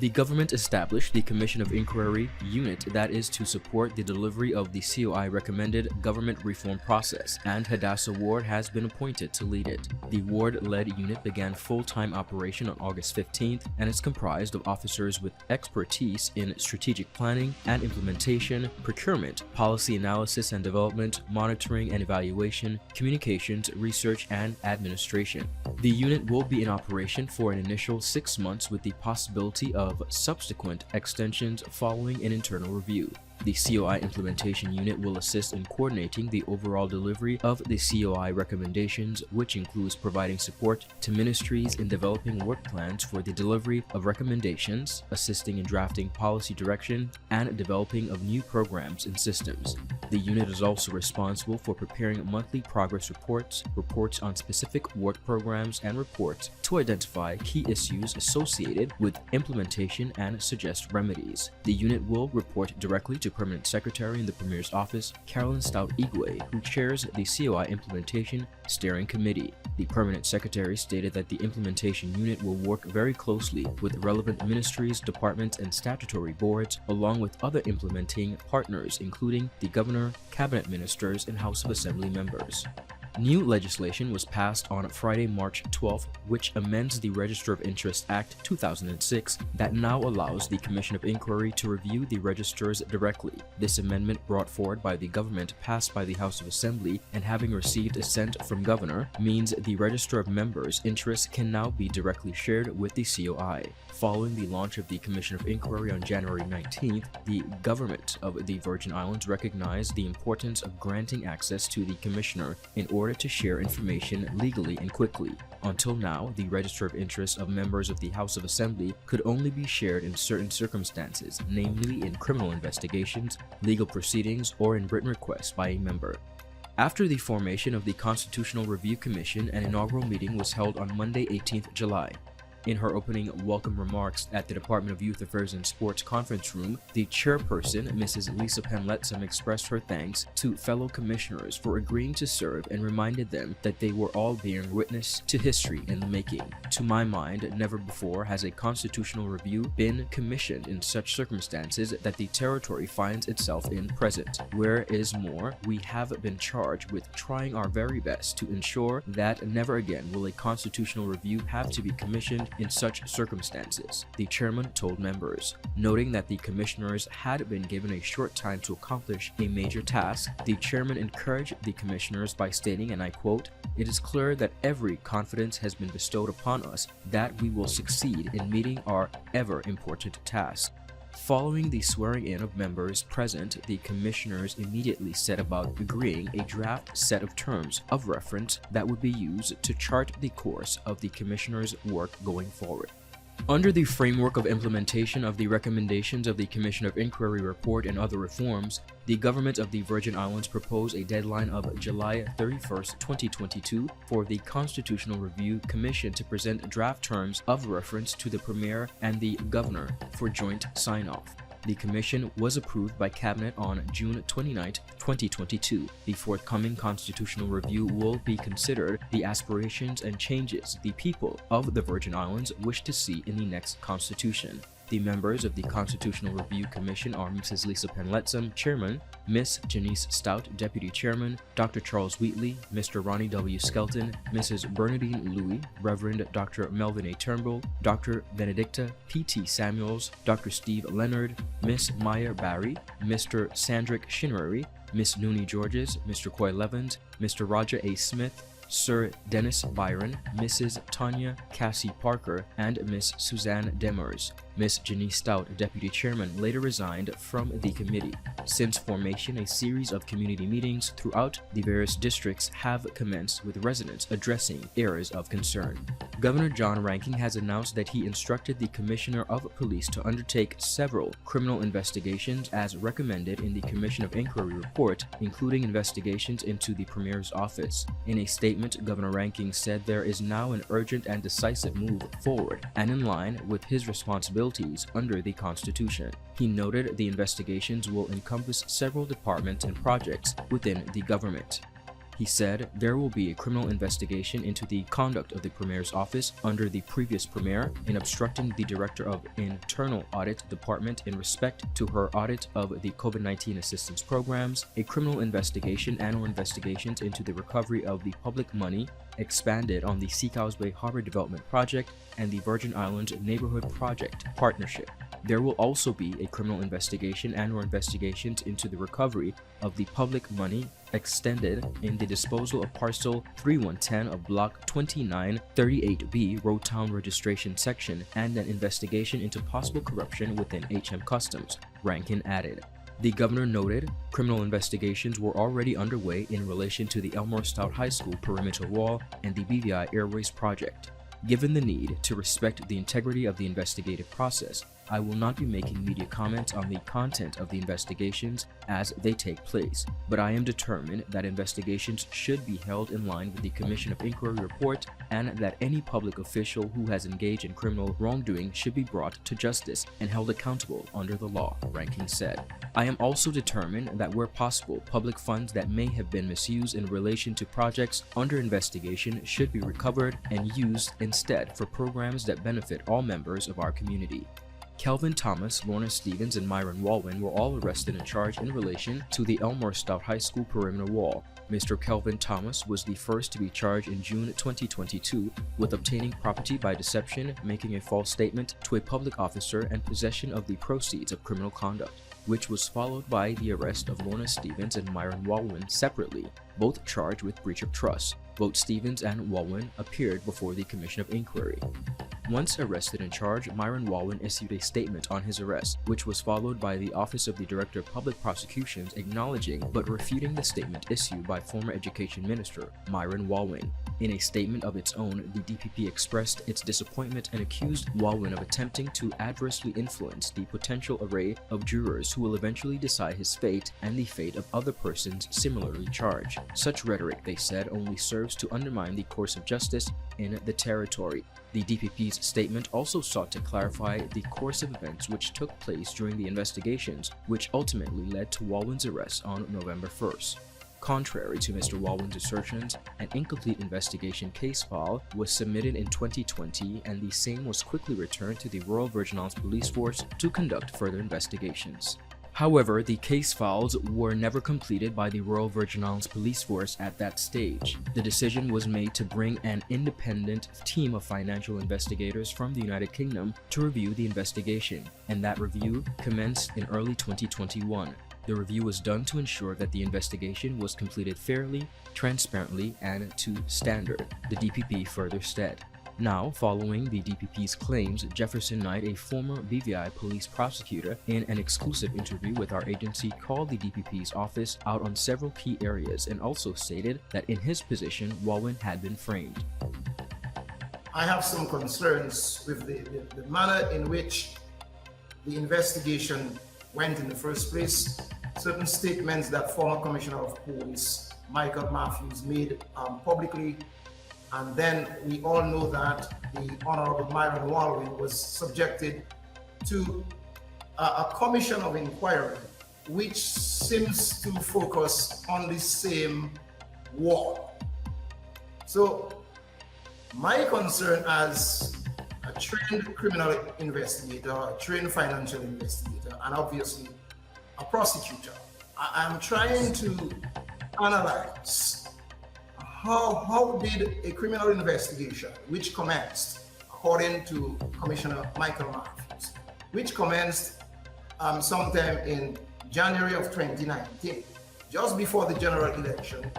The government established the Commission of Inquiry unit that is to support the delivery of the COI recommended government reform process, and Hadassah Ward has been appointed to lead it. The Ward-led unit began full-time operation on August 15th and is comprised of officers with expertise in strategic planning and implementation, procurement, policy analysis and development, monitoring and evaluation, communications, research, and administration. The unit will be in operation for an initial 6 months with the possibility of subsequent extensions following an internal review. The COI Implementation Unit will assist in coordinating the overall delivery of the COI recommendations, which includes providing support to ministries in developing work plans for the delivery of recommendations, assisting in drafting policy direction, and developing of new programs and systems. The unit is also responsible for preparing monthly progress reports, reports on specific work programs, and reports to identify key issues associated with implementation and suggest remedies. The unit will report directly to Permanent Secretary in the Premier's Office, Carolyn Stout-Igwe, who chairs the COI Implementation Steering Committee. The Permanent Secretary stated that the Implementation Unit will work very closely with relevant ministries, departments, and statutory boards, along with other implementing partners, including the Governor, Cabinet Ministers, and House of Assembly members. New legislation was passed on Friday, March 12th, which amends the Register of Interest Act 2006 that now allows the Commission of Inquiry to review the registers directly. This amendment, brought forward by the government, passed by the House of Assembly, and having received assent from Governor, means the Register of Members' interests can now be directly shared with the COI. Following the launch of the Commission of Inquiry on January 19th, the government of the Virgin Islands recognized the importance of granting access to the Commissioner in order to share information legally and quickly. Until now, the Register of Interest of members of the House of Assembly could only be shared in certain circumstances, namely in criminal investigations, legal proceedings, or in written requests by a member. After the formation of the Constitutional Review Commission, an inaugural meeting was held on Monday, 18th July. In her opening welcome remarks at the Department of Youth Affairs and Sports conference room, the chairperson, Mrs. Lisa Penletsam, expressed her thanks to fellow commissioners for agreeing to serve and reminded them that they were all bearing witness to history in the making. To my mind, never before has a constitutional review been commissioned in such circumstances that the territory finds itself in present. Where is more, we have been charged with trying our very best to ensure that never again will a constitutional review have to be commissioned in such circumstances, the chairman told members. Noting that the commissioners had been given a short time to accomplish a major task, the chairman encouraged the commissioners by stating, and I quote, "It is clear that every confidence has been bestowed upon us that we will succeed in meeting our ever-important task." Following the swearing-in of members present, the commissioners immediately set about agreeing a draft set of terms of reference that would be used to chart the course of the commissioners' work going forward. Under the framework of implementation of the recommendations of the Commission of Inquiry Report and other reforms, the government of the Virgin Islands proposed a deadline of July 31st, 2022 for the Constitutional Review Commission to present draft terms of reference to the Premier and the Governor for joint sign-off. The commission was approved by Cabinet on June 29, 2022. The forthcoming constitutional review will be considered the aspirations and changes the people of the Virgin Islands wish to see in the next constitution. The members of the Constitutional Review Commission are Mrs. Lisa Penletsam, Chairman, Ms. Janice Stout, Deputy Chairman, Dr. Charles Wheatley, Mr. Ronnie W. Skelton, Mrs. Bernadine Louis, Reverend Dr. Melvin A. Turnbull, Dr. Benedicta P.T. Samuels, Dr. Steve Leonard, Ms. Maya Barry, Mr. Sandrick Shinrari, Ms. Noonie Georges, Mr. Coy Levens, Mr. Roger A. Smith, Sir Dennis Byron, Mrs. Tanya Cassie Parker, and Miss Suzanne Demers. Miss Janice Stout, Deputy Chairman, later resigned from the committee. Since formation, a series of community meetings throughout the various districts have commenced with residents addressing areas of concern. Governor John Ranking has announced that he instructed the Commissioner of Police to undertake several criminal investigations as recommended in the Commission of Inquiry report, including investigations into the Premier's office. In a statement, Governor Ranking said there is now an urgent and decisive move forward and in line with his responsibilities under the Constitution. He noted the investigations will encompass several departments and projects within the government. He said there will be a criminal investigation into the conduct of the Premier's office under the previous Premier in obstructing the Director of Internal Audit Department in respect to her audit of the COVID-19 assistance programs, a criminal investigation and/or investigations into the recovery of the public money expanded on the Seacows Bay Harbor Development Project and the Virgin Islands Neighborhood Project Partnership. There will also be a criminal investigation and/or investigations into the recovery of the public money extended in the disposal of parcel 3110 of block 2938B Road Town Registration Section and an investigation into possible corruption within HM Customs, Rankin added. The governor noted criminal investigations were already underway in relation to the Elmore Stout High School perimeter wall and the BVI Airways project. Given the need to respect the integrity of the investigative process, I will not be making media comments on the content of the investigations as they take place, but I am determined that investigations should be held in line with the Commission of Inquiry report and that any public official who has engaged in criminal wrongdoing should be brought to justice and held accountable under the law, Ranking said. I am also determined that where possible, public funds that may have been misused in relation to projects under investigation should be recovered and used instead for programs that benefit all members of our community. Kelvin Thomas, Lorna Stevens, and Myron Walwyn were all arrested and charged in relation to the Elmore Stout High School perimeter wall. Mr. Kelvin Thomas was the first to be charged in June 2022 with obtaining property by deception, making a false statement to a public officer, and possession of the proceeds of criminal conduct, which was followed by the arrest of Lorna Stevens and Myron Walwyn separately, both charged with breach of trust. Both Stevens and Walwyn appeared before the Commission of Inquiry. Once arrested and charged, Myron Walwyn issued a statement on his arrest, which was followed by the Office of the Director of Public Prosecutions acknowledging but refuting the statement issued by former Education Minister Myron Walwyn. In a statement of its own, the DPP expressed its disappointment and accused Walwyn of attempting to adversely influence the potential array of jurors who will eventually decide his fate and the fate of other persons similarly charged. Such rhetoric, they said, only serves to undermine the course of justice in the territory. The DPP's statement also sought to clarify the course of events which took place during the investigations, which ultimately led to Walwyn's arrest on November 1st. Contrary to Mr. Walwyn's assertions, an incomplete investigation case file was submitted in 2020 and the same was quickly returned to the Royal Virgin Islands Police Force to conduct further investigations. However, the case files were never completed by the Royal Virgin Islands Police Force at that stage. The decision was made to bring an independent team of financial investigators from the United Kingdom to review the investigation, and that review commenced in early 2021. The review was done to ensure that the investigation was completed fairly, transparently, and to standard, the DPP further said. Now, following the DPP's claims, Jefferson Knight, a former BVI police prosecutor, in an exclusive interview with our agency called the DPP's office out on several key areas and also stated that in his position, Walwyn had been framed. I have some concerns with the manner in which the investigation went in the first place. Certain statements that former Commissioner of Police Michael Matthews made publicly, and then we all know that the Honorable Myron Walwyn was subjected to a commission of inquiry which seems to focus on the same wall. So my concern as a trained criminal investigator, a trained financial investigator, and obviously a prosecutor, I'm trying to analyze how did a criminal investigation, which commenced, according to Commissioner Michael Matthews, which commenced sometime in January of 2019, just before the general election,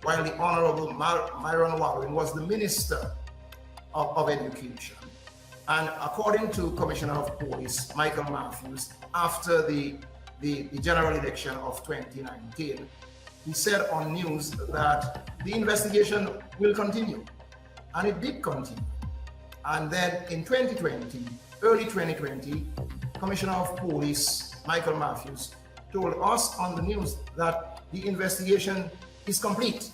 while the Honorable Myron Walwyn was the Minister of Education. And according to Commissioner of Police Michael Matthews, after the general election of 2019, he said on news that the investigation will continue, and it did continue. And then in 2020, early 2020, Commissioner of Police Michael Matthews told us on the news that the investigation is complete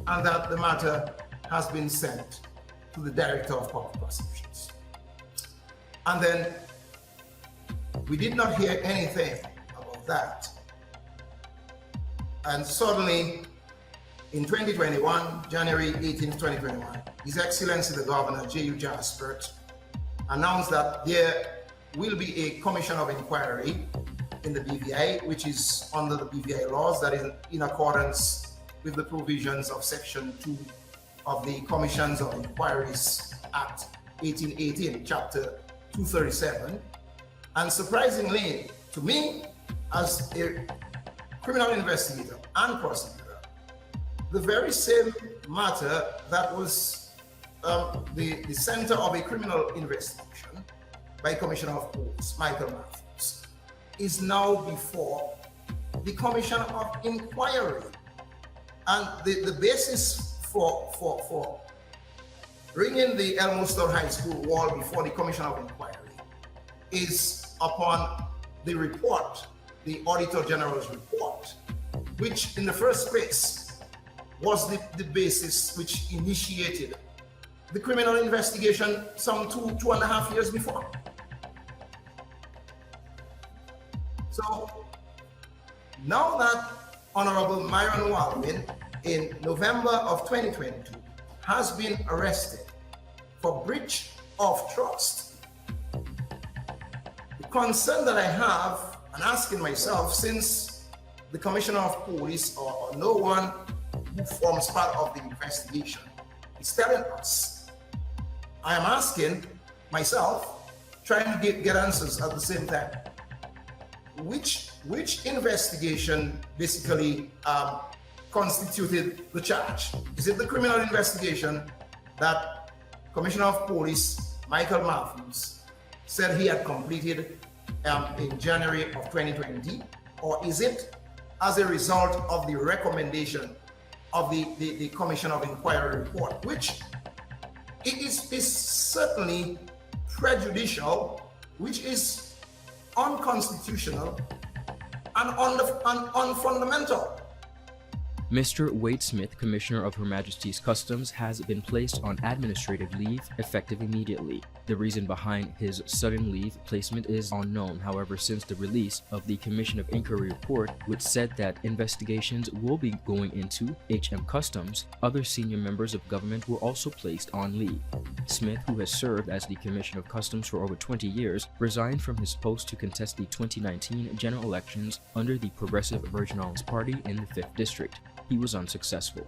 and that the matter has been sent to the Director of Public Prosecutions. And then we did not hear anything about that. And suddenly, in 2021, January 18, 2021, His Excellency the Governor, J.U. Jaspert, announced that there will be a commission of inquiry in the BVI, which is under the BVI laws, that is in accordance with the provisions of Section 2 of the Commissions of Inquiries Act 1818, Chapter 237. And surprisingly, to me, as a criminal investigator and prosecutor, the very same matter that was the center of a criminal investigation by Commissioner of Police Michael Matthews is now before the Commission of Inquiry. And the basis for bringing the Elmwood High School wall before the Commission of Inquiry is upon the report, the Auditor General's report, which in the first place was the basis which initiated the criminal investigation some 2.5 years before. So now that Honorable Myron Waldman in November of 2022 has been arrested for breach of trust, the concern that I have and asking myself, since the Commissioner of Police or no one who forms part of the investigation is telling us, I am asking myself, trying to get answers at the same time. Which investigation basically constituted the charge? Is it the criminal investigation that Commissioner of Police Michael Matthews said he had completed in January of 2020, or is it as a result of the recommendation of the Commission of Inquiry report, which it is certainly prejudicial, which is unconstitutional and unfundamental. Mr. Wade Smith, Commissioner of Her Majesty's Customs, has been placed on administrative leave effective immediately. The reason behind his sudden leave placement is unknown. However, since the release of the Commission of Inquiry report, which said that investigations will be going into HM Customs, other senior members of government were also placed on leave. Smith, who has served as the Commissioner of Customs for over 20 years, resigned from his post to contest the 2019 general elections under the Progressive Virgin Islands Party in the 5th District. He was unsuccessful.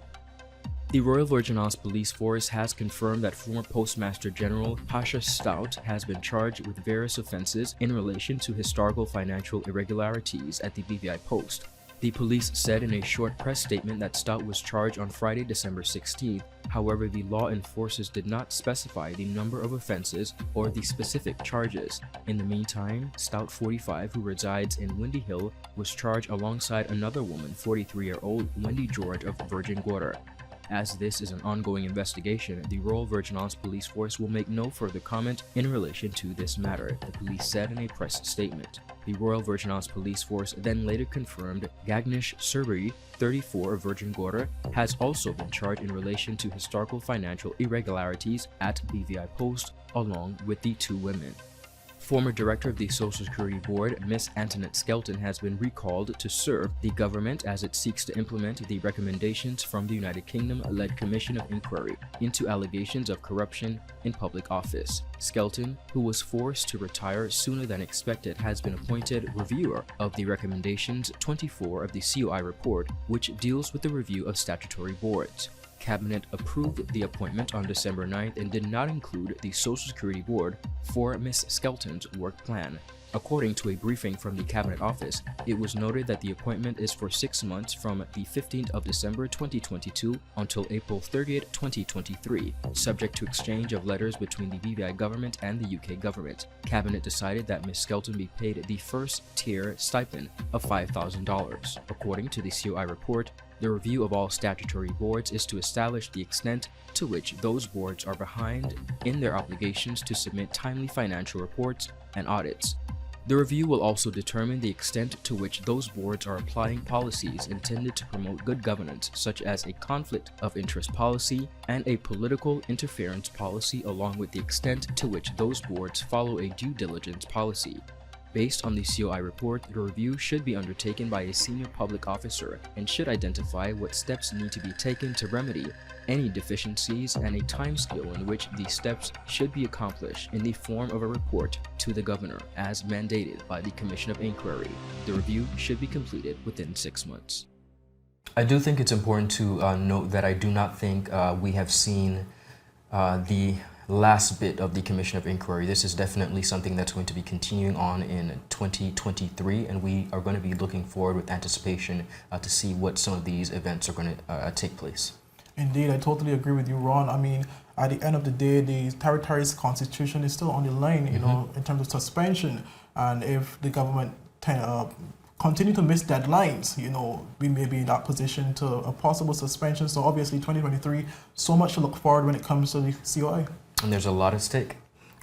The Royal Virgin Islands Police Force has confirmed that former Postmaster General Pasha Stout has been charged with various offenses in relation to historical financial irregularities at the BVI post. The police said in a short press statement that Stout was charged on Friday, December 16th. However, the law enforcers did not specify the number of offenses or the specific charges. In the meantime, Stout, 45, who resides in Windy Hill, was charged alongside another woman, 43-year-old Wendy George of Virgin Gorda. As this is an ongoing investigation, the Royal Virgin Islands Police Force will make no further comment in relation to this matter, the police said in a press statement. The Royal Virgin Islands Police Force then later confirmed Gagnish Surburi, 34 of Virgin Gorda, has also been charged in relation to historical financial irregularities at BVI Post, along with the two women. Former Director of the Social Security Board, Ms. Antoinette Skelton, has been recalled to serve the government as it seeks to implement the recommendations from the United Kingdom-led Commission of Inquiry into allegations of corruption in public office. Skelton, who was forced to retire sooner than expected, has been appointed reviewer of the recommendations 24 of the COI Report, which deals with the review of statutory boards. Cabinet approved the appointment on December 9th and did not include the Social Security Board for Ms. Skelton's work plan. According to a briefing from the Cabinet Office, it was noted that the appointment is for 6 months from the 15th of December 2022 until April 30th, 2023, subject to exchange of letters between the BVI government and the UK government. Cabinet decided that Ms. Skelton be paid the first-tier stipend of $5,000. According to the COI report, the review of all statutory boards is to establish the extent to which those boards are behind in their obligations to submit timely financial reports and audits. The review will also determine the extent to which those boards are applying policies intended to promote good governance, such as a conflict of interest policy and a political interference policy, along with the extent to which those boards follow a due diligence policy. Based on the COI report, the review should be undertaken by a senior public officer and should identify what steps need to be taken to remedy any deficiencies and a timescale in which these steps should be accomplished in the form of a report to the governor as mandated by the Commission of Inquiry. The review should be completed within 6 months. I do think it's important to note that I do not think we have seen the last bit of the Commission of Inquiry. This is definitely something that's going to be continuing on in 2023, and we are going to be looking forward with anticipation to see what some of these events are going to take place. Indeed, I totally agree with you, Ron. I mean, at the end of the day, the territory's constitution is still on the line, you know, in terms of suspension. And if the government continue to miss deadlines, we may be in that position to a possible suspension. So obviously 2023, so much to look forward when it comes to the COI. And there's a lot at stake.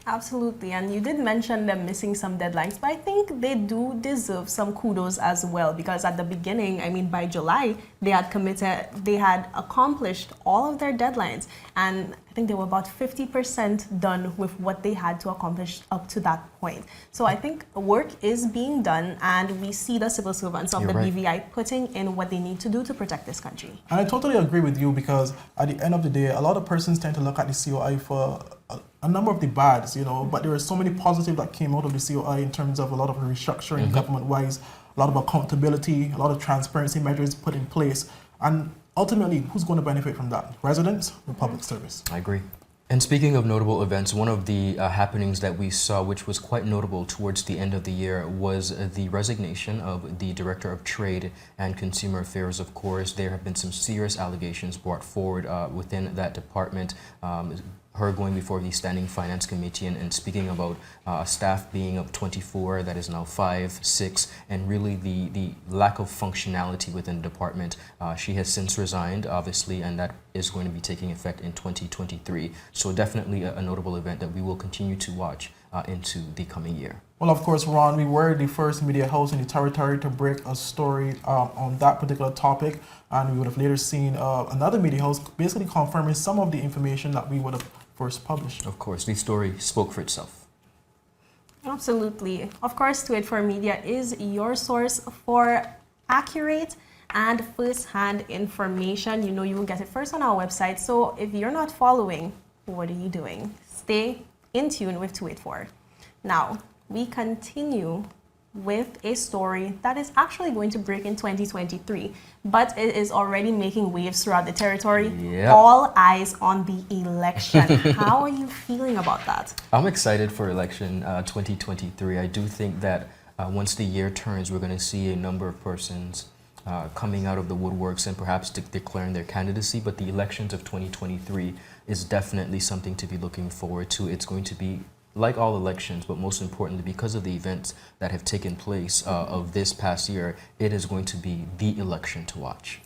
Absolutely, and you did mention them missing some deadlines, but I think they do deserve some kudos as well, because at the beginning, I mean, by July, they had accomplished all of their deadlines, and I think they were about 50% done with what they had to accomplish up to that point. So I think work is being done, and we see the civil servants of the BVI putting in what they need to do to protect this country. And I totally agree with you, because at the end of the day, a lot of persons tend to look at the COI for a number of the bads, but there are so many positives that came out of the COI in terms of a lot of restructuring government-wise, a lot of accountability, a lot of transparency measures put in place. And ultimately, who's going to benefit from that? Residents or public service? I agree. And speaking of notable events, one of the happenings that we saw, which was quite notable towards the end of the year, was the resignation of the Director of Trade and Consumer Affairs. Of course, there have been some serious allegations brought forward within that department. Her going before the Standing Finance Committee and speaking about staff being of 24, that is now 5, 6, and really the lack of functionality within the department. She has since resigned, obviously, and that is going to be taking effect in 2023. So definitely a notable event that we will continue to watch into the coming year. Well, of course, Ron, we were the first media house in the territory to break a story on that particular topic, and we would have later seen another media house basically confirming some of the information that we would have first published. Of course, the story spoke for itself. Absolutely. Of course, 284 Media is your source for accurate and first-hand information. You will get it first on our website. So if you're not following, what are you doing? Stay in tune with 284. Now, we continue with a story that is actually going to break in 2023, but it is already making waves throughout the territory. Yep. All eyes on the election. How are you feeling about that? I'm excited for election 2023. I do think that once the year turns, we're going to see a number of persons coming out of the woodworks and perhaps declaring their candidacy, but the elections of 2023 is definitely something to be looking forward to. It's going to be like all elections, but most importantly, because of the events that have taken place of this past year, it is going to be the election to watch.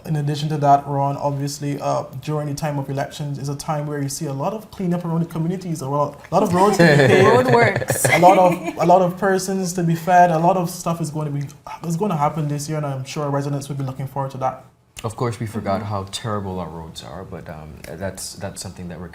In addition to that, Ron, obviously, during the time of elections is a time where you see a lot of cleanup around the communities, a lot of roads to be paved, roadworks, a lot of persons to be fed, a lot of stuff is going to happen this year, and I'm sure residents will be looking forward to that. Of course, we forgot how terrible our roads are, but that's something that we're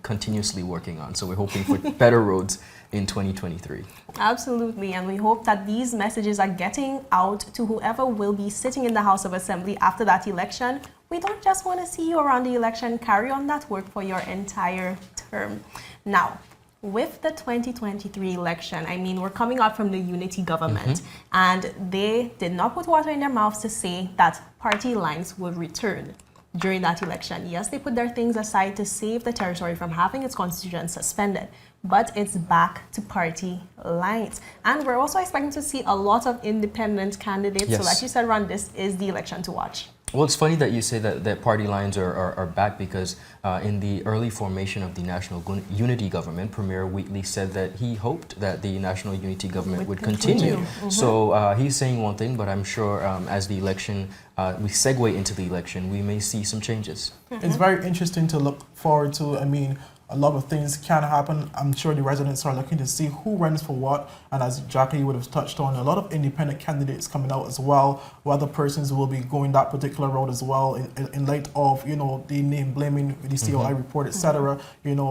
continuously working on. So we're hoping for better roads in 2023. Absolutely, and we hope that these messages are getting out to whoever will be sitting in the House of Assembly after that election. We don't just want to see you around the election. Carry on that work for your entire term. Now, with the 2023 election, I mean, we're coming out from the unity government, and they did not put water in their mouths to say that party lines would return during that election. Yes, they put their things aside to save the territory from having its constitution suspended, but it's back to party lines. And we're also expecting to see a lot of independent candidates. Yes. So like you said, Ron, this is the election to watch. Well, it's funny that you say that party lines are back, because in the early formation of the National Unity Government, Premier Wheatley said that he hoped that the National Unity Government would continue. So he's saying one thing, but I'm sure as the election, we segue into the election, we may see some changes. It's very interesting to look forward to. I mean, a lot of things can happen. I'm sure the residents are looking to see who runs for what. And as Jackie would have touched on, a lot of independent candidates coming out as well. Other persons will be going that particular road as well in light of, the name blaming, the COI report, etc.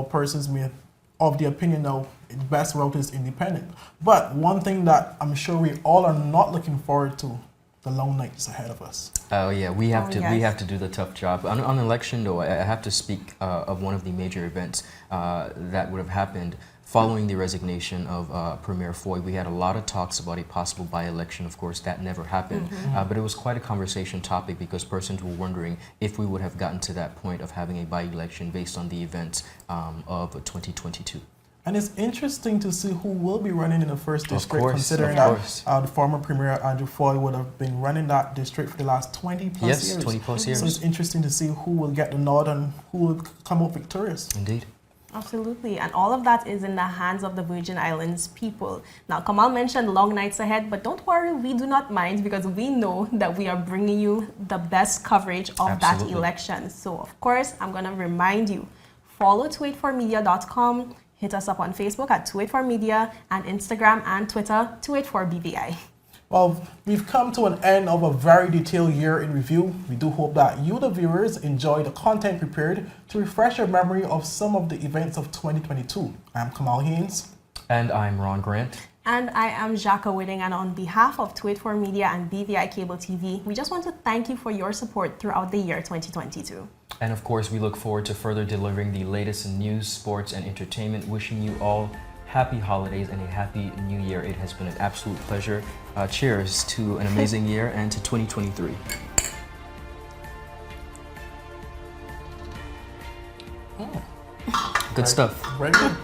Persons may of the opinion now the best route is independent. But one thing that I'm sure we all are not looking forward to, the long nights ahead of us. Oh yeah, we have to do the tough job. On election though, I have to speak of one of the major events that would have happened following the resignation of Premier Fahie. We had a lot of talks about a possible by-election. Of course, that never happened, but it was quite a conversation topic, because persons were wondering if we would have gotten to that point of having a by-election based on the events of 2022. And it's interesting to see who will be running in the first district, considering that the former Premier Andrew Fahie would have been running that district for the last 20 plus years. Yes, 20 plus years. So it's interesting to see who will get the nod and who will come out victorious. Indeed. Absolutely, and all of that is in the hands of the Virgin Islands people. Now, Kamal mentioned long nights ahead, but don't worry, we do not mind because we know that we are bringing you the best coverage of that election. So, of course, I'm going to remind you, follow 284media.com, hit us up on Facebook at 284media, and Instagram and Twitter, 284BVI. Well, we've come to an end of a very detailed year in review. We do hope that you, the viewers, enjoy the content prepared to refresh your memory of some of the events of 2022. I'm Kamal Haynes. And I'm Ron Grant. And I am Jacques Whitting, and on behalf of 284 Media and BVI Cable TV, we just want to thank you for your support throughout the year 2022. And of course, we look forward to further delivering the latest in news, sports, and entertainment. Wishing you all happy holidays and a happy new year. It has been an absolute pleasure. Cheers to an amazing year and to 2023. Good stuff. Very good.